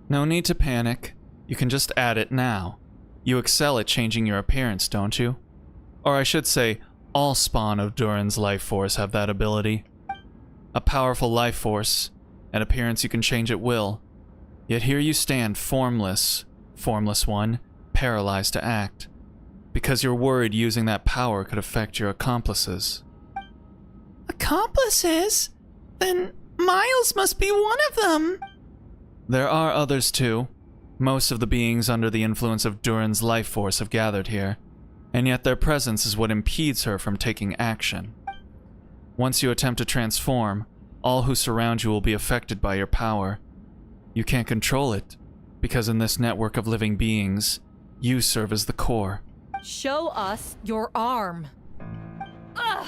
A: No need to panic. You can just add it now. You excel at changing your appearance, don't you? Or I should say, all spawn of Durin's life force have that ability. A powerful life force, an appearance you can change at will. Yet here you stand, formless one, paralyzed to act. Because you're worried using that power could affect your accomplices.
K: Accomplices? Then Miles must be one of them.
A: There are others too. Most of the beings under the influence of Durin's life force have gathered here, and yet their presence is what impedes her from taking action. Once you attempt to transform, all who surround you will be affected by your power. You can't control it, because in this network of living beings, you serve as the core.
I: Show us your arm. Ugh!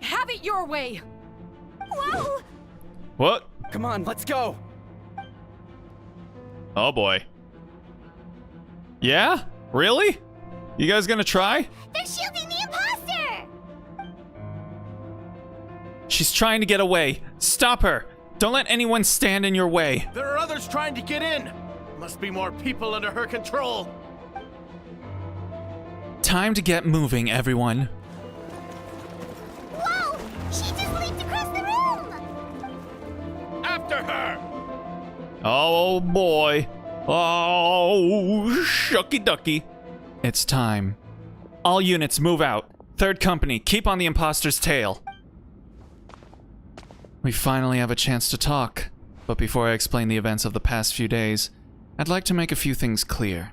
I: Have it your way!
B: Whoa!
A: What?
E: Come on, let's go.
A: Oh boy. Yeah? Really? You guys gonna try?
C: They're shielding the imposter!
A: She's trying to get away. Stop her. Don't let anyone stand in your way.
G: There are others trying to get in. Must be more people under her control.
A: Time to get moving, everyone.
C: Whoa! She just leaped across the room!
G: After her!
A: Oh boy. Oh, shucky ducky. It's time. All units move out. Third company, keep on the imposter's tail. We finally have a chance to talk. But before I explain the events of the past few days, I'd like to make a few things clear.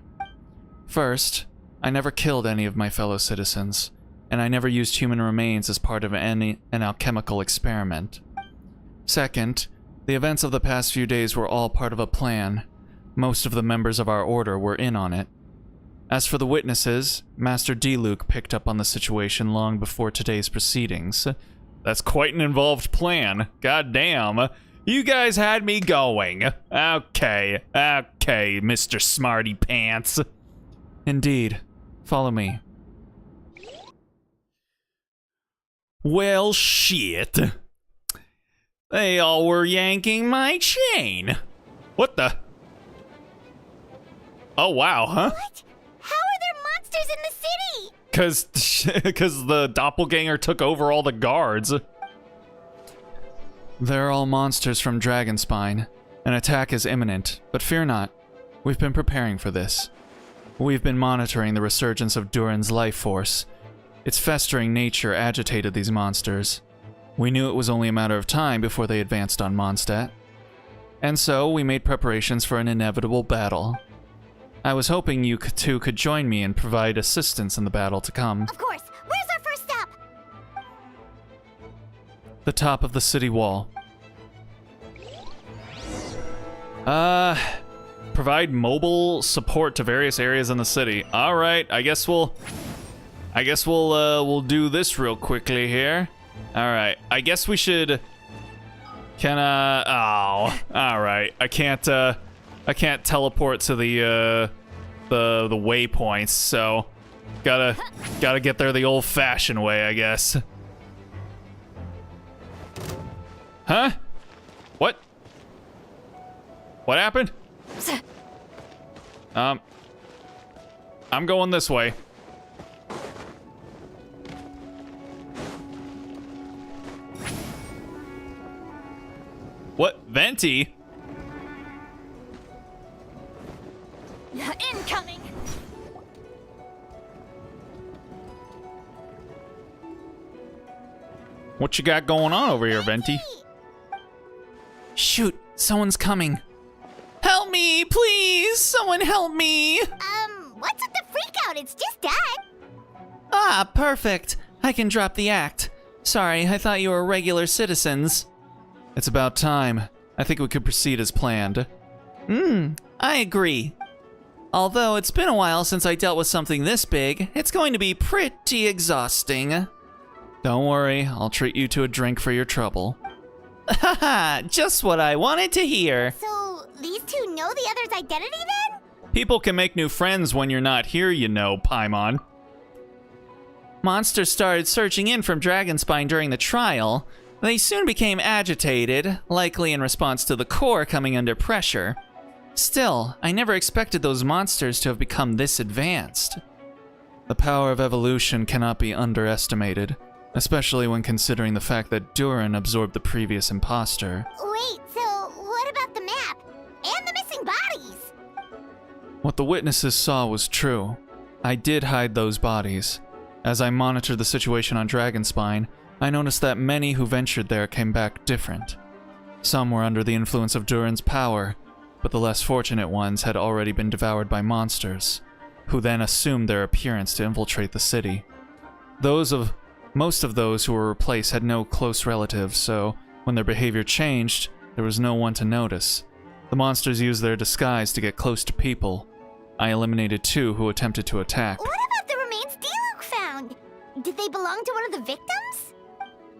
A: First, I never killed any of my fellow citizens, and I never used human remains as part of an alchemical experiment. Second, the events of the past few days were all part of a plan. Most of the members of our order were in on it. As for the witnesses, Master D-Luke picked up on the situation long before today's proceedings. That's quite an involved plan. God damn. You guys had me going. Okay, Mr. Smarty Pants. Indeed. Follow me. Well, shit. They all were yanking my chain. What the? Oh, wow, huh?
C: What? How are there monsters in the city?
A: Because the doppelganger took over all the guards. They're all monsters from Dragonspine. An attack is imminent, but fear not. We've been preparing for this. We've been monitoring the resurgence of Durin's life force. Its festering nature agitated these monsters. We knew it was only a matter of time before they advanced on Mondstadt. And so, we made preparations for an inevitable battle. I was hoping you two could join me and provide assistance in the battle to come.
C: Of course. Where's our first stop?
A: The top of the city wall. Provide mobile support to various areas in the city. All right, I guess we'll do this real quickly here. All right, I guess we should. Oh, all right. I can't teleport to the waypoints, so gotta get there the old-fashioned way, I guess. Huh? What? What happened? I'm going this way. What? Venti?
C: Incoming!
A: What you got going on over here, Venti?
K: Shoot, someone's coming. Help me, please! Someone help me!
C: What's with the freak out? It's just Dad.
K: Ah, perfect. I can drop the act. Sorry, I thought you were regular citizens.
A: It's about time. I think we could proceed as planned.
K: I agree. Although it's been a while since I dealt with something this big, it's going to be pretty exhausting.
A: Don't worry, I'll treat you to a drink for your trouble.
K: Haha, just what I wanted to hear.
C: So, these two know the other's identity then?
A: People can make new friends when you're not here, you know, Paimon.
K: Monsters started surging in from Dragonspine during the trial. They soon became agitated, likely in response to the core coming under pressure. Still, I never expected those monsters to have become this advanced.
A: The power of evolution cannot be underestimated, especially when considering the fact that Durin absorbed the previous imposter.
C: Wait, so what about the map? And the missing bodies?
A: What the witnesses saw was true. I did hide those bodies. As I monitored the situation on Dragonspine, I noticed that many who ventured there came back different. Some were under the influence of Durin's power, but the less fortunate ones had already been devoured by monsters, who then assumed their appearance to infiltrate the city. Most of those who were replaced had no close relatives, so when their behavior changed, there was no one to notice. The monsters used their disguise to get close to people. I eliminated 2 who attempted to attack.
C: What about the remains D-Luke found? Did they belong to one of the victims?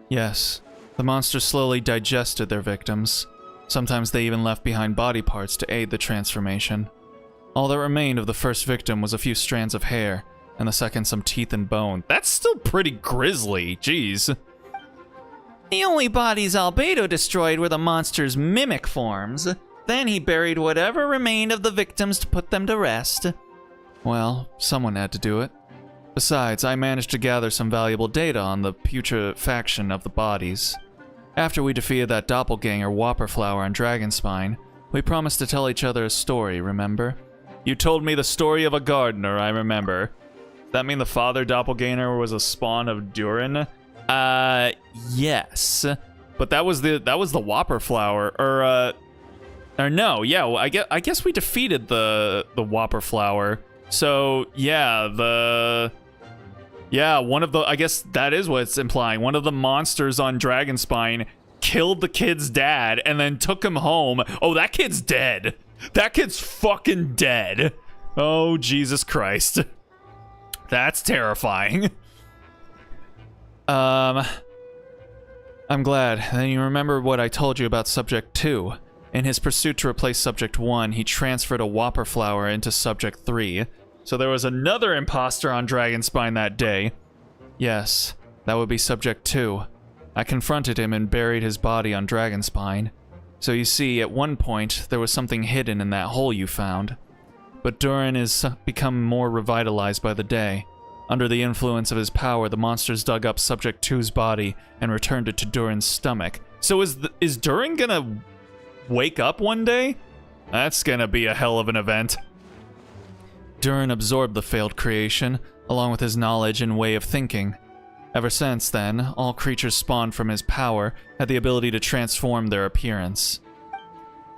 A: Yes, the monsters slowly digested their victims. Sometimes they even left behind body parts to aid the transformation. All that remained of the first victim was a few strands of hair, and the second some teeth and bone. That's still pretty grisly, jeez.
K: The only bodies Albedo destroyed were the monster's mimic forms. Then he buried whatever remained of the victims to put them to rest.
A: Well, someone had to do it. Besides, I managed to gather some valuable data on the putrefaction of the bodies. After we defeated that doppelganger Whopperflower on Dragonspine, we promised to tell each other a story, remember? You told me the story of a gardener, I remember. Does that mean the father doppelganger was a spawn of Durin?
K: Yes.
A: But that was the Whopperflower, or no, yeah, well, I guess we defeated the Whopperflower. So, yeah, one of the, I guess that is what it's implying. One of the monsters on Dragonspine killed the kid's dad and then took him home. Oh, that kid's dead. That kid's fucking dead. Oh, Jesus Christ. That's terrifying. I'm glad. Then you remember what I told you about Subject 2. In his pursuit to replace Subject 1, he transferred a Whopperflower into Subject 3. So there was another imposter on Dragonspine that day. Yes, that would be Subject 2. I confronted him and buried his body on Dragonspine. So you see, at one point, there was something hidden in that hole you found. But Durin is become more revitalized by the day. Under the influence of his power, the monsters dug up Subject 2's body and returned it to Durin's stomach. So is Durin gonna wake up one day? That's gonna be a hell of an event. Durin absorbed the failed creation, along with his knowledge and way of thinking. Ever since then, all creatures spawned from his power had the ability to transform their appearance.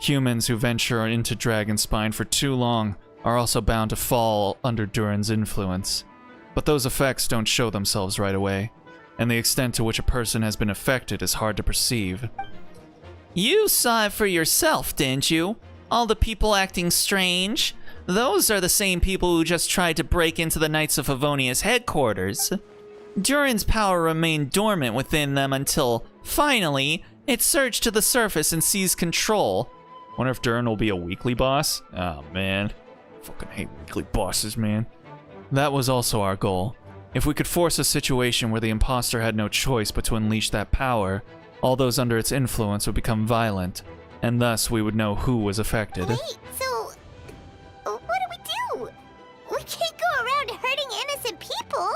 A: Humans who venture into Dragonspine for too long are also bound to fall under Durin's influence. But those effects don't show themselves right away, and the extent to which a person has been affected is hard to perceive.
K: You saw it for yourself, didn't you? All the people acting strange? Those are the same people who just tried to break into the Knights of Favonia's headquarters. Durin's power remained dormant within them until, finally, it surged to the surface and seized control.
A: Wonder if Durin will be a weekly boss? Oh, man. Fucking hate weekly bosses, man. That was also our goal. If we could force a situation where the imposter had no choice but to unleash that power, all those under its influence would become violent, and thus we would know who was affected.
C: Wait, so what do we do? We can't go around hurting innocent people.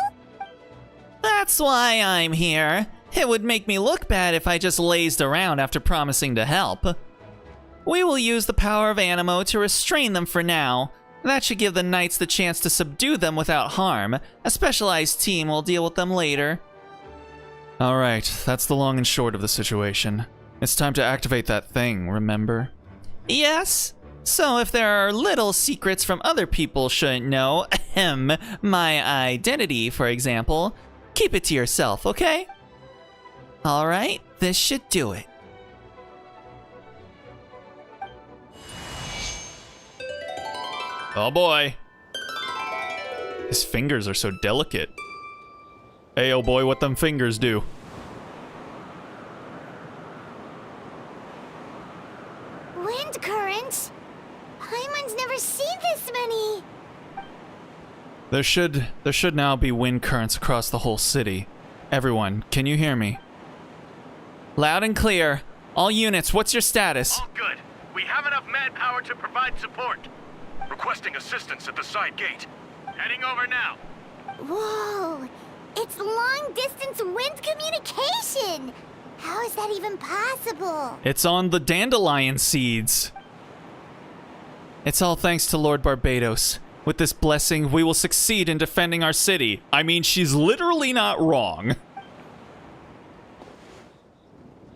K: That's why I'm here. It would make me look bad if I just lazed around after promising to help. We will use the power of Animo to restrain them for now. That should give the knights the chance to subdue them without harm. A specialized team will deal with them later.
A: Alright, that's the long and short of the situation. It's time to activate that thing, remember?
K: Yes? So if there are little secrets from other people shouldn't know, my identity, for example, keep it to yourself, okay? Alright, this should do it.
A: Oh boy. His fingers are so delicate. Hey, oh boy, what them fingers do?
C: Wind currents? Paimon's never seen this many.
A: There should now be wind currents across the whole city. Everyone, can you hear me?
K: Loud and clear. All units, what's your status?
G: All good. We have enough manpower to provide support. Requesting assistance at the side gate. Heading over now.
C: Whoa! It's long-distance wind communication! How is that even possible?
A: It's on the dandelion seeds.
K: It's all thanks to Lord Barbados. With this blessing, we will succeed in defending our city.
A: I mean, she's literally not wrong.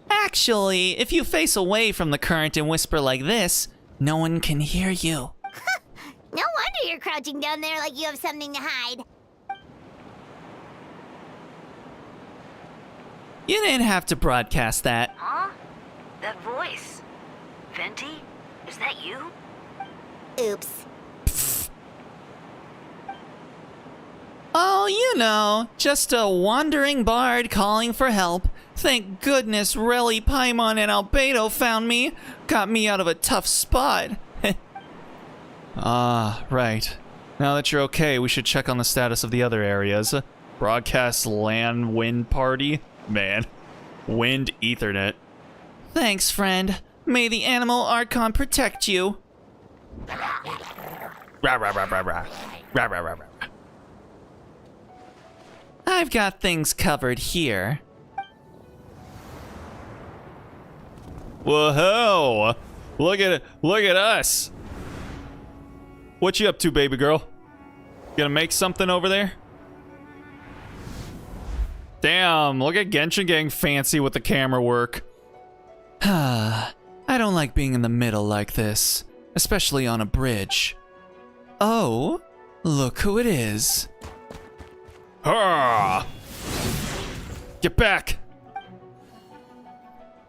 K: Actually, if you face away from the current and whisper like this, no one can hear you.
C: No wonder you're crouching down there like you have something to hide.
K: You didn't have to broadcast that.
J: Huh? That voice. Venti? Is that you?
C: Oops.
K: Oh, you know, just a wandering bard calling for help. Thank goodness Relly, Paimon, and Albedo found me. Got me out of a tough spot.
A: Ah, right. Now that you're okay, we should check on the status of the other areas. Broadcast LAN wind party? Man. Wind Ethernet.
K: Thanks, friend. May the animal Archon protect you.
A: Rah, rah, rah, rah, rah. Rah, rah, rah, rah.
K: I've got things covered here.
A: Whoa! Look at it! Look at us! What you up to, baby girl? Gonna make something over there? Damn! Look at Genshin getting fancy with the camera work.
K: I don't like being in the middle like this, especially on a bridge. Oh, look who it is.
A: Ah! Get back!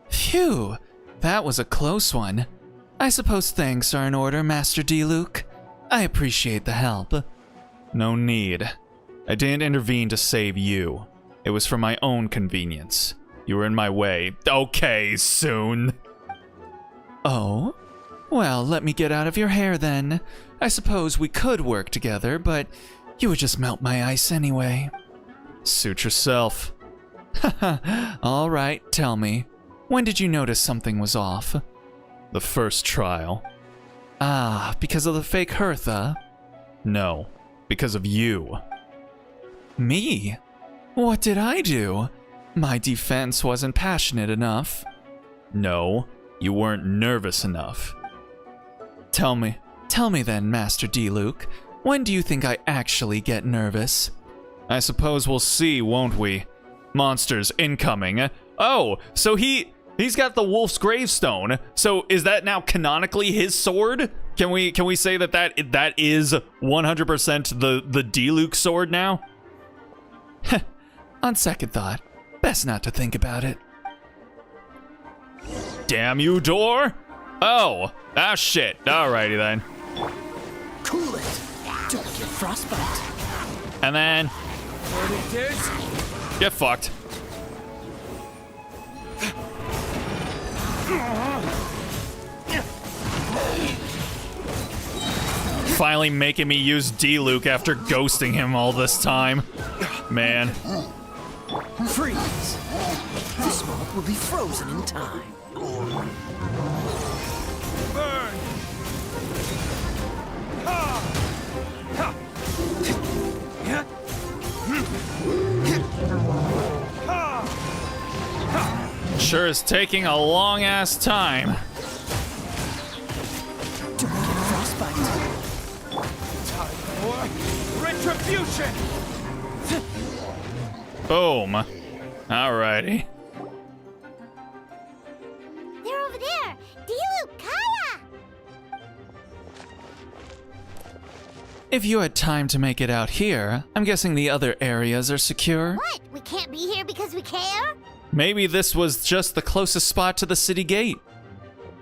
K: Phew, that was a close one. I suppose thanks are in order, Master D. Luke. I appreciate the help.
A: No need. I didn't intervene to save you. It was for my own convenience. You were in my way. Okay, soon.
K: Oh? Well, let me get out of your hair then. I suppose we could work together, but you would just melt my ice anyway.
A: Suit yourself.
K: All right, tell me. When did you notice something was off?
A: The first trial.
K: Ah, because of the fake Hertha?
A: No, because of you.
K: Me? What did I do? My defense wasn't passionate enough.
A: No, you weren't nervous enough.
K: Tell me then, Master D. Luke, when do you think I actually get nervous?
A: I suppose we'll see, won't we? Monsters incoming. Oh, so he's got the wolf's gravestone. So is that now canonically his sword? Can we say that is 100% the D. Luke sword now?
K: On second thought, best not to think about it.
A: Damn you, door! Oh, shit. Alrighty then.
D: Cool it. Don't get frostbite.
A: And then get fucked. Finally making me use D. Luke after ghosting him all this time. Man.
D: Freeze. The smoke will be frozen in time.
M: Burn!
A: Sure is taking a long ass time.
D: Don't get frostbite.
M: Time for retribution!
A: Boom. Alrighty.
C: They're over there! Dilu, Kaya!
K: If you had time to make it out here, I'm guessing the other areas are secure?
C: What? We can't be here because we care?
A: Maybe this was just the closest spot to the city gate.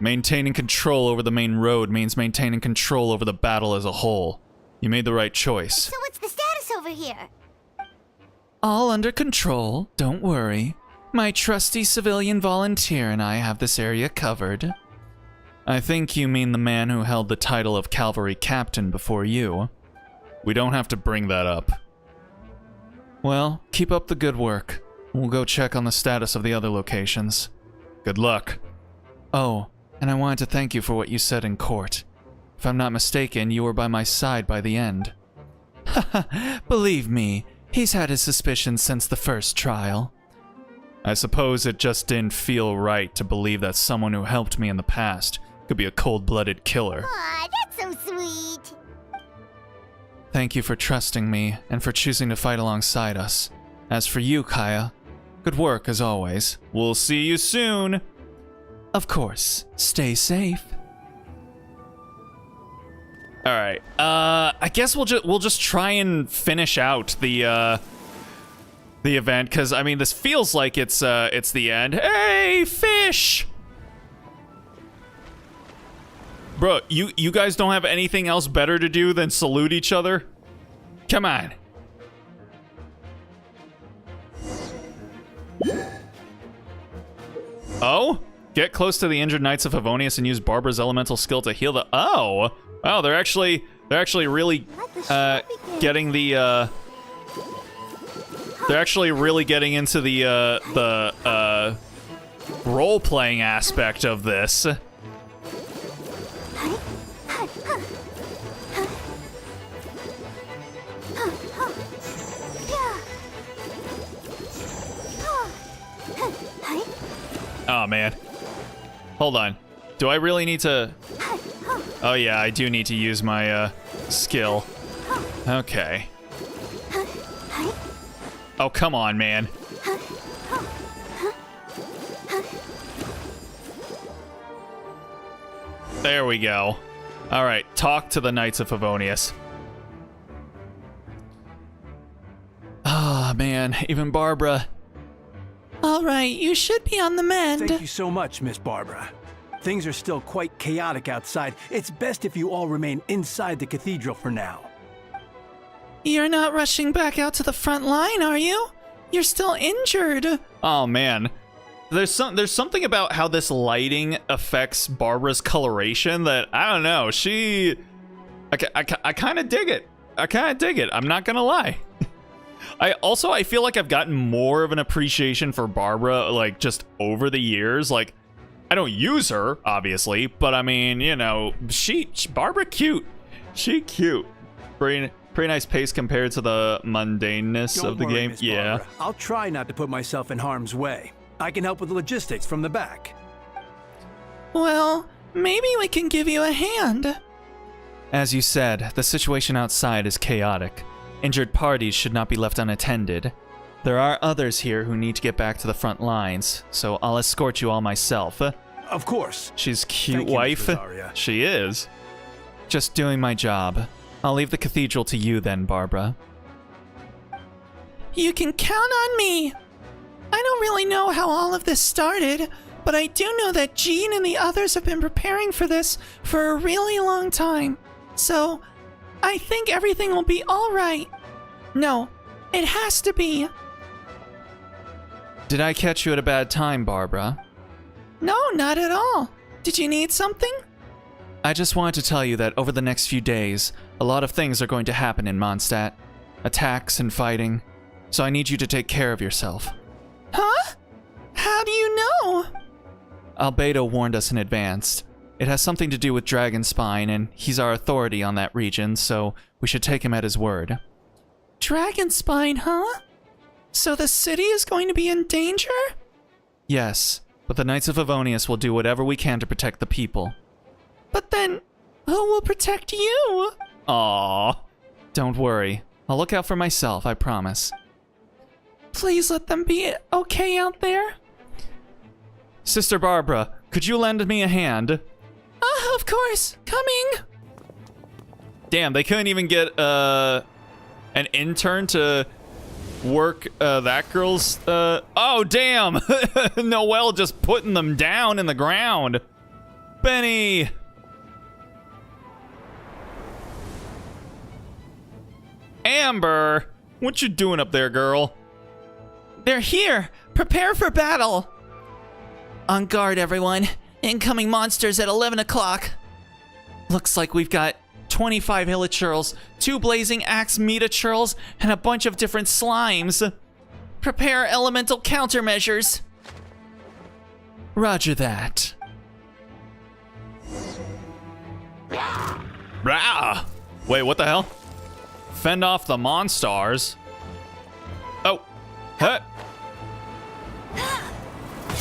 A: Maintaining control over the main road means maintaining control over the battle as a whole. You made the right choice.
C: So what's the status over here?
K: All under control, don't worry. My trusty civilian volunteer and I have this area covered. I think you mean the man who held the title of cavalry captain before you. We don't have to bring that up. Well, keep up the good work. We'll go check on the status of the other locations. Good luck. Oh, and I wanted to thank you for what you said in court. If I'm not mistaken, you were by my side by the end. Haha, believe me, he's had his suspicions since the first trial.
A: I suppose it just didn't feel right to believe that someone who helped me in the past could be a cold-blooded killer.
C: Aw, that's so sweet.
K: Thank you for trusting me and for choosing to fight alongside us. As for you, Kaya, good work as always.
A: We'll see you soon.
K: Of course, stay safe.
A: All right. I guess we'll just try and finish out the event, because I mean this feels like it's the end. Hey, fish! Bro, you guys don't have anything else better to do than salute each other? Come on. Oh? Get close to the injured Knights of Favonius and use Barbara's elemental skill to heal the... Oh! Wow, they're actually really getting the they're actually really getting into the role-playing aspect of this. Oh man. Hold on. Do I really need to... Oh yeah, I do need to use my skill. Okay. Oh, come on, man. There we go. All right, talk to the Knights of Favonius. Ah, man, even Barbara.
K: All right, you should be on the mend.
M: Thank you so much, Miss Barbara. Things are still quite chaotic outside. It's best if you all remain inside the cathedral for now.
K: You're not rushing back out to the front line, are you? You're still injured.
A: Oh man, there's something about how this lighting affects Barbara's coloration that I don't know. I kind of dig it. I'm not gonna lie. I feel like I've gotten more of an appreciation for Barbara, like, just over the years. Like, I don't use her, obviously, but I mean, you know, Barbara cute. She cute. Pretty nice pace compared to the mundaneness of the game.
M: Miss
A: Yeah.
M: Barbara. I'll try not to put myself in harm's way. I can help with the logistics from the back.
K: Well, maybe we can give you a hand. As you said, the situation outside is chaotic. Injured parties should not be left unattended. There are others here who need to get back to the front lines, so I'll escort you all myself.
M: Of course.
A: She's cute.
M: Thank you,
A: wife.
M: Miss Rosaria.
A: She is.
K: Just doing my job. I'll leave the cathedral to you then, Barbara. You can count on me. I don't really know how all of this started, but I do know that Jean and the others have been preparing for this for a really long time. So, I think everything will be all right. No, it has to be. Did I catch you at a bad time, Barbara? No, not at all. Did you need something? I just wanted to tell you that over the next few days, a lot of things are going to happen in Mondstadt. Attacks and fighting. So I need you to take care of yourself. Huh? How do you know? Albedo warned us in advance. It has something to do with Dragonspine, and he's our authority on that region, so we should take him at his word. Dragonspine, huh? So the city is going to be in danger? Yes, but the Knights of Favonius will do whatever we can to protect the people. But then, who will protect you? Aww. Don't worry. I'll look out for myself, I promise. Please let them be okay out there.
A: Sister Barbara, could you lend me a hand?
K: Of course. Coming.
A: Damn, they couldn't even get an intern to work that girl's oh damn. Noelle just putting them down in the ground. Benny. Amber, what you doing up there, girl?
K: They're here. Prepare for battle. On guard, everyone. Incoming monsters at 11 o'clock. Looks like we've got 25 hilichurls, 2 blazing axe metachurls, and a bunch of different slimes. Prepare elemental countermeasures. Roger that.
A: Rah! Wait, what the hell? Fend off the monstars. Oh. Hey.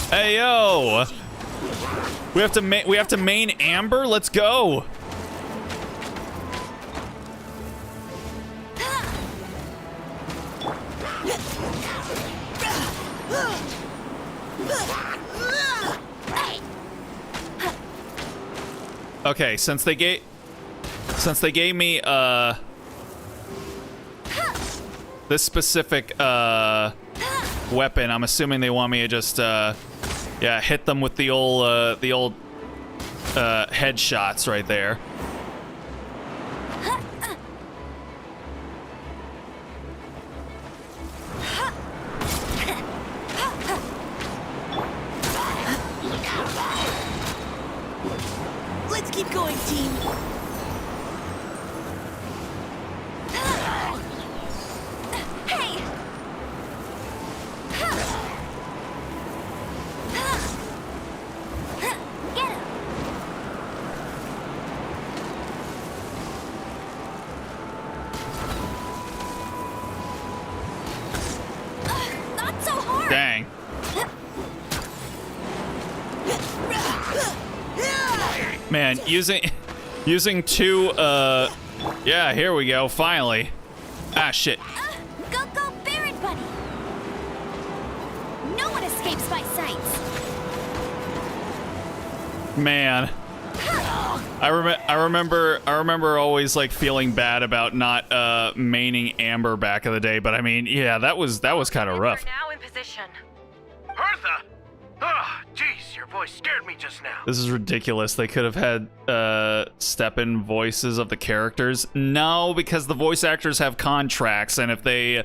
A: Hey yo. We have to main Amber. Let's go. Okay, since they gave me this specific weapon, I'm assuming they want me to just yeah, hit them with the old headshots right there.
K: Let's keep going, team.
B: Hey! Get him! Not so hard!
A: Dang. Man, using 2 yeah, here we go, finally. Ah shit.
C: Go, Baron Bunny! No one escapes my sights!
A: Man. I remember always like feeling bad about not maining Amber back in the day, but I mean, yeah, that was kind of rough.
I: Now in position.
G: Hertha! Ah, jeez, your voice scared me just now.
A: This is ridiculous. They could have had step-in voices of the characters. No, because the voice actors have contracts, and if they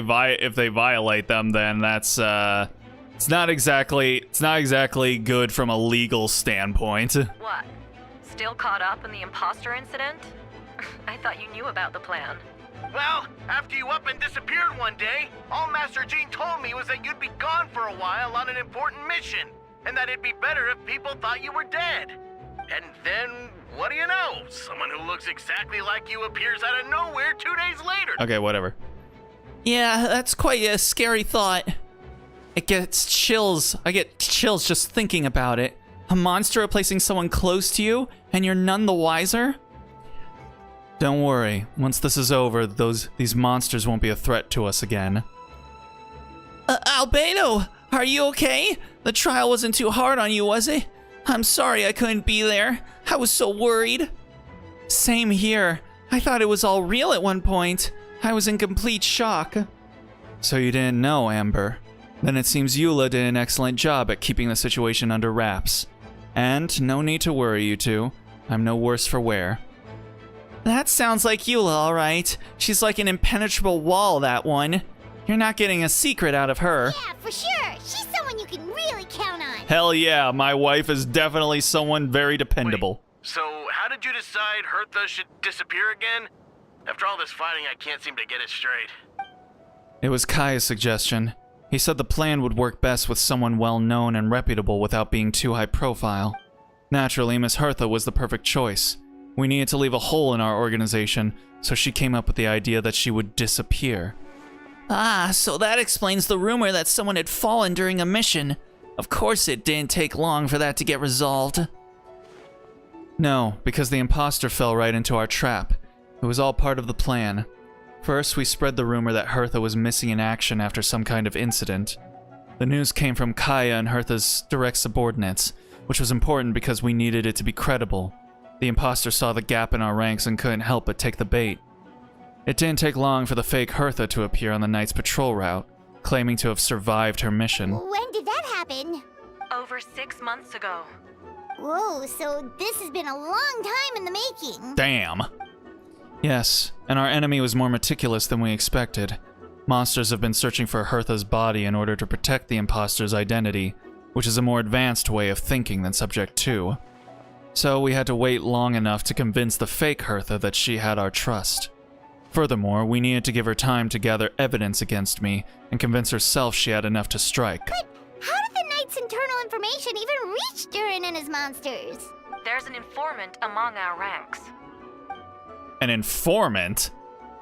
A: violate them, then that's it's not exactly good from a legal standpoint.
I: What? Still caught up in the imposter incident? I thought you knew about the plan.
G: Well, after you up and disappeared one day, all Master Jean told me was that you'd be gone for a while on an important mission, and that it'd be better if people thought you were dead. And then, what do you know? Someone who looks exactly like you appears out of nowhere 2 days later.
A: Okay, whatever.
K: Yeah, that's quite a scary thought. It gets chills. I get chills just thinking about it. A monster replacing someone close to you, and you're none the wiser?
A: Don't worry. Once this is over, these monsters won't be a threat to us again.
K: Albedo, are you okay? The trial wasn't too hard on you, was it? I'm sorry I couldn't be there. I was so worried. Same here. I thought it was all real at one point. I was in complete shock.
A: So you didn't know, Amber? Then it seems Eula did an excellent job at keeping the situation under wraps. And no need to worry, you two. I'm no worse for wear.
K: That sounds like Eula, all right. She's like an impenetrable wall, that one. You're not getting a secret out of her.
C: Yeah, for sure. She's someone you can really count on.
A: Hell yeah, my wife is definitely someone very dependable.
G: Wait, so how did you decide Hertha should disappear again? After all this fighting, I can't seem to get it straight.
A: It was Kai's suggestion. He said the plan would work best with someone well-known and reputable without being too high profile. Naturally, Miss Hertha was the perfect choice. We needed to leave a hole in our organization, so she came up with the idea that she would disappear.
K: Ah, so that explains the rumor that someone had fallen during a mission. Of course it didn't take long for that to get resolved.
A: No, because the imposter fell right into our trap. It was all part of the plan.
K: First, we spread the rumor that Hertha was missing in action after some kind of incident. The news came from Kaya and Hertha's direct subordinates, which was important because we needed it to be credible. The imposter saw the gap in our ranks and couldn't help but take the bait. It didn't take long for the fake Hertha to appear on the night's patrol route, claiming to have survived her mission.
C: When did that happen?
I: Over 6 months ago.
C: Whoa, so this has been a long time in the making.
K: Damn. Yes, and our enemy was more meticulous than we expected. Monsters have been searching for Hertha's body in order to protect the imposter's identity, which is a more advanced way of thinking than Subject 2. So we had to wait long enough to convince the fake Hertha that she had our trust. Furthermore, we needed to give her time to gather evidence against me and convince herself she had enough to strike.
C: But how did the Knight's internal information even reach Durin and his monsters?
I: There's an informant among our ranks.
K: An informant?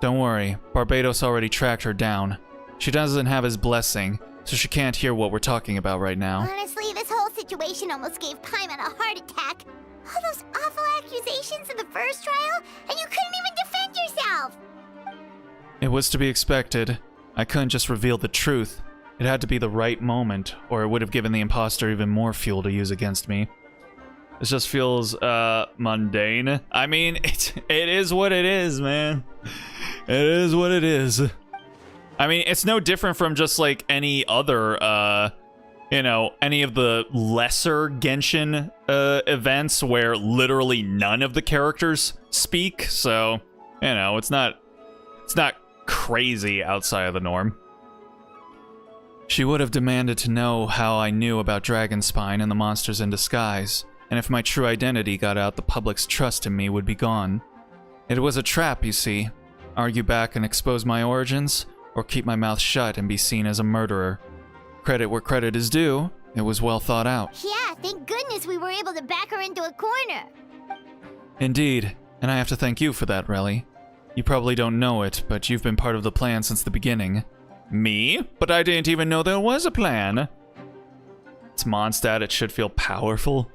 K: Don't worry, Barbados already tracked her down. She doesn't have his blessing, so she can't hear what we're talking about right now.
C: Honestly, this whole situation almost gave Paimon a heart attack. All those awful accusations in the first trial, and you couldn't even defend yourself!
K: It was to be expected. I couldn't just reveal the truth. It had to be the right moment, or it would have given the imposter even more fuel to use against me. This just feels, mundane. I mean, it is what it is, man. It is what it is. I mean, it's no different from just, like, any other, any of the lesser Genshin, events where literally none of the characters speak, so, it's not crazy outside of the norm. She would have demanded to know how I knew about Dragonspine and the monsters in disguise, and if my true identity got out, the public's trust in me would be gone. It was a trap, you see. Argue back and expose my origins, or keep my mouth shut and be seen as a murderer. Credit where credit is due, it was well thought out.
C: Yeah, thank goodness we were able to back her into a corner.
K: Indeed, and I have to thank you for that, Relly. You probably don't know it, but you've been part of the plan since the beginning. Me? But I didn't even know there was a plan. It's Mondstadt, it should feel powerful.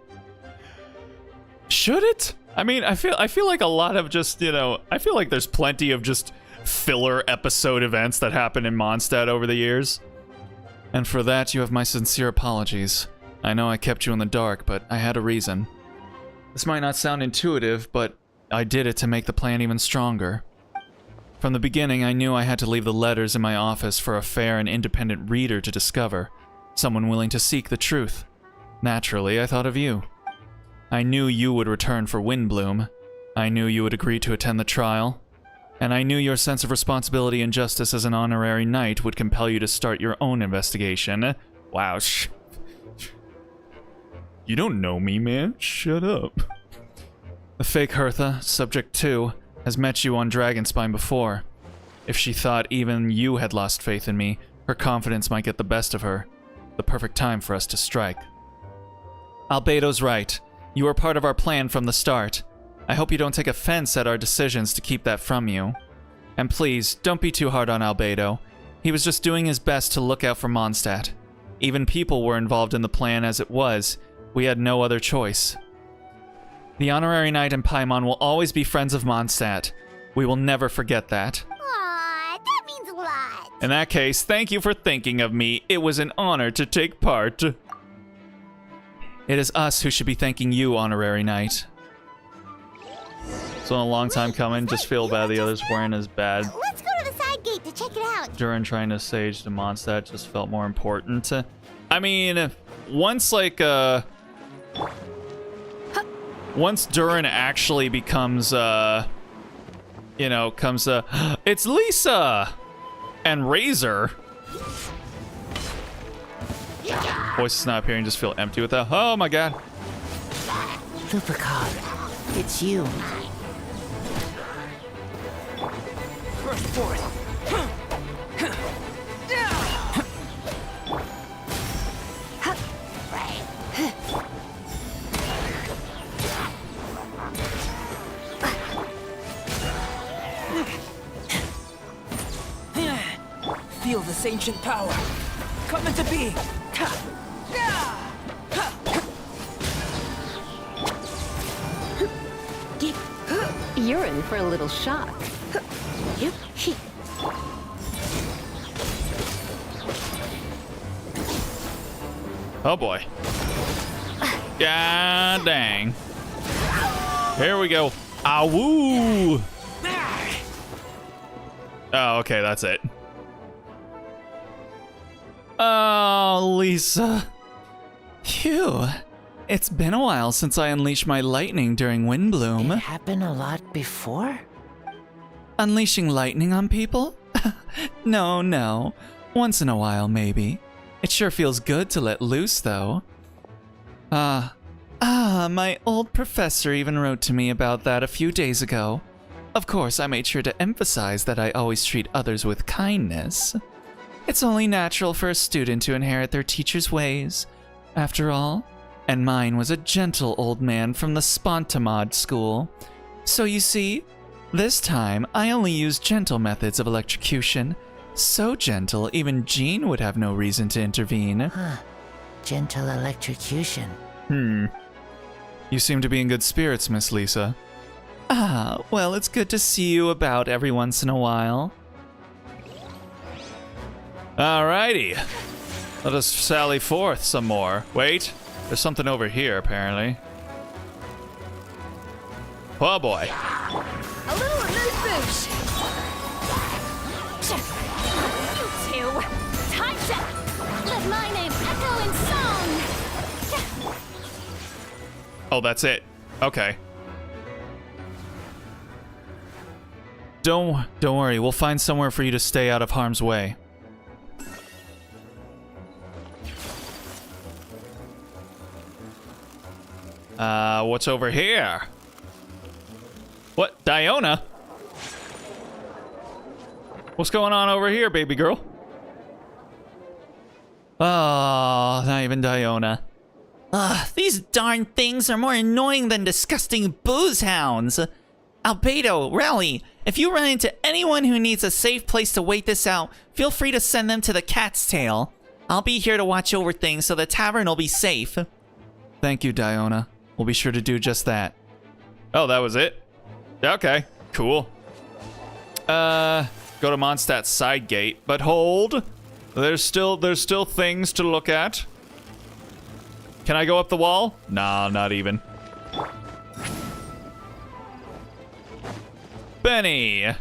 K: Should it? I mean, I feel like a lot of just, I feel like there's plenty of just filler episode events that happen in Mondstadt over the years. And for that, you have my sincere apologies. I know I kept you in the dark, but I had a reason. This might not sound intuitive, but I did it to make the plan even stronger. From the beginning, I knew I had to leave the letters in my office for a fair and independent reader to discover, someone willing to seek the truth. Naturally, I thought of you. I knew you would return for Windbloom. I knew you would agree to attend the trial. And I knew your sense of responsibility and justice as an honorary knight would compel you to start your own investigation. Wow, you don't know me, man. Shut up. The fake Hertha, Subject 2, has met you on Dragonspine before. If she thought even you had lost faith in me, her confidence might get the best of her. The perfect time for us to strike. Albedo's right. You were part of our plan from the start. I hope you don't take offense at our decisions to keep that from you. And please, don't be too hard on Albedo. He was just doing his best to look out for Mondstadt. Even people were involved in the plan as it was. We had no other choice. The Honorary Knight and Paimon will always be friends of Mondstadt. We will never forget that.
C: Aww, that means a lot.
K: In that case, thank you for thinking of me. It was an honor to take part. It is us who should be thanking you, Honorary Knight. It's been a long time coming. Just feel bad the others weren't as bad.
C: Let's go to the side gate to check it out.
K: Durin trying to sage to Mondstadt just felt more important. I mean, once once Durin actually becomes, it's Lisa! And Razor. Voice is not appearing, just feel empty with that. Oh my god.
N: Lupercal, it's you. Burst forth. Feel this ancient power. Come into being.
L: You're in for a little shock.
A: Oh boy. God dang. Here we go. Awoo! Oh, okay, that's it. Oh, Lisa. Phew. It's been a while since I unleashed my lightning during Windbloom.
O: It happened a lot before?
K: Unleashing lightning on people? No. Once in a while, maybe. It sure feels good to let loose, though. My old professor even wrote to me about that a few days ago. Of course, I made sure to emphasize that I always treat others with kindness. It's only natural for a student to inherit their teacher's ways, after all. And mine was a gentle old man from the Spontamod school. So you see, this time I only used gentle methods of electrocution. So gentle, even Jean would have no reason to intervene.
O: Huh. Gentle electrocution.
K: You seem to be in good spirits, Miss Lisa. Ah, well, it's good to see you about every once in a while.
A: Alrighty. Let us sally forth some more. Wait, there's something over here, apparently. Oh boy.
B: A little amuse-bouche. You two, time to let my name echo in song.
A: Oh, that's it. Okay.
K: Don't worry, we'll find somewhere for you to stay out of harm's way.
A: What's over here? What? Diona? What's going on over here, baby girl?
K: Oh, not even Diona.
P: Ugh, these darn things are more annoying than disgusting booze hounds. Albedo, Rally, if you run into anyone who needs a safe place to wait this out, feel free to send them to the Cat's Tail. I'll be here to watch over things so the tavern will be safe.
K: Thank you, Diona. We'll be sure to do just that.
A: Oh, that was it? Okay, cool. Go to Mondstadt's side gate, but hold. There's still things to look at. Can I go up the wall? Nah, not even. Benny!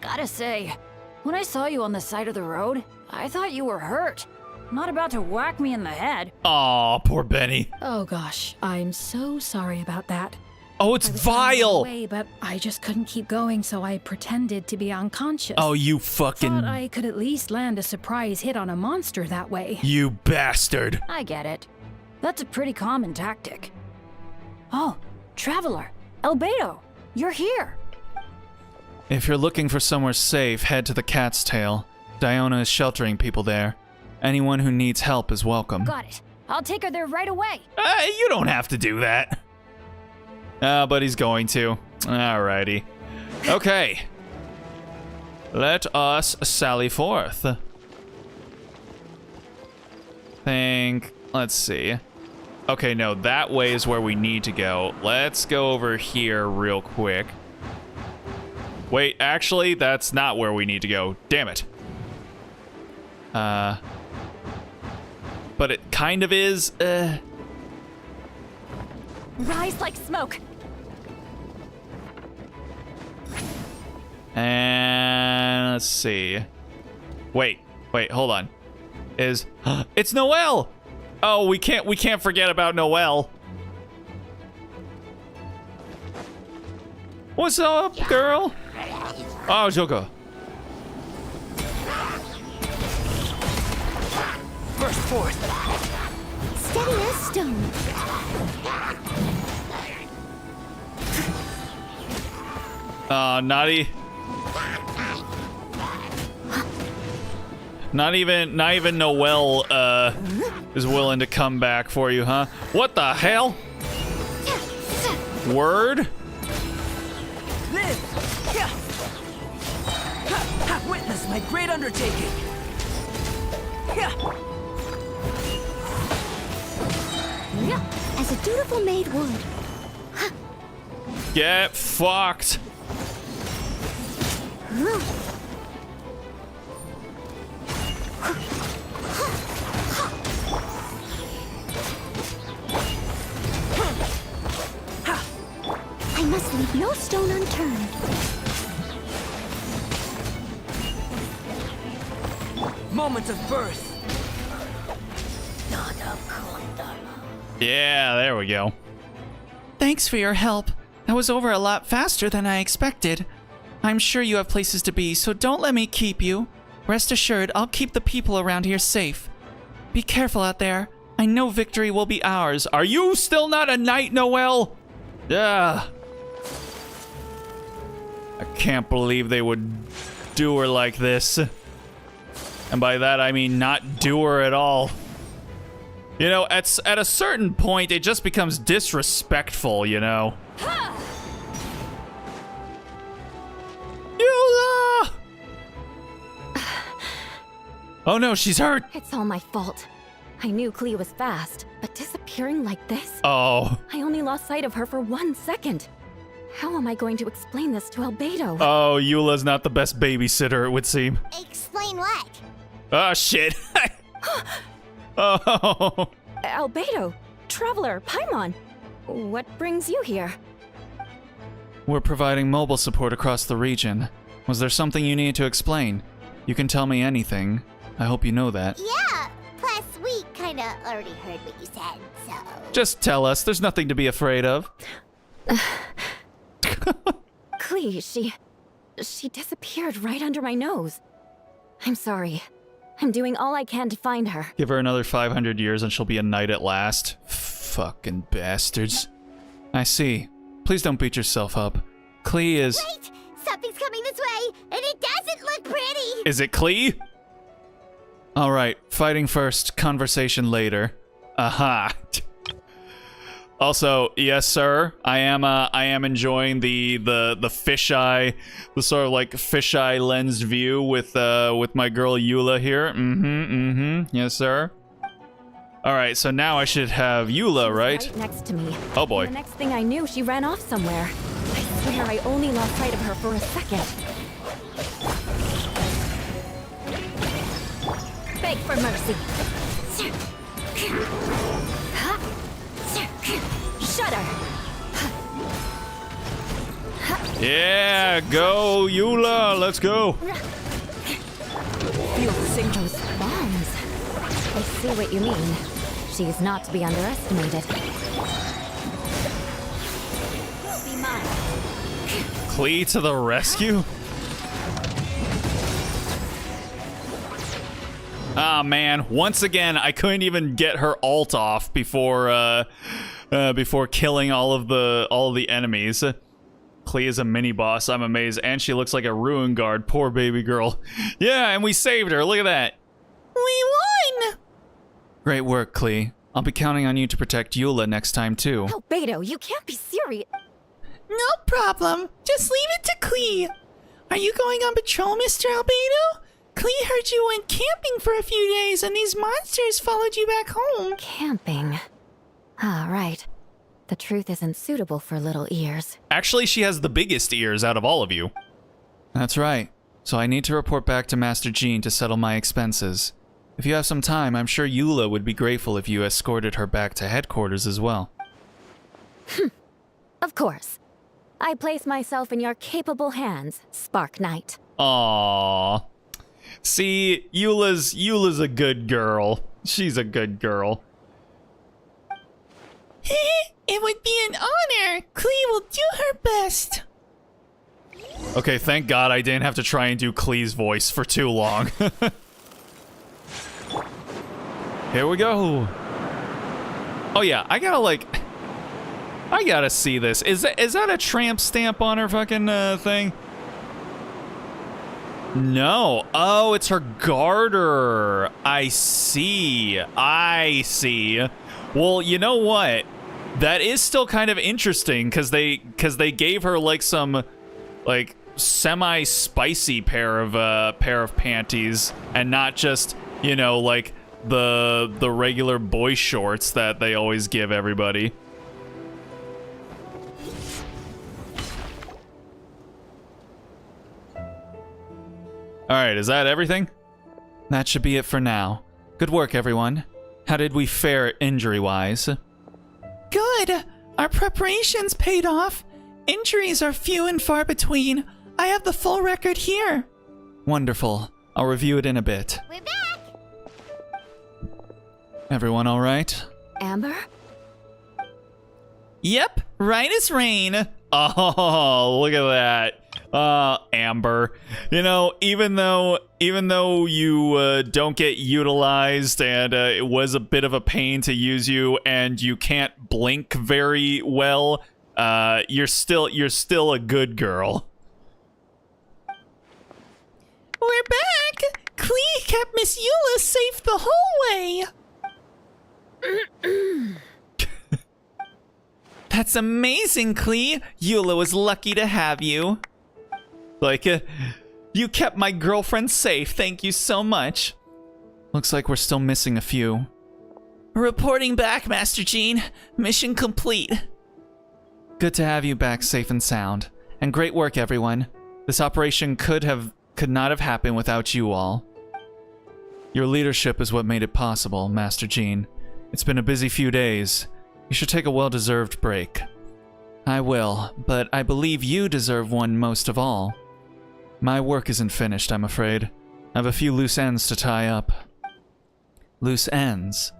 Q: Gotta say, when I saw you on the side of the road, I thought you were hurt. Not about to whack me in the head.
A: Aw, poor Benny.
Q: Oh gosh, I'm so sorry about that.
A: Oh, it's vile!
Q: Away, but I just couldn't keep going, so I pretended to be unconscious.
A: Oh, you fucking...
Q: Thought I could at least land a surprise hit on a monster that way.
A: You bastard.
Q: I get it. That's a pretty common tactic. Oh, Traveler. Albedo, you're here.
K: If you're looking for somewhere safe, head to the Cat's Tail. Diona is sheltering people there. Anyone who needs help is welcome.
Q: Got it. I'll take her there right away.
A: You don't have to do that. But he's going to. Alrighty. Okay. Let us sally forth. Let's see. Okay, no, that way is where we need to go. Let's go over here real quick. Wait, actually, that's not where we need to go. Damn it. But it kind of is.
B: Rise like smoke.
A: And let's see. Wait, hold on. It's Noelle! Oh, we can't forget about Noelle. What's up, girl? Oh, Joker.
N: Burst forth.
C: Steady as stone.
A: Not even Noelle is willing to come back for you, huh? What the hell? Word?
N: Witness my great undertaking.
C: As a dutiful maid would.
A: Get fucked.
N: Moment of birth.
A: Yeah, there we go.
P: Thanks for your help. That was over a lot faster than I expected. I'm sure you have places to be, so don't let me keep you. Rest assured, I'll keep the people around here safe. Be careful out there. I know victory will be ours.
A: Are you still not a knight, Noelle? Yeah. I can't believe they would do her like this. And by that, I mean not do her at all. You know, at a certain point, it just becomes disrespectful, you know? Eula! Oh no, she's hurt!
L: It's all my fault. I knew Clea was fast, but disappearing like this?
A: Oh.
L: I only lost sight of her for 1 second. How am I going to explain this to Albedo?
A: Oh, Eula's not the best babysitter, it would seem.
C: Explain what?
A: Oh, shit. Oh.
L: Albedo, Traveler, Paimon, what brings you here?
A: We're providing mobile support across the region. Was there something you needed to explain? You can tell me anything. I hope you know that.
C: Yeah, plus we kinda already heard what you said, so...
A: Just tell us, there's nothing to be afraid of.
L: Clea, she disappeared right under my nose. I'm sorry. I'm doing all I can to find her.
A: Give her another 500 years and she'll be a knight at last. Fucking bastards. I see. Please don't beat yourself up. Clea is...
C: Wait! Something's coming this way, and it doesn't look pretty!
A: Is it Clea? Alright, fighting first, conversation later. Aha. Also, yes, sir. I am enjoying the fisheye, the sort of like fisheye lensed view with my girl Eula here. Yes, sir. All right, so now I should have Eula, right?
L: Right next to me.
A: Oh boy.
L: And the next thing I knew, she ran off somewhere. I swear I only lost sight of her for a second. Beg for mercy. Shudder.
A: Yeah, go Eula, let's go.
L: Feel the signals. Bombs. I see what you mean. She's not to be underestimated. Will be mine.
A: Clea to the rescue. Ah, man, once again, I couldn't even get her ult off before killing all of the enemies. Clea is a mini boss. I'm amazed, and she looks like a ruin guard. Poor baby girl. Yeah, and we saved her. Look at that.
C: We won!
A: Great work, Clea. I'll be counting on you to protect Eula next time too.
L: Albedo, you can't be serious.
P: No problem. Just leave it to Clea. Are you going on patrol, Mr. Albedo? Clea heard you went camping for a few days and these monsters followed you back home.
L: Camping? Ah, right. The truth isn't suitable for little ears.
A: Actually, she has the biggest ears out of all of you. That's right. So I need to report back to Master Jean to settle my expenses. If you have some time, I'm sure Eula would be grateful if you escorted her back to headquarters as well.
L: Of course. I place myself in your capable hands, Spark Knight.
A: Aww. See, Eula's a good girl. She's a good girl.
P: It would be an honor. Clea will do her best.
A: Okay, thank God I didn't have to try and do Clee's voice for too long. Here we go. Oh yeah, I gotta see this. Is that a tramp stamp on her fucking thing? No. Oh, it's her garter. I see. Well, you know what? That is still kind of interesting because they gave her like some like semi-spicy pair of panties and not just, you know, like the regular boy shorts that they always give everybody. Alright, is that everything? That should be it for now. Good work, everyone. How did we fare injury-wise?
P: Good. Our preparations paid off. Injuries are few and far between. I have the full record here.
A: Wonderful. I'll review it in a bit.
C: We're back!
A: Everyone all right?
L: Amber?
P: Yep, right as rain.
A: Oh, look at that. Amber. You know, even though you don't get utilized and it was a bit of a pain to use you and you can't blink very well, you're still a good girl.
P: We're back. Klee kept Miss Eula safe the whole way. That's amazing, Klee. Eula was lucky to have you.
A: Like, you kept my girlfriend safe. Thank you so much. Looks like we're still missing a few.
P: Reporting back, Master Jean. Mission complete.
A: Good to have you back safe and sound. And great work, everyone. This operation could not have happened without you all. Your leadership is what made it possible, Master Jean. It's been a busy few days. You should take a well-deserved break. I will, but I believe you deserve one most of all. My work isn't finished, I'm afraid. I have a few loose ends to tie up. Loose ends?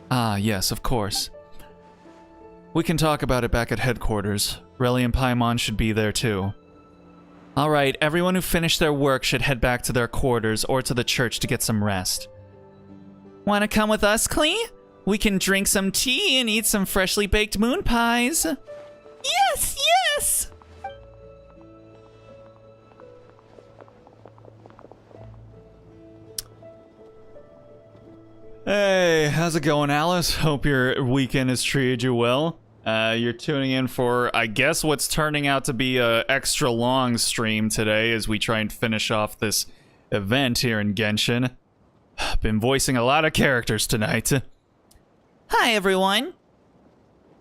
A: Ah, yes, of course. We can talk about it back at headquarters. Relly and Paimon should be there too. Alright, everyone who finished their work should head back to their quarters or to the church to get some rest.
P: Wanna come with us, Klee? We can drink some tea and eat some freshly baked moon pies. Yes, yes!
A: Hey, how's it going, Alice? Hope your weekend has treated you well. You're tuning in for, I guess, what's turning out to be a extra long stream today as we try and finish off this event here in Genshin. Been voicing a lot of characters tonight.
P: Hi, everyone.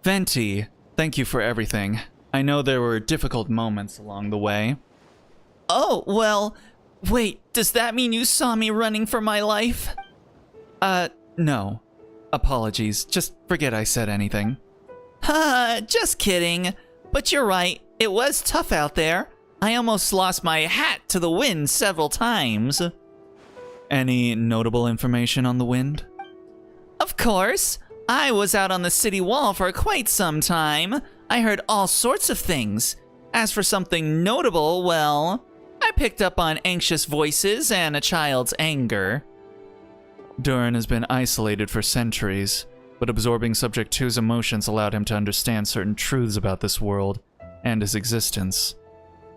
A: Venti, thank you for everything. I know there were difficult moments along the way.
P: Oh, well, wait, does that mean you saw me running for my life?
A: No. Apologies, just forget I said anything.
P: Just kidding. But you're right, it was tough out there. I almost lost my hat to the wind several times.
A: Any notable information on the wind?
P: Of course. I was out on the city wall for quite some time. I heard all sorts of things. As for something notable, well, I picked up on anxious voices and a child's anger.
A: Durin has been isolated for centuries, but absorbing Subject 2's emotions allowed him to understand certain truths about this world and his existence,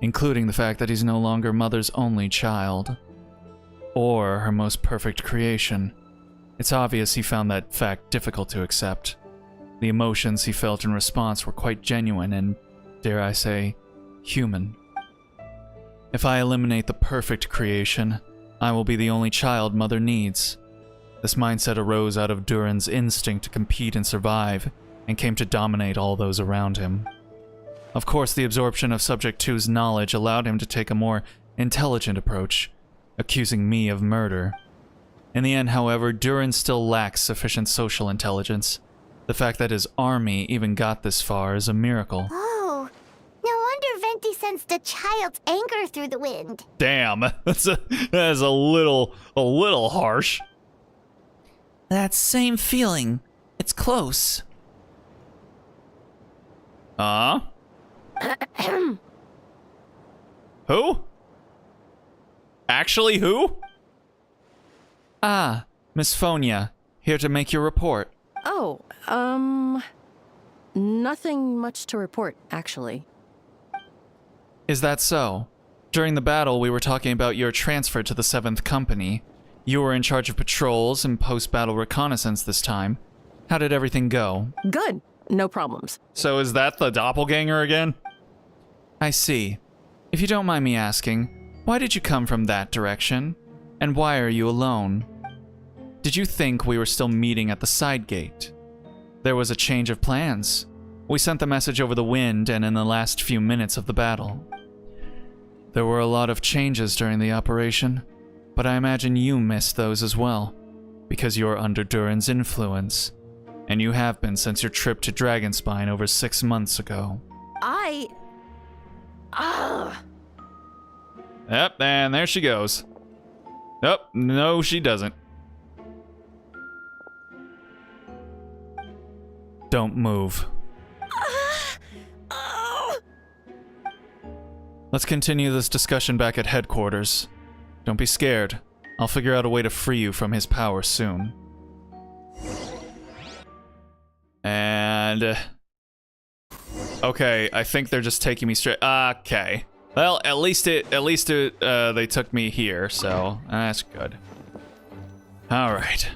A: including the fact that he's no longer Mother's only child, or her most perfect creation. It's obvious he found that fact difficult to accept. The emotions he felt in response were quite genuine and, dare I say, human. If I eliminate the perfect creation, I will be the only child Mother needs. This mindset arose out of Durin's instinct to compete and survive, and came to dominate all those around him. Of course, the absorption of Subject 2's knowledge allowed him to take a more intelligent approach, accusing me of murder. In the end, however, Durin still lacks sufficient social intelligence. The fact that his army even got this far is a miracle.
C: Oh, no wonder Venti sensed a child's anger through the wind.
A: Damn, that's a little harsh.
P: That same feeling. It's close.
A: Who? Actually, who? Ah, Miss Phonia, here to make your report.
R: Oh, nothing much to report, actually.
A: Is that so? During the battle, we were talking about your transfer to the 7th Company. You were in charge of patrols and post-battle reconnaissance this time. How did everything go?
R: Good. No problems.
A: So is that the doppelganger again? I see. If you don't mind me asking, why did you come from that direction? And why are you alone? Did you think we were still meeting at the side gate? There was a change of plans. We sent the message over the wind and in the last few minutes of the battle. There were a lot of changes during the operation, but I imagine you missed those as well, because you're under Durin's influence, and you have been since your trip to Dragonspine over 6 months ago. Yep, and there she goes. Nope, no she doesn't. Don't move. Let's continue this discussion back at headquarters. Don't be scared. I'll figure out a way to free you from his power soon. And... okay, I think they're just taking me straight... okay. Well, at least they took me here, so that's good. Alright.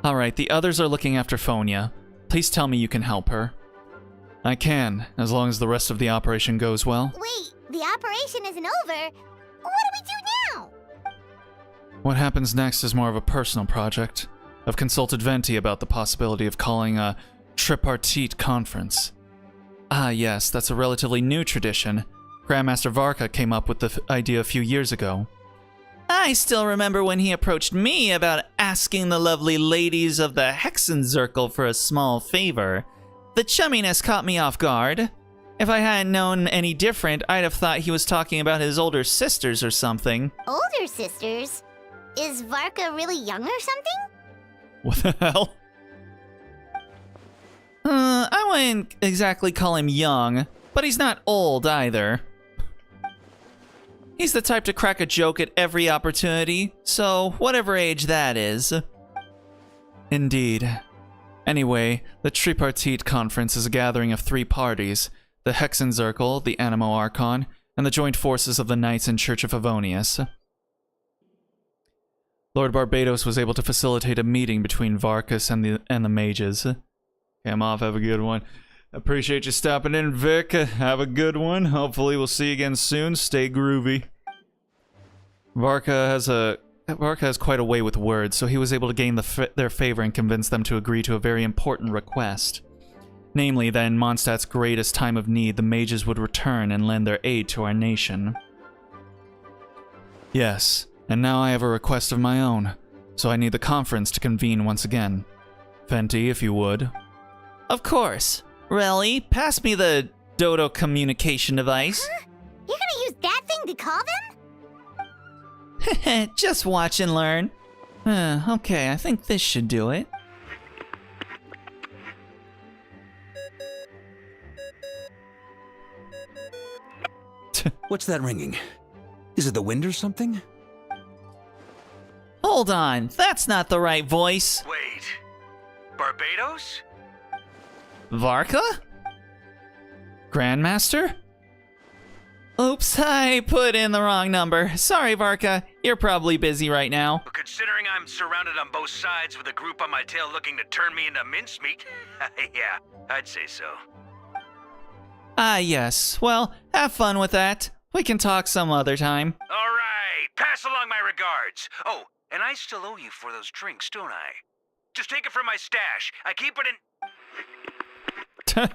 A: Alright, the others are looking after Fonia. Please tell me you can help her. I can, as long as the rest of the operation goes well.
C: Wait, the operation isn't over. What do we do now?
A: What happens next is more of a personal project. I've consulted Venti about the possibility of calling a tripartite conference. Ah yes, that's a relatively new tradition. Grandmaster Varka came up with the idea a few years ago.
P: I still remember when he approached me about asking the lovely ladies of the Hexenzirkel for a small favor. The chumminess caught me off guard. If I hadn't known any different, I'd have thought he was talking about his older sisters or something.
C: Older sisters? Is Varka really young or something?
A: What the hell?
P: I wouldn't exactly call him young, but he's not old either. He's the type to crack a joke at every opportunity, so whatever age that is.
A: Indeed. Anyway, the Tripartite Conference is a gathering of 3 parties, the Hexenzirkel, the Animo Archon, and the joint forces of the Knights and Church of Favonius. Lord Barbados was able to facilitate a meeting between Varkas and the mages. Okay, I'm off, have a good one. Appreciate you stopping in, Vic. Have a good one. Hopefully we'll see you again soon. Stay groovy. Varka has quite a way with words, so he was able to gain their favor and convince them to agree to a very important request. Namely, that in Mondstadt's greatest time of need, the mages would return and lend their aid to our nation. Yes, and now I have a request of my own, so I need the conference to convene once again. Venti, if you would.
P: Of course. Relly, pass me the Dodo communication device.
C: Huh? You're gonna use that thing to call them?
P: Just watch and learn. Okay, I think this should do it.
S: What's that ringing? Is it the wind or something?
P: Hold on, that's not the right voice.
G: Wait, Barbados?
P: Varka?
A: Grandmaster?
P: Oops, I put in the wrong number. Sorry, Varka. You're probably busy right now.
G: But considering I'm surrounded on both sides with a group on my tail looking to turn me into mincemeat, yeah, I'd say so.
P: Ah, yes. Well, have fun with that. We can talk some other time.
G: All right, pass along my regards. Oh, and I still owe you for those drinks, don't I? Just take it from my stash. I keep it in...
C: Hey!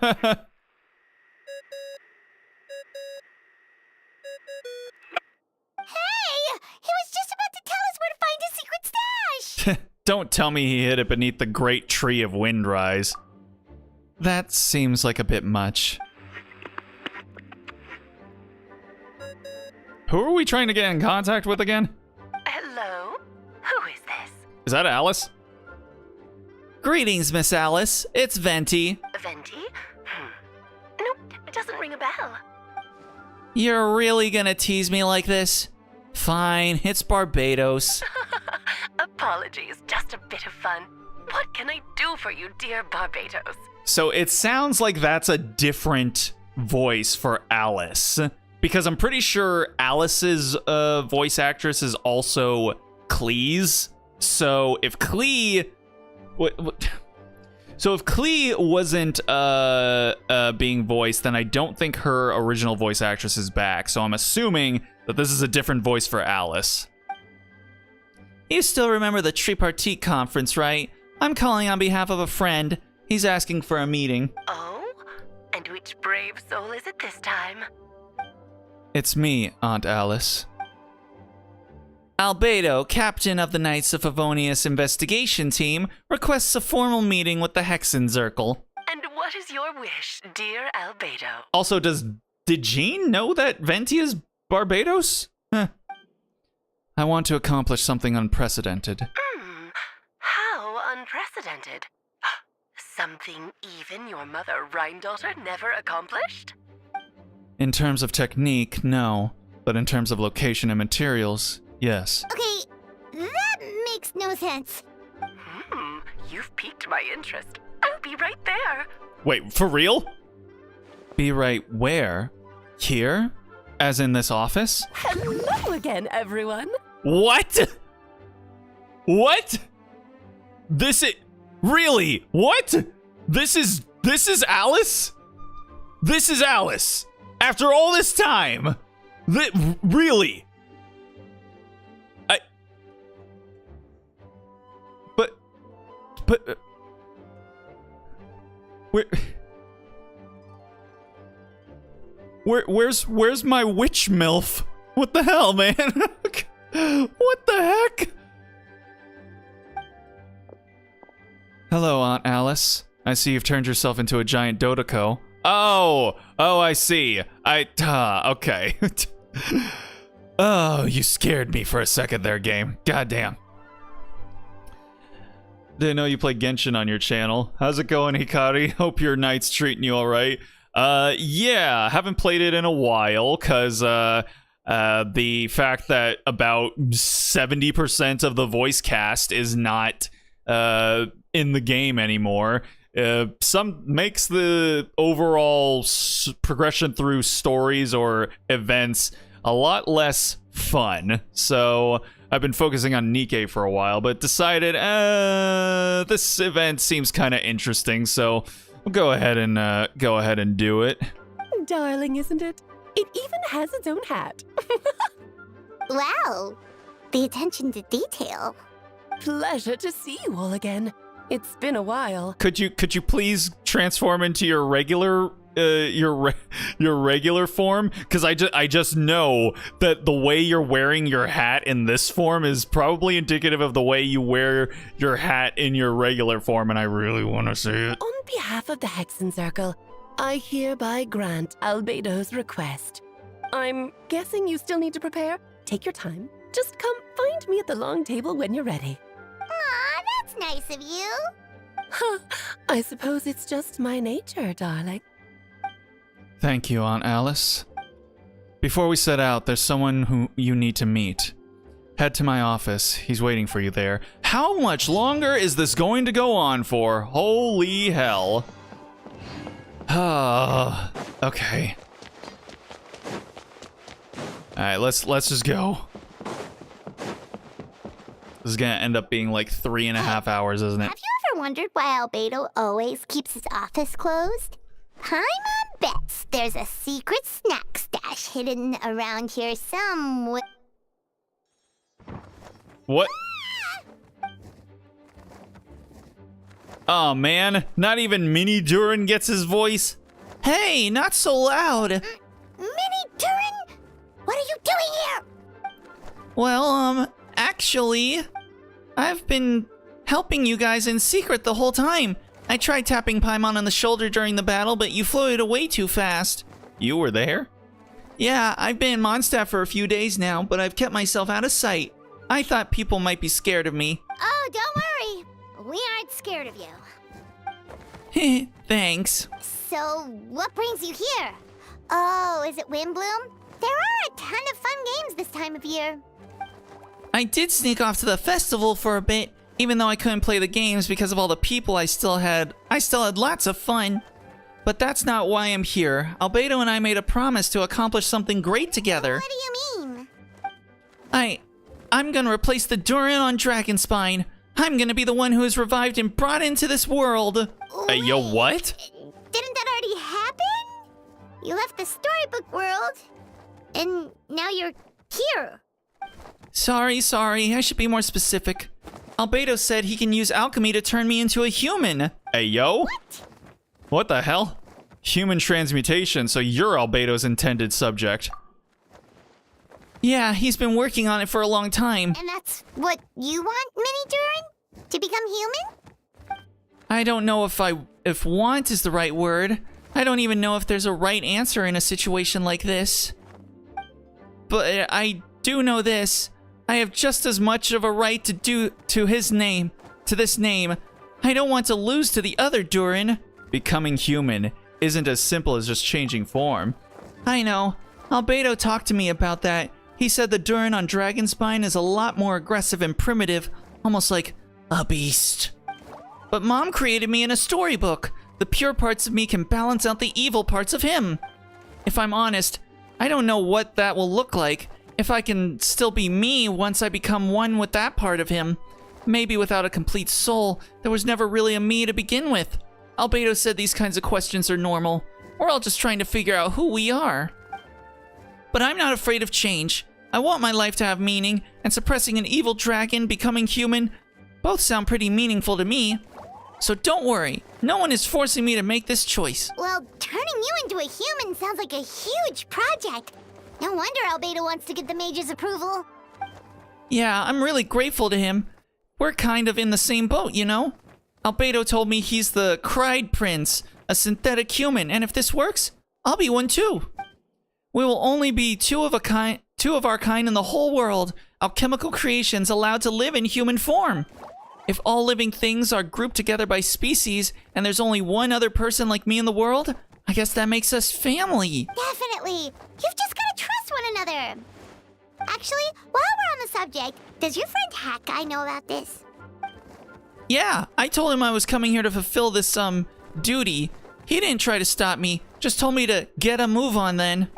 C: He was just about to tell us where to find his secret stash!
A: Don't tell me he hid it beneath the great tree of Windrise. That seems like a bit much. Who are we trying to get in contact with again?
T: Hello? Who is this?
A: Is that Alice?
P: Greetings, Miss Alice. It's Venti.
T: Venti? Nope, it doesn't ring a bell.
P: You're really gonna tease me like this? Fine, it's Barbados.
T: Apologies, just a bit of fun. What can I do for you, dear Barbados?
A: So it sounds like that's a different voice for Alice. Because I'm pretty sure Alice's voice actress is also Klee's. So if Klee... So if Klee wasn't being voiced, then I don't think her original voice actress is back. So I'm assuming that this is a different voice for Alice.
P: You still remember the Tripartite Conference, right? I'm calling on behalf of a friend. He's asking for a meeting.
T: Oh? And which brave soul is it this time?
A: It's me, Aunt Alice.
P: Albedo, captain of the Knights of Favonius investigation team, requests a formal meeting with the Hexenzirkel.
T: And what is your wish, dear Albedo?
A: Also, did Jean know that Venti is Barbados? I want to accomplish something unprecedented.
T: How unprecedented. Something even your mother Rhine-daughter never accomplished?
A: In terms of technique, no. But in terms of location and materials, yes.
C: Okay, that makes no sense.
T: You've piqued my interest. I'll be right there.
A: Wait, for real? Be right where? Here? As in this office?
T: Hello again, everyone.
A: What? What? This is... Really? What? This is Alice? This is Alice. After all this time? Really? But... Where's my witch MILF? What the hell, man? What the heck? Hello, Aunt Alice. I see you've turned yourself into a giant Dodoko. Oh, I see. Okay. Oh, you scared me for a second there, game. Goddamn. Didn't know you play Genshin on your channel. How's it going, Hikari? Hope your night's treating you alright. Yeah, haven't played it in a while, cause, the fact that about 70% of the voice cast is not, in the game anymore, some makes the overall progression through stories or events a lot less fun. So I've been focusing on Nikke for a while, but decided this event seems kind of interesting, so we'll go ahead and do it.
T: Darling, isn't it? It even has its own hat.
C: Wow, the attention to detail.
T: Pleasure to see you all again. It's been a while.
A: Could you please transform into your regular your regular form? Because I just know that the way you're wearing your hat in this form is probably indicative of the way you wear your hat in your regular form, and I really want to see it.
T: On behalf of the Hexen Circle, I hereby grant Albedo's request. I'm guessing you still need to prepare? Take your time. Just come find me at the long table when you're ready.
C: Aw, that's nice of you.
T: Huh, I suppose it's just my nature, darling.
A: Thank you, Aunt Alice. Before we set out, there's someone who you need to meet. Head to my office. He's waiting for you there. How much longer is this going to go on for? Holy hell. Okay. Alright, let's just go. This is gonna end up being like 3.5 hours, isn't it?
C: Have you ever wondered why Albedo always keeps his office closed? Paimon bets there's a secret snack stash hidden around here somewhere.
A: What? Oh man, not even Mini Durin gets his voice.
P: Hey, not so loud.
C: Mini Durin? What are you doing here?
P: Well, actually, I've been helping you guys in secret the whole time. I tried tapping Paimon on the shoulder during the battle, but you floated away too fast.
A: You were there?
P: Yeah, I've been in Mondstadt for a few days now, but I've kept myself out of sight. I thought people might be scared of me.
C: Oh, don't worry. We aren't scared of you.
P: Thanks.
C: So, what brings you here? Oh, is it Windbloom? There are a ton of fun games this time of year.
P: I did sneak off to the festival for a bit, even though I couldn't play the games because of all the people I still had lots of fun. But that's not why I'm here. Albedo and I made a promise to accomplish something great together.
C: What do you mean?
P: I'm gonna replace the Durin on Dragonspine. I'm gonna be the one who is revived and brought into this world.
A: Yo, what?
C: Didn't that already happen? You left the storybook world, and now you're here.
P: Sorry, I should be more specific. Albedo said he can use alchemy to turn me into a human.
A: Hey, yo? What the hell? Human transmutation, so you're Albedo's intended subject.
P: Yeah, he's been working on it for a long time.
C: And that's what you want, Mini Durin? To become human?
P: I don't know if want is the right word. I don't even know if there's a right answer in a situation like this. But I do know this. I have just as much of a right to this name.
K: I don't want to lose to the other Durin. Becoming human isn't as simple as just changing form. I know. Albedo talked to me about that. He said the Durin on Dragonspine is a lot more aggressive and primitive, almost like a beast. But Mom created me in a storybook. The pure parts of me can balance out the evil parts of him. If I'm honest, I don't know what that will look like. If I can still be me once I become one with that part of him. Maybe without a complete soul, there was never really a me to begin with. Albedo said these kinds of questions are normal. We're all just trying to figure out who we are. But I'm not afraid of change. I want my life to have meaning, and suppressing an evil dragon, becoming human, both sound pretty meaningful to me. So don't worry, no one is forcing me to make this choice.
C: Well, turning you into a human sounds like a huge project. No wonder Albedo wants to get the mage's approval.
K: Yeah, I'm really grateful to him. We're kind of in the same boat, you know? Albedo told me he's the Cried Prince, a synthetic human, and if this works, I'll be one too. We will only be two of our kind in the whole world, alchemical creations allowed to live in human form. If all living things are grouped together by species, and there's only one other person like me in the world, I guess that makes us family.
C: Definitely. You've just gotta trust one another. Actually, while we're on the subject, does your friend Hack Guy know about this?
K: Yeah, I told him I was coming here to fulfill this, duty. He didn't try to stop me, just told me to get a move on then.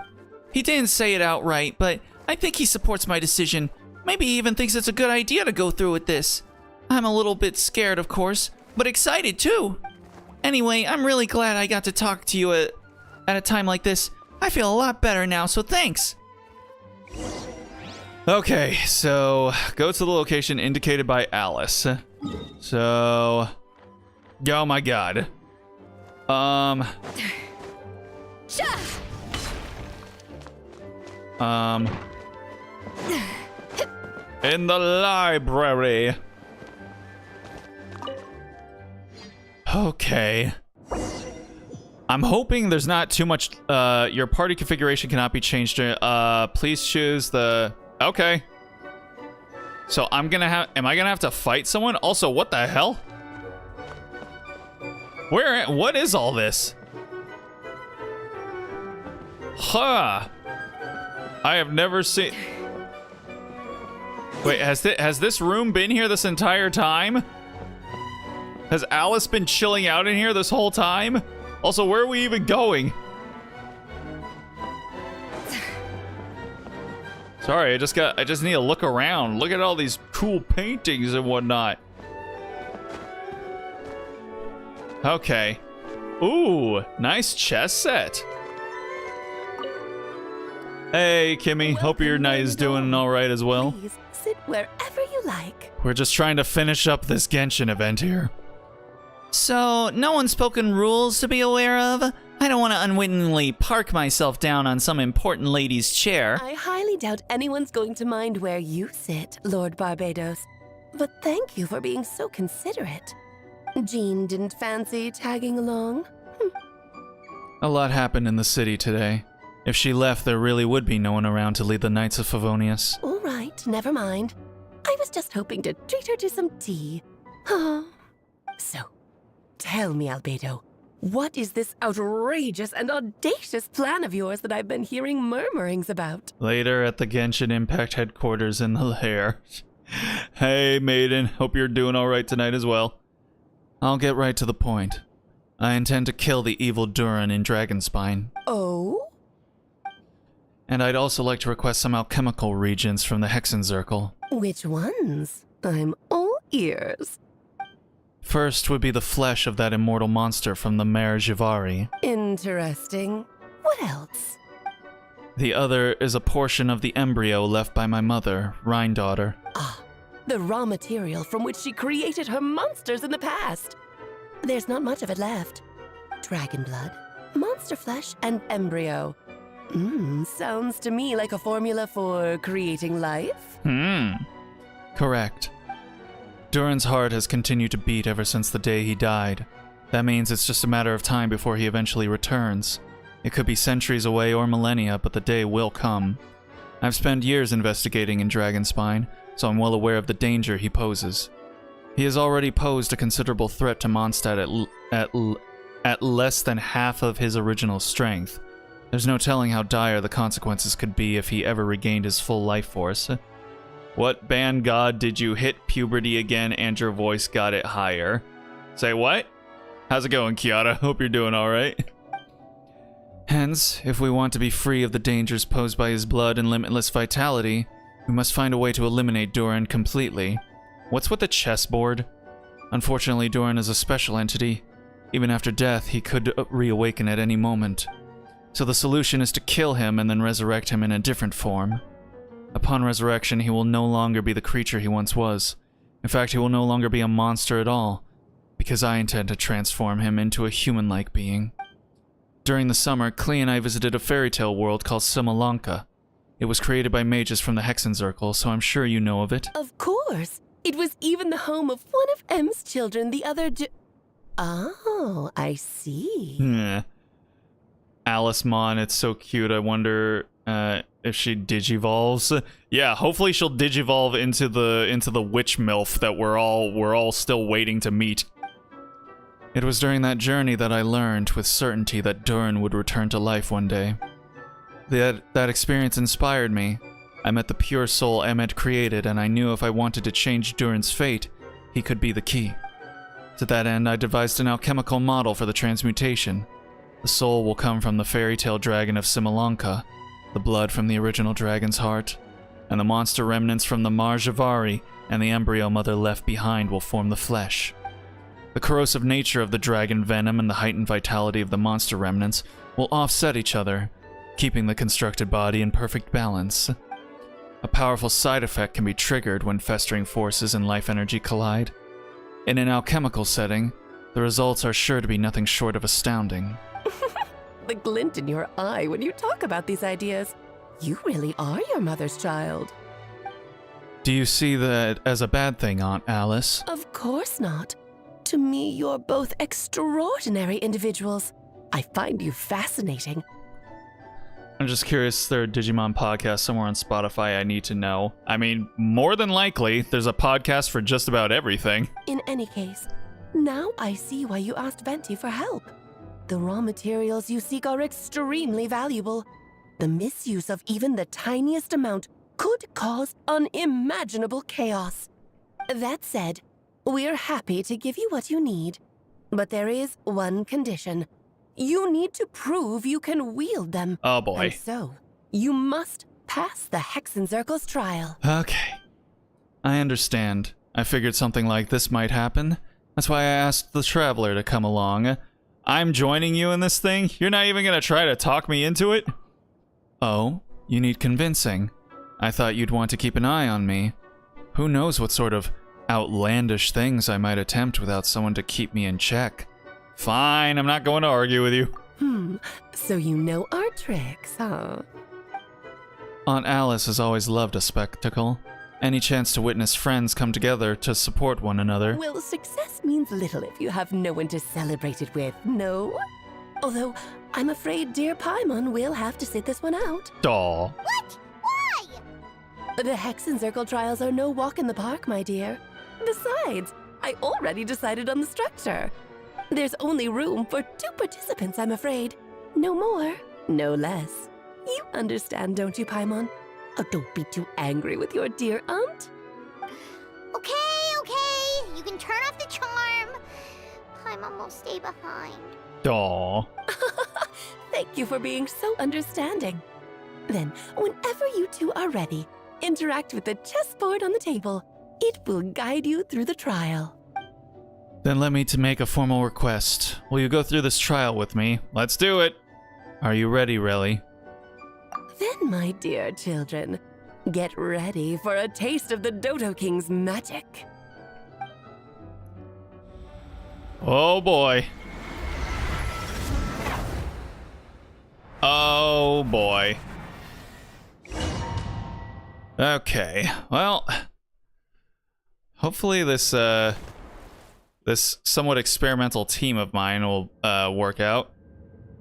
K: He didn't say it outright, but I think he supports my decision. Maybe he even thinks it's a good idea to go through with this. I'm a little bit scared, of course, but excited too. Anyway, I'm really glad I got to talk to you at a time like this. I feel a lot better now, so thanks.
A: Okay, so go to the location indicated by Alice. So, oh my god. In the library. Okay. I'm hoping there's not too much, your party configuration cannot be changed. Please choose the, okay. So am I gonna have to fight someone? Also, what the hell? What is all this? Huh. I have never seen... Wait, has this room been here this entire time? Has Alice been chilling out in here this whole time? Also, where are we even going? Sorry, I just need to look around. Look at all these cool paintings and whatnot. Okay. Ooh, nice chess set. Hey, Kimmy. Hope your night is doing all right as well.
T: Please sit wherever you like.
A: We're just trying to finish up this Genshin event here.
K: So, no unspoken rules to be aware of? I don't want to unwittingly park myself down on some important lady's chair.
T: I highly doubt anyone's going to mind where you sit, Lord Barbados. But thank you for being so considerate. Jean didn't fancy tagging along?
A: A lot happened in the city today. If she left, there really would be no one around to lead the Knights of Favonius.
T: All right, never mind. I was just hoping to treat her to some tea. So, tell me, Albedo, what is this outrageous and audacious plan of yours that I've been hearing murmurings about?
A: Later at the Genshin Impact headquarters in the lair. Hey, maiden. Hope you're doing all right tonight as well. I'll get right to the point. I intend to kill the evil Durin in Dragonspine.
T: Oh?
A: And I'd also like to request some alchemical regions from the Hexenzirkel.
T: Which ones? I'm all ears.
A: First would be the flesh of that immortal monster from the Mare Jivari.
T: Interesting. What else?
A: The other is a portion of the embryo left by my mother, Rhine-daughter.
T: Ah, the raw material from which she created her monsters in the past. There's not much of it left. Dragon blood, monster flesh, and embryo. Sounds to me like a formula for creating life.
A: Correct. Durin's heart has continued to beat ever since the day he died. That means it's just a matter of time before he eventually returns. It could be centuries away or millennia, but the day will come. I've spent years investigating in Dragonspine, so I'm well aware of the danger he poses. He has already posed a considerable threat to Mondstadt at less than half of his original strength. There's no telling how dire the consequences could be if he ever regained his full life force. What band god did you hit puberty again and your voice got it higher? Say what? How's it going, Kiara? Hope you're doing alright. Hence, if we want to be free of the dangers posed by his blood and limitless vitality, we must find a way to eliminate Durin completely. What's with the chessboard? Unfortunately, Durin is a special entity. Even after death, he could reawaken at any moment. So the solution is to kill him and then resurrect him in a different form. Upon resurrection, he will no longer be the creature he once was. In fact, he will no longer be a monster at all, because I intend to transform him into a human-like being. During the summer, Klee and I visited a fairy tale world called Simolanka. It was created by mages from the Hexenzirkel, so I'm sure you know of it.
T: Of course! It was even the home of one of M's children, the other Oh, I see.
A: Yeah. Alice Mon, it's so cute. I wonder if she digivolves. Yeah, hopefully she'll digivolve into the witch MILF that we're all still waiting to meet. It was during that journey that I learned with certainty that Durin would return to life one day. That experience inspired me. I met the pure soul Em had created, and I knew if I wanted to change Durin's fate, he could be the key. To that end, I devised an alchemical model for the transmutation. The soul will come from the fairy tale dragon of Simolanka, the blood from the original dragon's heart, and the monster remnants from the Marjavari and the embryo mother left behind will form the flesh. The corrosive nature of the dragon venom and the heightened vitality of the monster remnants will offset each other, keeping the constructed body in perfect balance. A powerful side effect can be triggered when festering forces and life energy collide. In an alchemical setting, the results are sure to be nothing short of astounding.
T: The glint in your eye when you talk about these ideas. You really are your mother's child.
A: Do you see that as a bad thing, Aunt Alice?
T: Of course not. To me, you're both extraordinary individuals. I find you fascinating.
A: I'm just curious, is there a Digimon podcast somewhere on Spotify I need to know? I mean, more than likely, there's a podcast for just about everything.
T: In any case, now I see why you asked Venti for help. The raw materials you seek are extremely valuable. The misuse of even the tiniest amount could cause unimaginable chaos. That said, we're happy to give you what you need. But there is one condition. You need to prove you can wield them.
A: Oh boy.
T: And so, you must pass the Hexenzirkel's trial.
A: Okay. I understand. I figured something like this might happen. That's why I asked the Traveler to come along. I'm joining you in this thing? You're not even gonna try to talk me into it? Oh, you need convincing. I thought you'd want to keep an eye on me. Who knows what sort of outlandish things I might attempt without someone to keep me in check. Fine, I'm not going to argue with you.
T: So you know our tricks, huh?
A: Aunt Alice has always loved a spectacle. Any chance to witness friends come together to support one another.
T: Well, success means little if you have no one to celebrate it with, no? Although, I'm afraid dear Paimon will have to sit this one out.
A: Aw.
C: What? Why?
T: The Hexenzirkel trials are no walk in the park, my dear. Besides, I already decided on the structure. There's only room for 2 participants, I'm afraid. No more, no less. You understand, don't you, Paimon? Oh, don't be too angry with your dear aunt.
C: Okay. You can turn off the charm. Paimon will stay behind.
A: Aw.
T: Thank you for being so understanding. Then, whenever you two are ready, interact with the chessboard on the table. It will guide you through the trial.
A: Then let me to make a formal request. Will you go through this trial with me? Let's do it. Are you ready, Relly?
T: Then, my dear children, get ready for a taste of the Dodo King's magic.
A: Oh boy. Oh boy. Okay, well, hopefully this somewhat experimental team of mine will work out.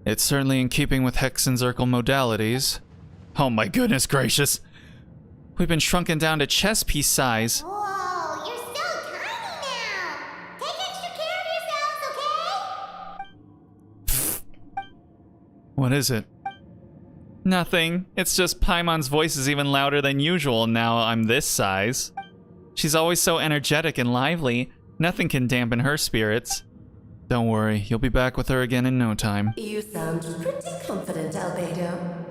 A: It's certainly in keeping with Hexenzirkel modalities. Oh my goodness gracious. We've been shrunken down to chess piece size.
C: Whoa, you're so tiny
A: What is it? Nothing. It's just Paimon's voice is even louder than usual now I'm this size. She's always so energetic and lively. Nothing can dampen her spirits. Don't worry, you'll be back with her again in no time.
T: You sound pretty confident, Albedo.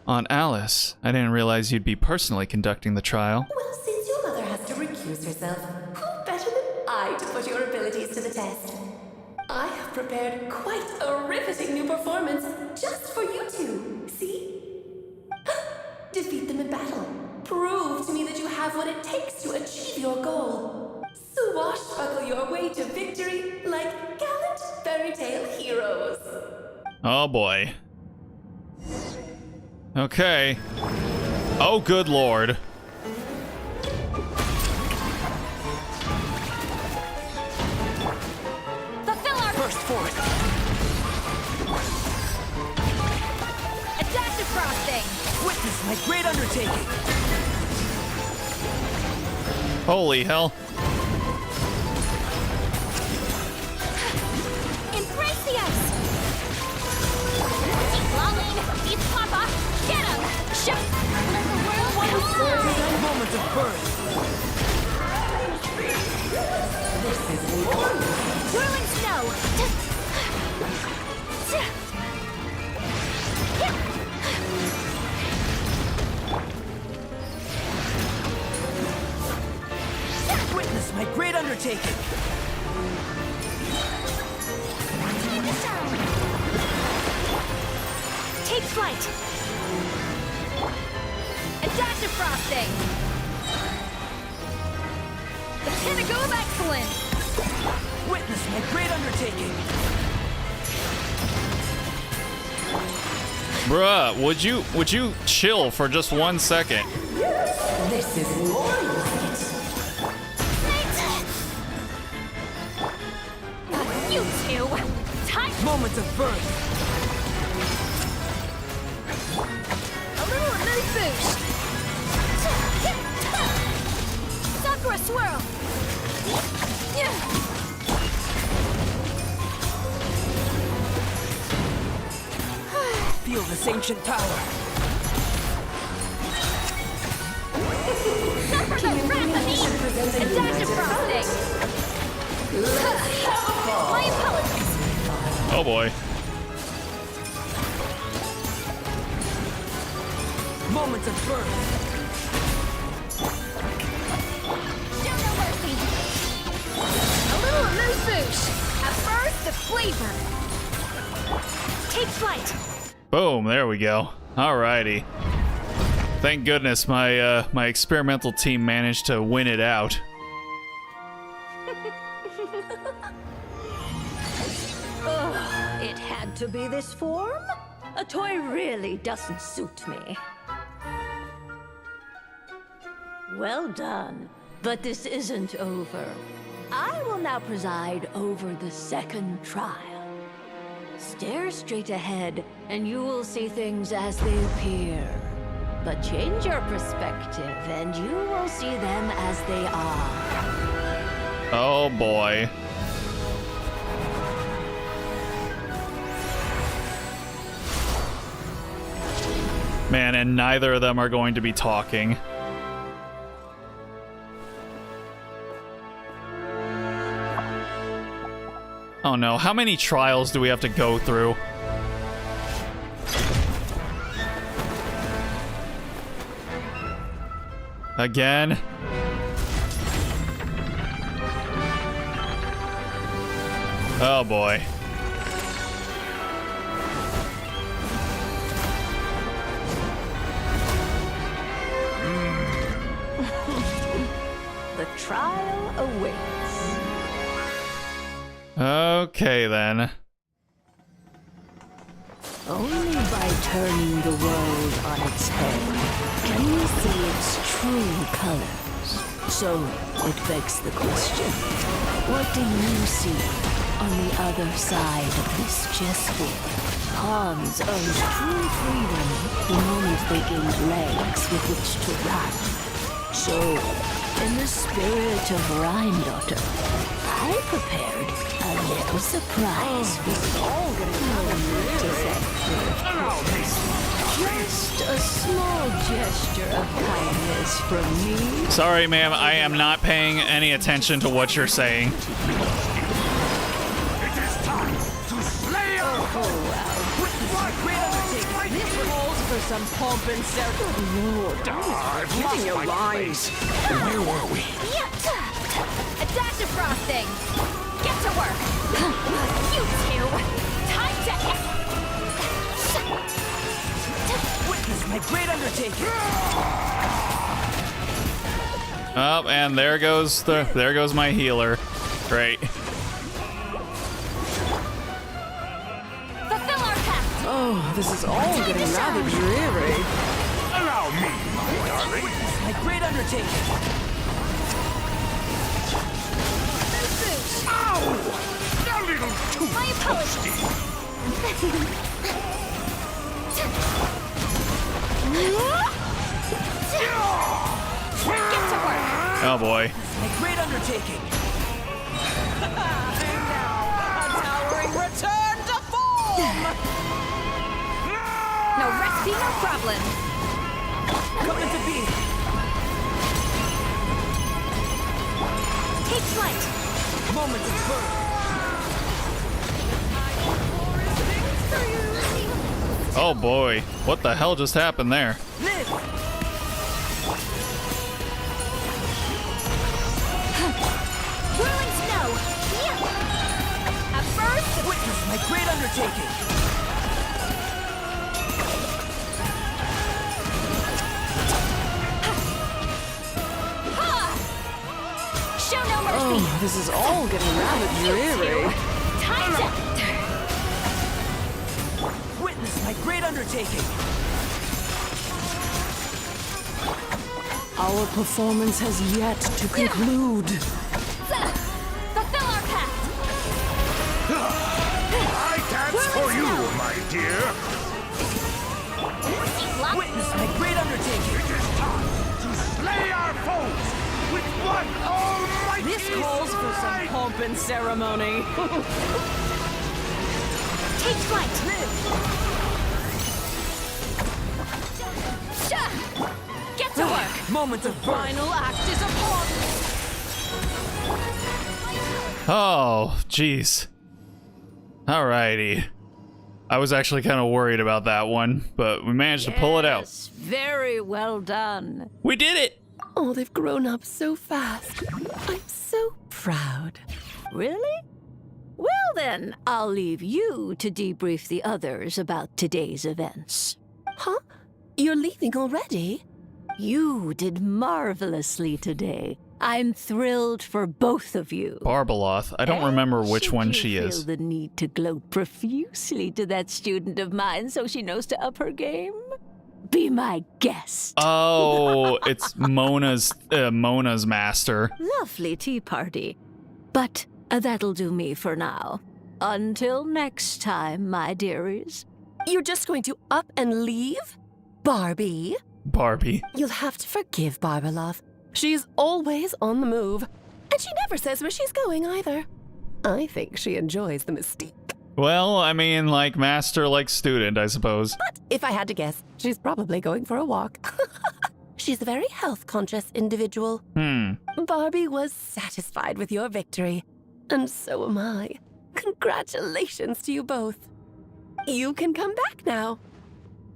A: Aunt Alice, I didn't realize you'd be personally conducting the trial.
T: Well, since your mother has to recuse herself, who better than I to put your abilities to the test? I have prepared quite a riveting new performance just for you two. See? Defeat them in battle. Prove to me that you have what it takes to achieve your goal. Swashbuckle your way to victory like gallant fairy tale heroes.
A: Oh boy. Okay. Oh, good lord.
Q: Fulfill our
N: Burst forth.
Q: adaptive frosting.
N: Witness my great undertaking.
A: Holy hell.
Q: Embrace the ice. Keep lolling. Beat Papa. Get him. Shoot. Let the world come.
N: Moment of birth.
Q: Whirling snow.
N: Witness my great undertaking.
Q: Take flight. Adaptive frosting. The pinnacle of excellence.
N: Witness my great undertaking.
A: Bruh, would you chill for just 1 second?
T: This is more like it.
Q: You two. Time.
N: Moment of birth.
Q: A little mood boost. Sakura swirl.
N: Feel this ancient power.
Q: Suffer the wrath of me. Adaptive frosting. My apologies.
A: Oh boy.
N: Moment of birth.
Q: Show no mercy. A little mood boost. A burst of flavor. Take flight.
A: Boom, there we go. Alrighty. Thank goodness my my experimental team managed to win it out.
U: It had to be this form? A toy really doesn't suit me. Well done, but this isn't over. I will now preside over the second trial. Stare straight ahead, and you will see things as they appear. But change your perspective, and you will see them as they are.
A: Oh boy. Man, and neither of them are going to be talking. Oh no, how many trials do we have to go through? Again? Oh boy.
U: The trial awaits.
A: Okay then.
U: Only by turning the world on its head can we see its true colors. So it begs the question, what do you see on the other side of this chessboard? Pawns earned true freedom the moment they gained legs with which to run. So, in the spirit of Rhine Daughter, I prepared a little surprise for you. Just a small gesture of kindness from me.
A: Sorry, ma'am. I am not paying any attention to what you're saying.
U: It is time to slay our This calls for some pomp and ceremony. Lord,
N: Getting your lines.
S: Where were we?
B: A dash of frosting. Get to work. You two. Time to...
N: Witness my great undertaking.
A: Oh, and there goes my healer. Great.
B: Fulfill our pact.
R: Oh, this is all getting rather dreary.
N: Allow me, my darling. Witness my great undertaking.
U: Ow!
N: A little too
B: My apologies. Get to work.
A: Oh boy.
N: my great undertaking.
U: And now, a towering return to form!
B: No recipe, no problem.
N: Coming to be.
B: Take flight.
N: Moment of birth.
A: Oh boy. What the hell just happened there?
N: Live.
B: Whirling snow. At first,
N: Witness my great undertaking.
B: show no mercy.
R: Oh, this is all getting rather dreary.
B: Time to...
N: Witness my great undertaking.
R: Our performance has yet to conclude.
B: Fulfill our pact.
H: I dance for you, my dear.
N: Witness my great undertaking.
H: It is time to slay our foes with one almighty
U: This calls for some pomp and ceremony.
B: Take flight. Get to work.
N: Moment of birth.
U: Final act is upon us.
A: Oh, jeez. Alrighty. I was actually kind of worried about that one, but we managed to pull it out.
U: Very well done.
A: We did it!
T: Oh, they've grown up so fast. I'm so proud.
J: Really? Well then, I'll leave you to debrief the others about today's events.
T: Huh? You're leaving already?
J: You did marvelously today. I'm thrilled for both of you.
A: Barbaloth. I don't remember which
J: Should
A: one
J: you
A: she is.
J: feel the need to gloat profusely to that student of mine so she knows to up her game? Be my guest.
A: Oh, it's Mona's master.
J: Lovely tea party. But that'll do me for now. Until next time, my dearies.
T: You're just going to up and leave? Barbie?
A: Barbie.
T: You'll have to forgive Barbaloth. She's always on the move. And she never says where she's going either. I think she enjoys the mystique.
A: Well, I mean, like master, like student, I suppose.
T: But if I had to guess, she's probably going for a walk. She's a very health-conscious individual. Barbie was satisfied with your victory. And so am I. Congratulations to you both. You can come back now.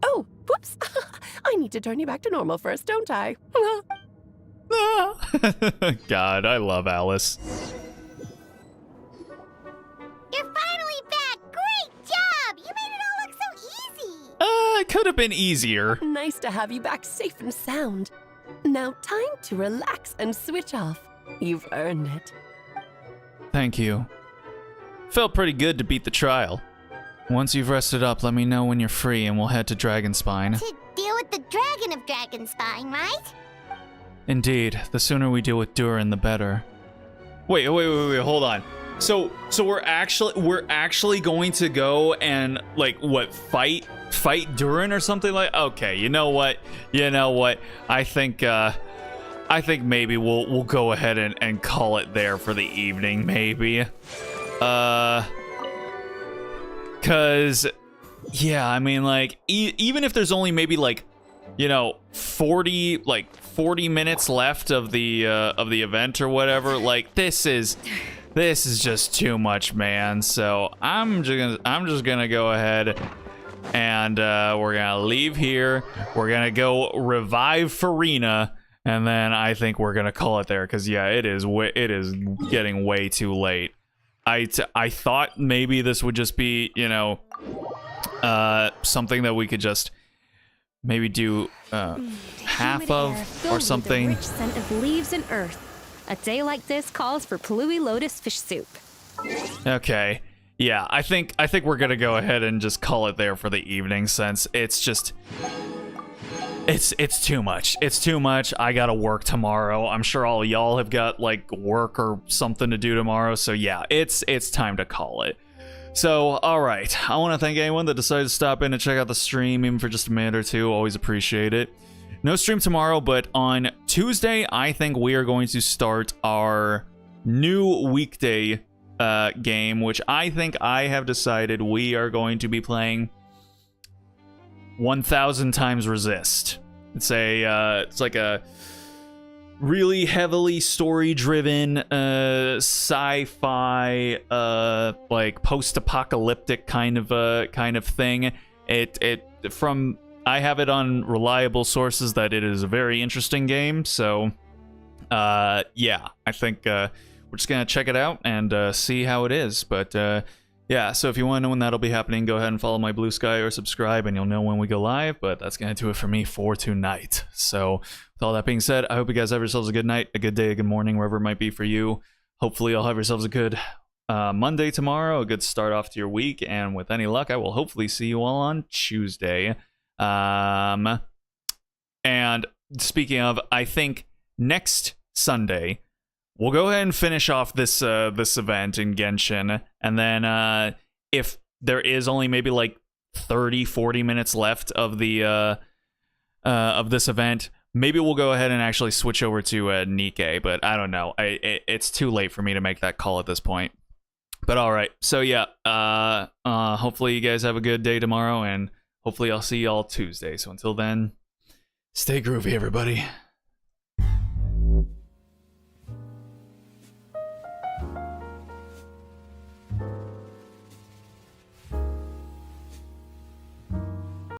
T: Oh, whoops. I need to turn you back to normal first, don't I?
A: God, I love Alice.
C: You're finally back! Great job! You made it all look so easy!
A: It could have been easier.
T: Nice to have you back safe and sound. Now time to relax and switch off. You've earned it.
A: Thank you. Felt pretty good to beat the trial. Once you've rested up, let me know when you're free and we'll head to Dragonspine.
C: To deal with the dragon of Dragonspine, right?
A: Indeed, the sooner we deal with Durin, the better. Wait, hold on. So we're actually going to go and like what fight Durin or something like? Okay, you know what? I think I think maybe we'll go ahead and call it there for the evening, maybe. Cause yeah, I mean, like, even if there's only maybe like, you know, 40 minutes left of the event or whatever, like, this is just too much, man. So I'm just gonna go ahead and we're gonna leave here. We're gonna go revive Farina, and then I think we're gonna call it there. Cause yeah, it is getting way too late. I thought maybe this would just be, you know, something that we could just maybe do half of or something.
F: With the rich scent of leaves and earth. A day like this calls for Plui lotus fish soup.
A: Okay. Yeah, I think we're gonna go ahead and just call it there for the evening, since it's just it's too much. It's too much. I gotta work tomorrow. I'm sure all y'all have got like work or something to do tomorrow. So yeah, it's time to call it. So, all right. I want to thank anyone that decided to stop in and check out the stream, even for just a minute or two. Always appreciate it. No stream tomorrow, but on Tuesday, I think we are going to start our new weekday game, which I think I have decided we are going to be playing 1000 times Resist. It's like a really heavily story-driven sci-fi like post-apocalyptic kind of thing. I have it on reliable sources that it is a very interesting game. So yeah, I think we're just gonna check it out and see how it is. But yeah, so if you want to know when that'll be happening, go ahead and follow my Blue Sky or subscribe, and you'll know when we go live. But that's gonna do it for me for tonight. So with all that being said, I hope you guys have yourselves a good night, a good day, a good morning, wherever it might be for you. Hopefully you'll have yourselves a good Monday tomorrow, a good start off to your week, and with any luck, I will hopefully see you all on Tuesday. And speaking of, I think next Sunday we'll go ahead and finish off this event in Genshin, and then if there is only maybe like 30-40 minutes left of the of this event, maybe we'll go ahead and actually switch over to Nikke, but I don't know. It's too late for me to make that call at this point. But all right, so yeah, hopefully you guys have a good day tomorrow, and hopefully I'll see y'all Tuesday. So until then, stay groovy, everybody.